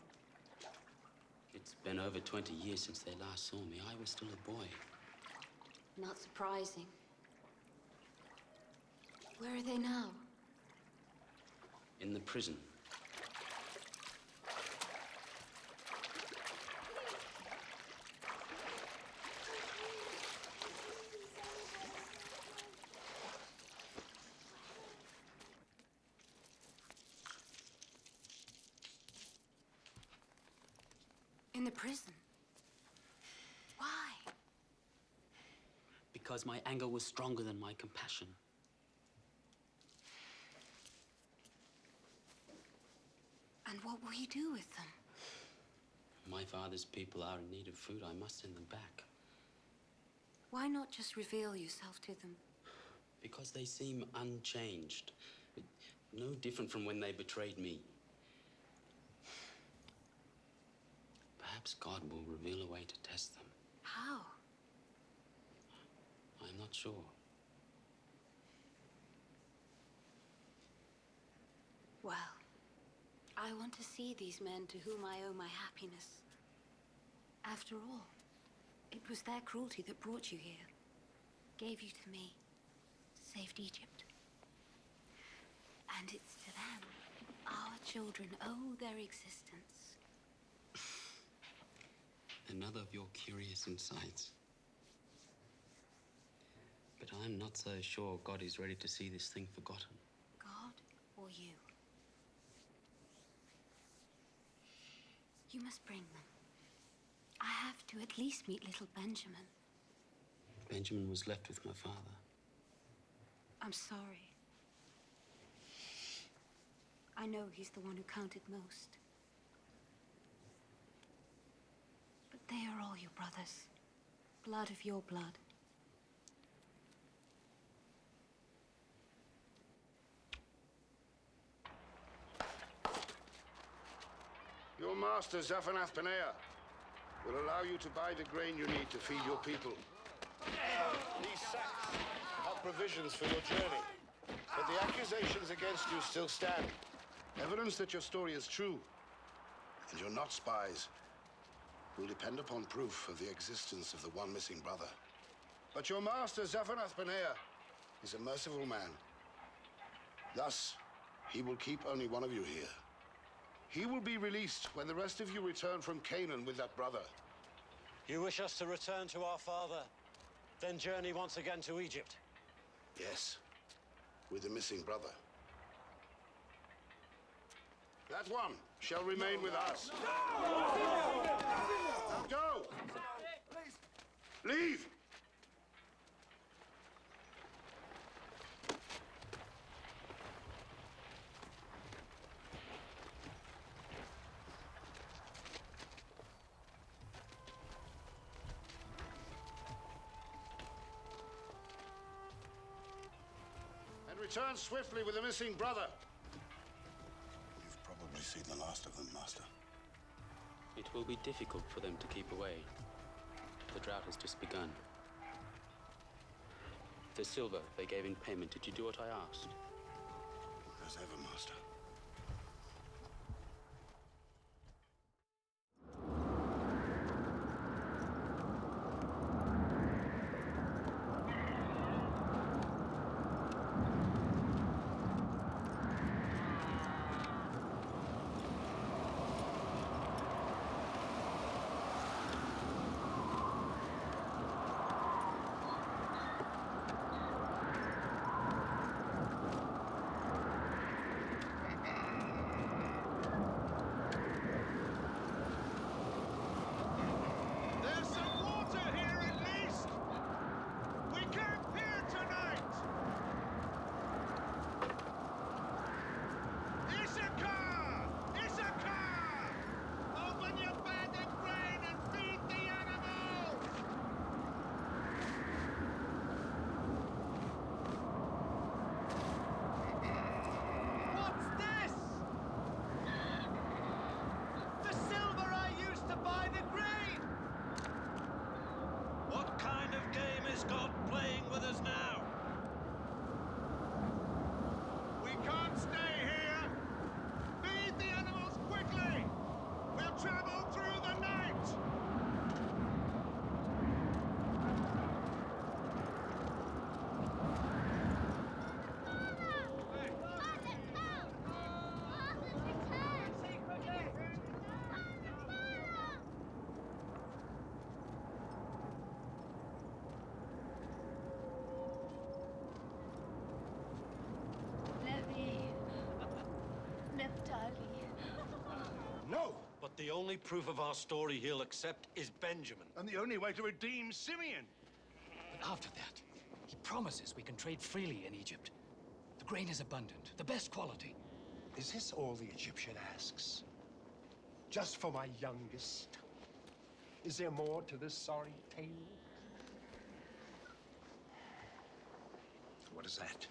It's been over 20 years since they last saw me. I was still a boy. Not surprising. Where are they now? In the prison. In the prison? Why? Because my anger was stronger than my compassion. And what will you do with them? My father's people are in need of food. I must send them back. Why not just reveal yourself to them? Because they seem unchanged. No different from when they betrayed me. Perhaps God will reveal a way to test them. How? I'm not sure. Well, I want to see these men to whom I owe my happiness. After all, it was their cruelty that brought you here, gave you to me, saved Egypt. And it's to them our children owe their existence. Another of your curious insights. But I'm not so sure God is ready to see this thing forgotten. God or you? You must bring them. I have to at least meet little Benjamin. Benjamin was left with my father. I'm sorry. I know he's the one who counted most. But they are all your brothers. Blood of your blood. Your master, Zaphanath Paneah, will allow you to buy the grain you need to feed your people. These sacks are provisions for your journey. But the accusations against you still stand. Evidence that your story is true, and you're not spies, will depend upon proof of the existence of the one missing brother. But your master, Zaphanath Paneah, is a merciful man. Thus, he will keep only one of you here. He will be released when the rest of you return from Canaan with that brother. You wish us to return to our father, then journey once again to Egypt? Yes, with the missing brother. That one shall remain with us. Now go! Leave! Return swiftly with the missing brother. You've probably seen the last of them, Master. It will be difficult for them to keep away. The drought has just begun. The silver they gave in payment, did you do what I asked? As ever, Master. There's some water here at least! We camp here tonight! Issachar! Issachar! Open your bag of grain and feed the animals! What's this? The silver I used to buy the grain! What kind of game is God playing with us now? We can't stay here! Feed the animals quickly! We'll travel through the night! Levi. Naphtali. No! But the only proof of our story he'll accept is Benjamin. And the only way to redeem Simeon. But after that, he promises we can trade freely in Egypt. The grain is abundant, the best quality. Is this all the Egyptian asks? Just for my youngest? Is there more to this sorry tale? What is that?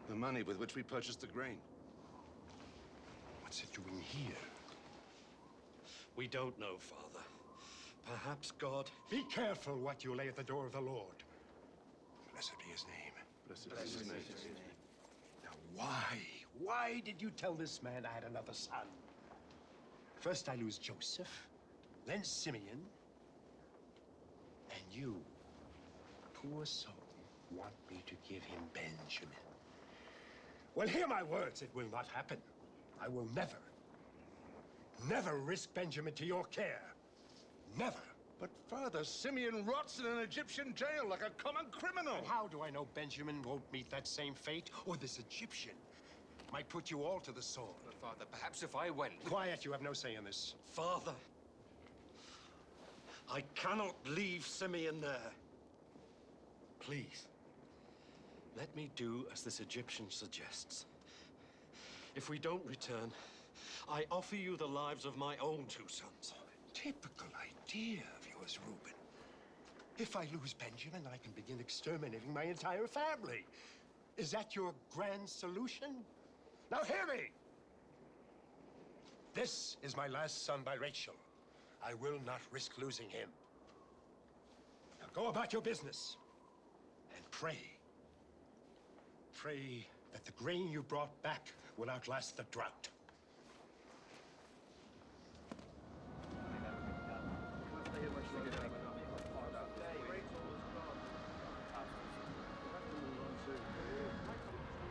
The money with which we purchased the grain. What's it doing here? We don't know, Father. Perhaps God... Be careful what you lay at the door of the Lord. Blessed be his name. Blessed be his name. Now, why did you tell this man I had another son? First I lose Joseph, then Simeon, and you, poor soul, want me to give him Benjamin. Well, hear my words. It will not happen. I will never risk Benjamin to your care. Never. But Father, Simeon rots in an Egyptian jail like a common criminal. And how do I know Benjamin won't meet that same fate? Or this Egyptian might put you all to the sword? But Father, perhaps if I went... Quiet, you have no say in this. Father, I cannot leave Simeon there. Please, let me do as this Egyptian suggests. If we don't return, I offer you the lives of my own two sons. Typical idea of yours, Reuben. If I lose Benjamin, I can begin exterminating my entire family. Is that your grand solution? Now hear me! This is my last son by Rachel. I will not risk losing him. Now go about your business and pray. Pray that the grain you brought back will outlast the drought.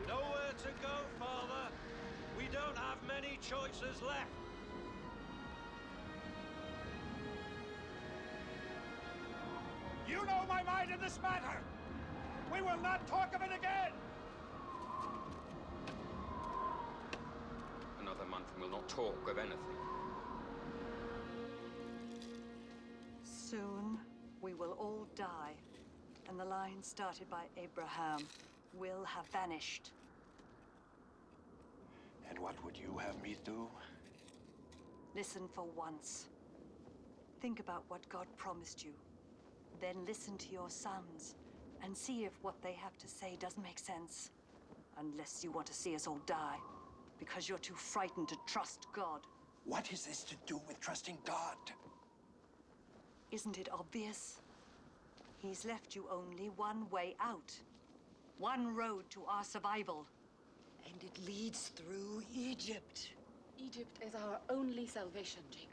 Nowhere to go, Father. We don't have many choices left. You know my mind in this matter. We will not talk of it again. Another month and we'll not talk of anything. Soon we will all die, and the line started by Abraham will have vanished. And what would you have me do? Listen for once. Think about what God promised you. Then listen to your sons and see if what they have to say doesn't make sense. Unless you want to see us all die, because you're too frightened to trust God. What is this to do with trusting God? Isn't it obvious? He's left you only one way out. One road to our survival. And it leads through Egypt. Egypt is our only salvation, Jacob.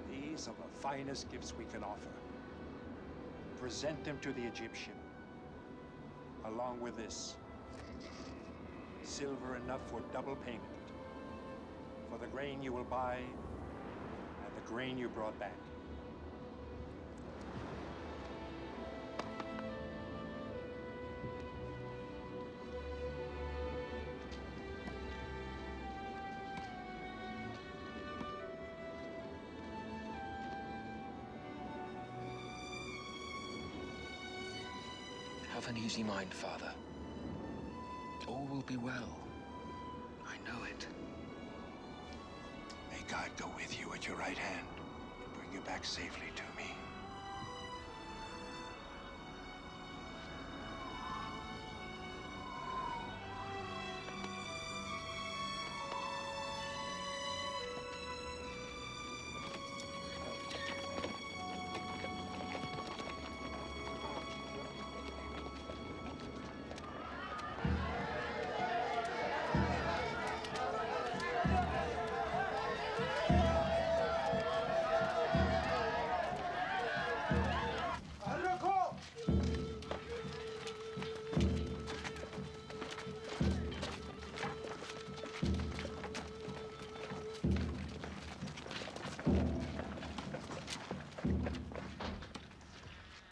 These are the finest gifts we can offer. Present them to the Egyptian, along with this. Silver enough for double payment. For the grain you will buy, and the grain you brought back. Have an easy mind, Father. All will be well. I know it. May God go with you at your right hand to bring you back safely to me.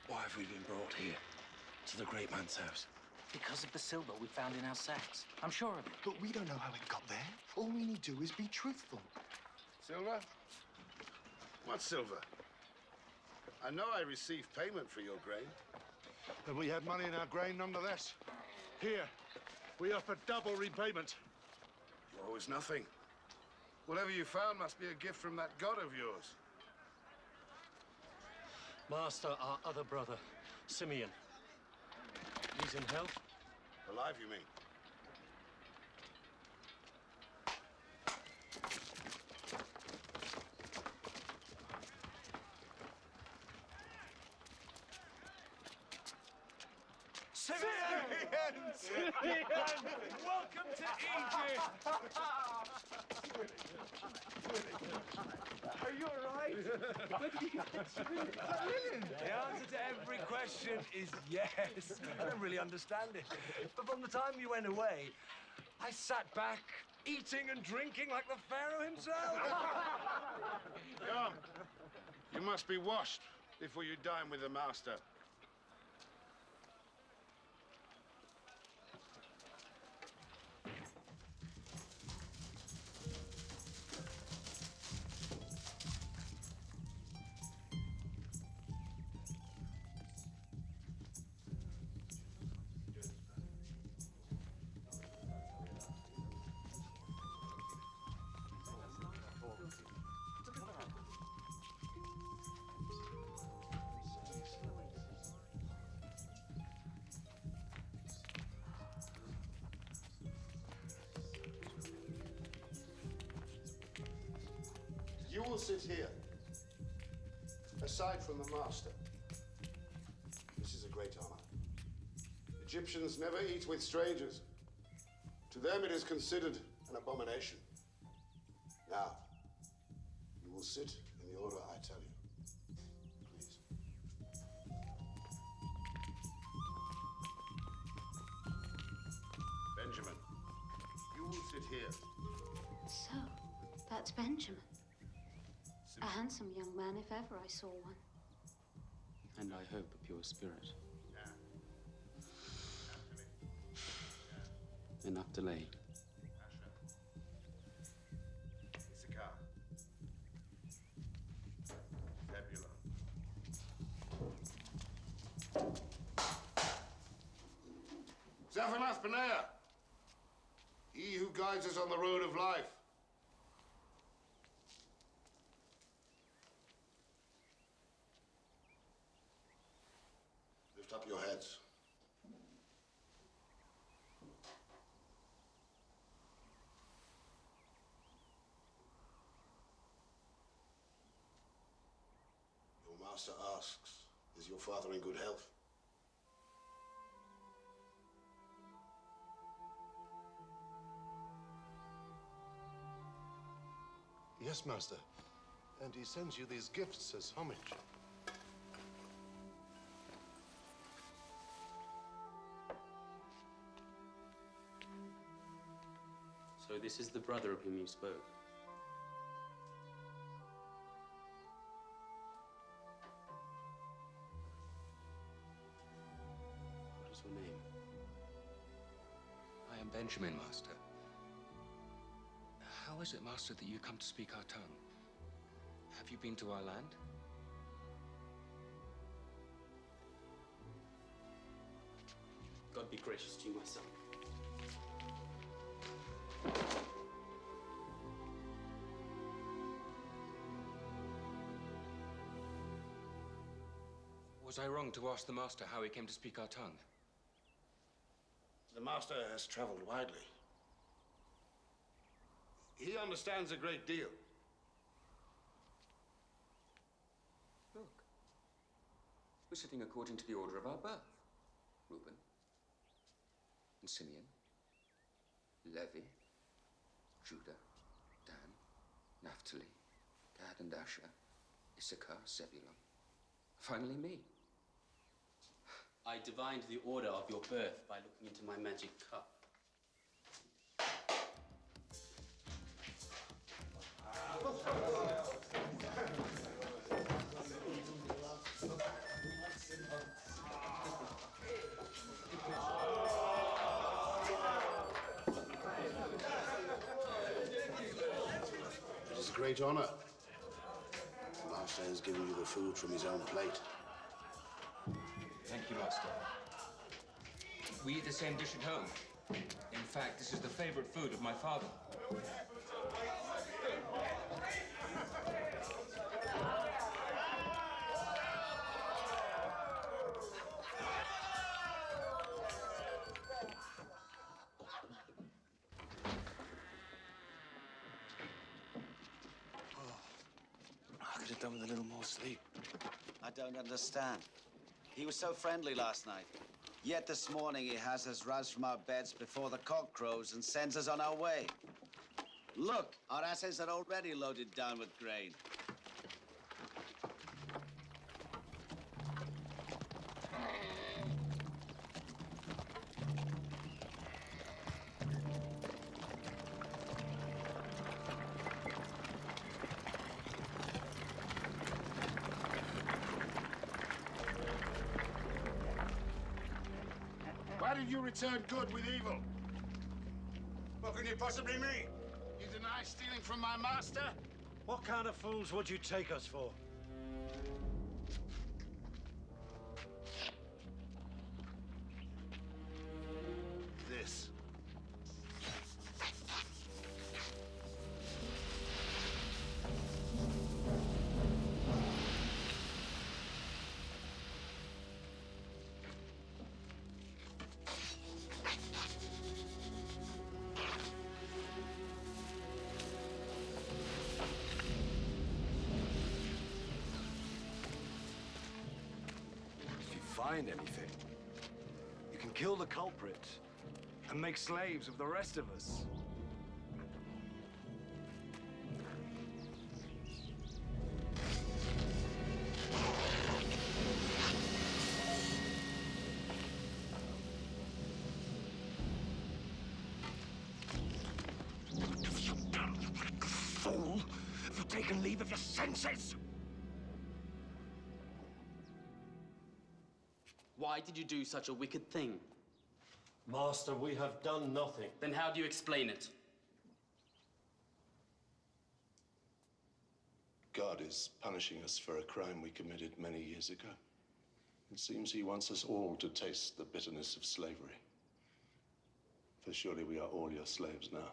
Why have we been brought here? To the great man's house? Because of the silver we found in our sacks. I'm sure of it. But we don't know how it got there. All we need to do is be truthful. Silver? What silver? I know I received payment for your grain. And we had money in our grain nonetheless. Here, we offer double repayment. You owe us nothing. Whatever you found must be a gift from that god of yours. Master, our other brother, Simeon. He's in health? Alive, you mean? Simeon! Welcome to Egypt! Are you all right? Where did you get that Simeon? Is that linen? The answer to every question is yes. I don't really understand it. But from the time you went away, I sat back, eating and drinking like the Pharaoh himself. Come. You must be washed before you dine with the master. You will sit here, aside from the master. This is a great honor. Egyptians never eat with strangers. To them it is considered an abomination. Now, you will sit in the order I tell you. Please. Benjamin, you will sit here. So, that's Benjamin. A handsome young man, if ever I saw one. And I hope a pure spirit. Enough delayed. Zaphanath Paneah, he who guides us on the road of life. Lift up your heads. Your master asks, is your father in good health? Yes, Master. And he sends you these gifts as homage. So this is the brother of whom you spoke. What is your name? I am Benjamin, Master. How is it, Master, that you come to speak our tongue? Have you been to our land? God be gracious to you, my son. Was I wrong to ask the Master how he came to speak our tongue? The master has traveled widely. He understands a great deal. Look. We're sitting according to the order of our birth. Reuben. And Simeon. Levi. Judah. Dan. Naphtali. Gad and Asher. Issachar. Zebulun. Finally me. I divined the order of your birth by looking into my magic cup. It is a great honor. The master has given you the food from his own plate. Thank you, Master. We eat the same dish at home. In fact, this is the favorite food of my father. I could have done with a little more sleep. I don't understand. He was so friendly last night. Yet this morning he has us roused from our beds before the cock crows and sends us on our way. Look, our asses are already loaded down with grain. Why did you return good with evil? What can you possibly mean? You deny stealing from my master? What kind of fools would you take us for? This. If you find anything, you can kill the culprit and make slaves of the rest of us. Fool! Have you taken leave of your senses? Why did you do such a wicked thing? Master, we have done nothing. Then how do you explain it? God is punishing us for a crime we committed many years ago. It seems he wants us all to taste the bitterness of slavery. For surely we are all your slaves now.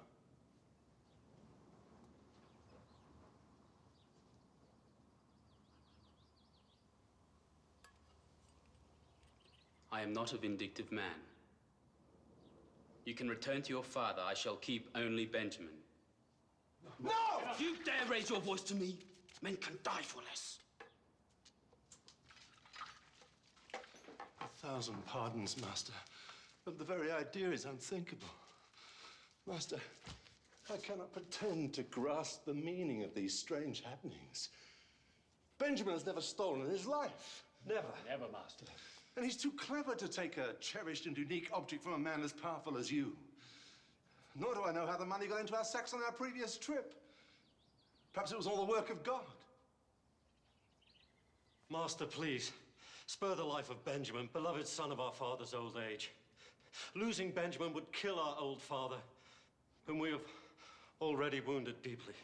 I am not a vindictive man. You can return to your father. I shall keep only Benjamin. No! If you dare raise your voice to me, men can die for less. 1,000 pardons, Master. But the very idea is unthinkable. Master, I cannot pretend to grasp the meaning of these strange happenings. Benjamin has never stolen in his life. Never. Never, Master. And he's too clever to take a cherished and unique object from a man as powerful as you. Nor do I know how the money got into our sacks on our previous trip. Perhaps it was all the work of God. Master, please, spare the life of Benjamin, beloved son of our father's old age. Losing Benjamin would kill our old father, whom we have already wounded deeply.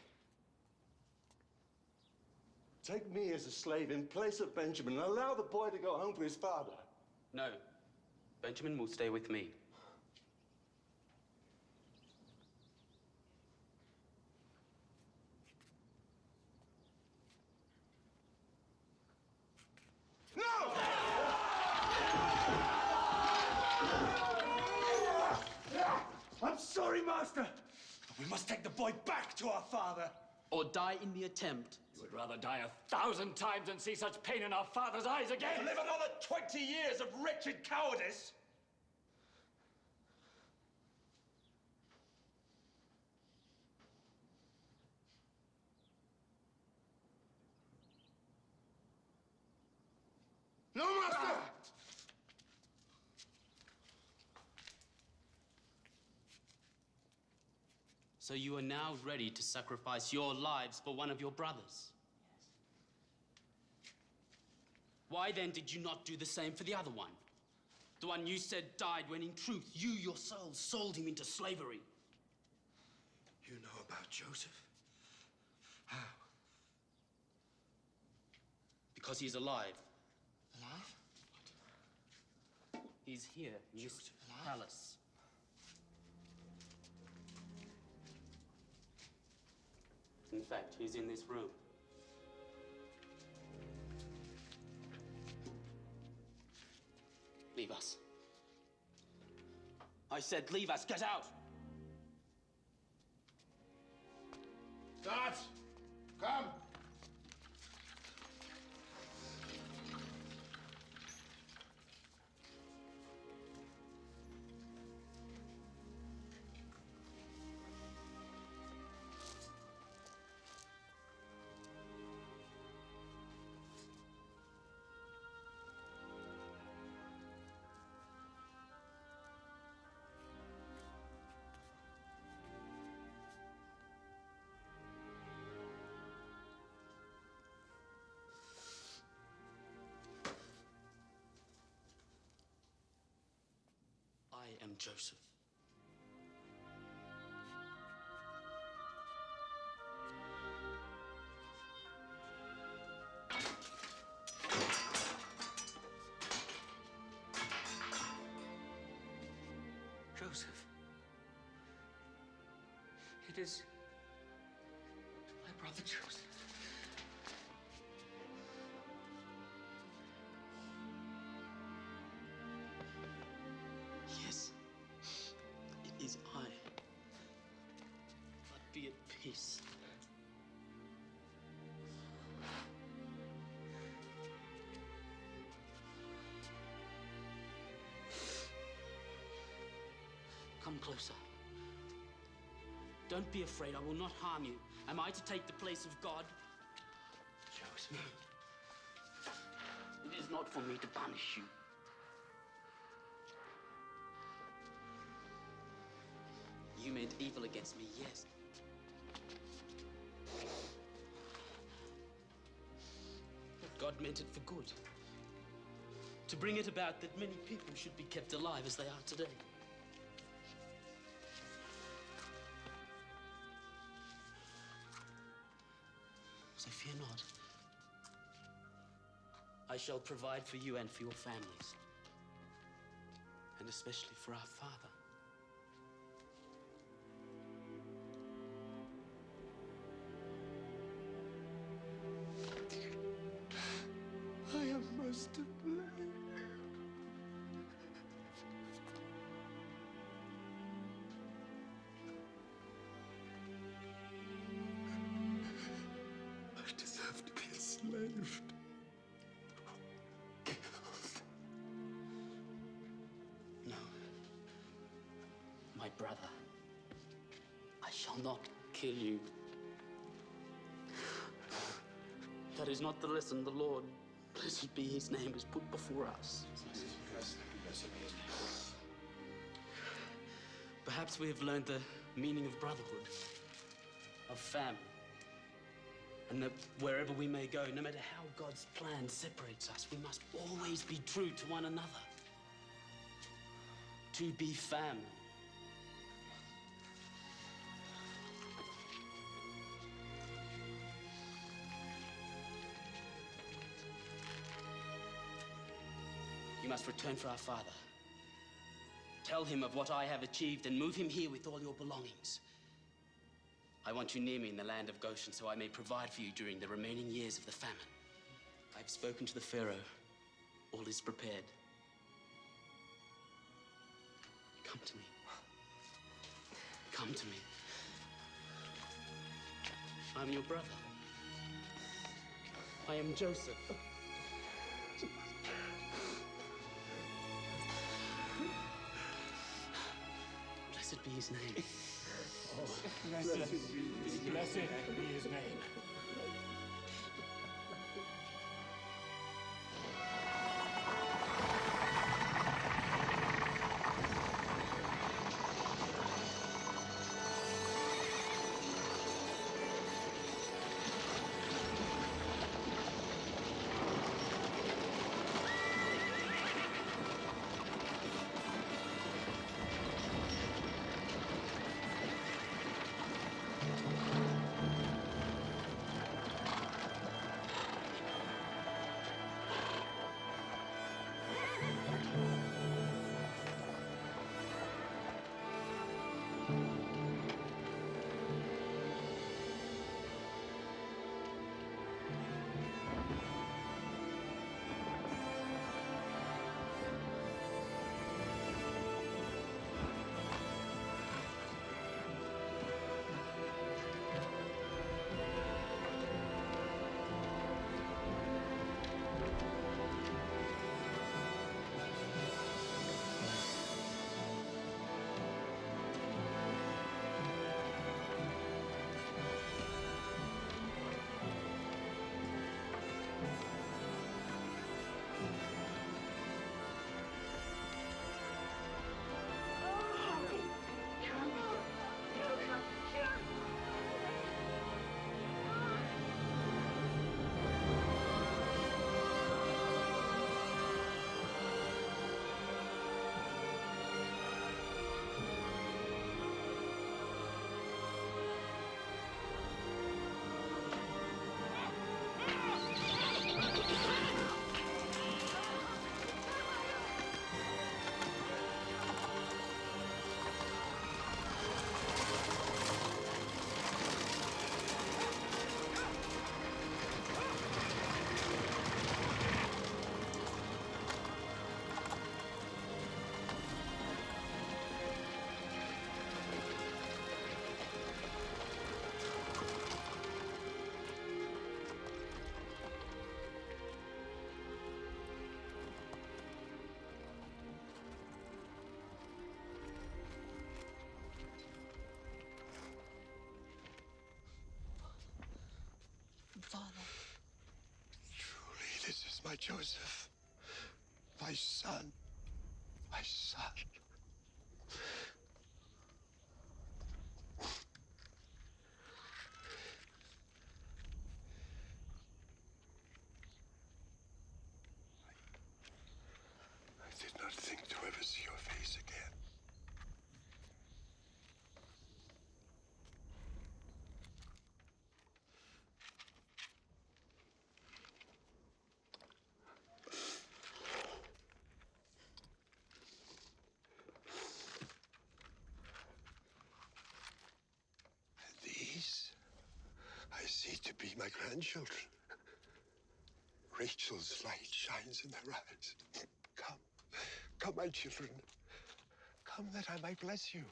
Take me as a slave in place of Benjamin and allow the boy to go home to his father. No. Benjamin will stay with me. No! I'm sorry, Master. But we must take the boy back to our father. Or die in the attempt. You would rather die 1,000 times than see such pain in our father's eyes again. To live another 20 years of wretched cowardice. No, Master! So you are now ready to sacrifice your lives for one of your brothers? Yes. Why then did you not do the same for the other one? The one you said died when in truth you yourselves sold him into slavery. You know about Joseph? How? Because he's alive. Alive? He's here in this palace. In fact, he's in this room. Leave us. I said leave us. Get out! Guards, come! I am Joseph. Joseph. It is my brother Joseph. Yes, it is I. But be at peace. Come closer. Don't be afraid. I will not harm you. Am I to take the place of God? Joseph. It is not for me to punish you. You meant evil against me, yes. But God meant it for good. to bring it about that many people should be kept alive as they are today. So fear not. I shall provide for you and for your families, and especially for our father. I am most to blame. I deserve to be enslaved. No. My brother, I shall not kill you. That is not the lesson the Lord, blessed be his name, has put before us. Perhaps we have learned the meaning of brotherhood, of family, and that wherever we may go, no matter how God's plan separates us, we must always be true to one another. To be family. You must return for our father. Tell him of what I have achieved and move him here with all your belongings. I want you near me in the land of Goshen so I may provide for you during the remaining years of the famine. I've spoken to the Pharaoh. All is prepared. Come to me. Come to me. I'm your brother. I am Joseph. Blessed be his name. Blessed be his name. Father. Truly, this is my Joseph. My son. My son. grandchildren. Rachel's light shines in their eyes. Come, come, my children. Come that I might bless you.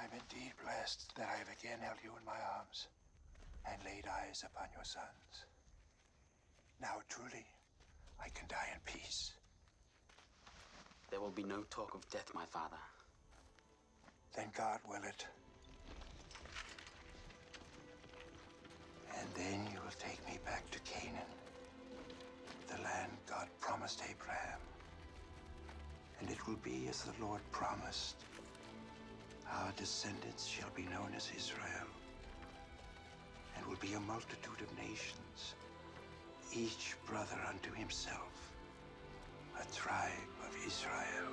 I'm indeed blessed that I have again held you in my arms and laid eyes upon your sons. Now, truly, I can die in peace. There will be no talk of death, my father. Then God will it. And then you will take me back to Canaan, the land God promised Abraham. And it will be as the Lord promised. Our descendants shall be known as Israel, and will be a multitude of nations, each brother unto himself, a tribe of Israel.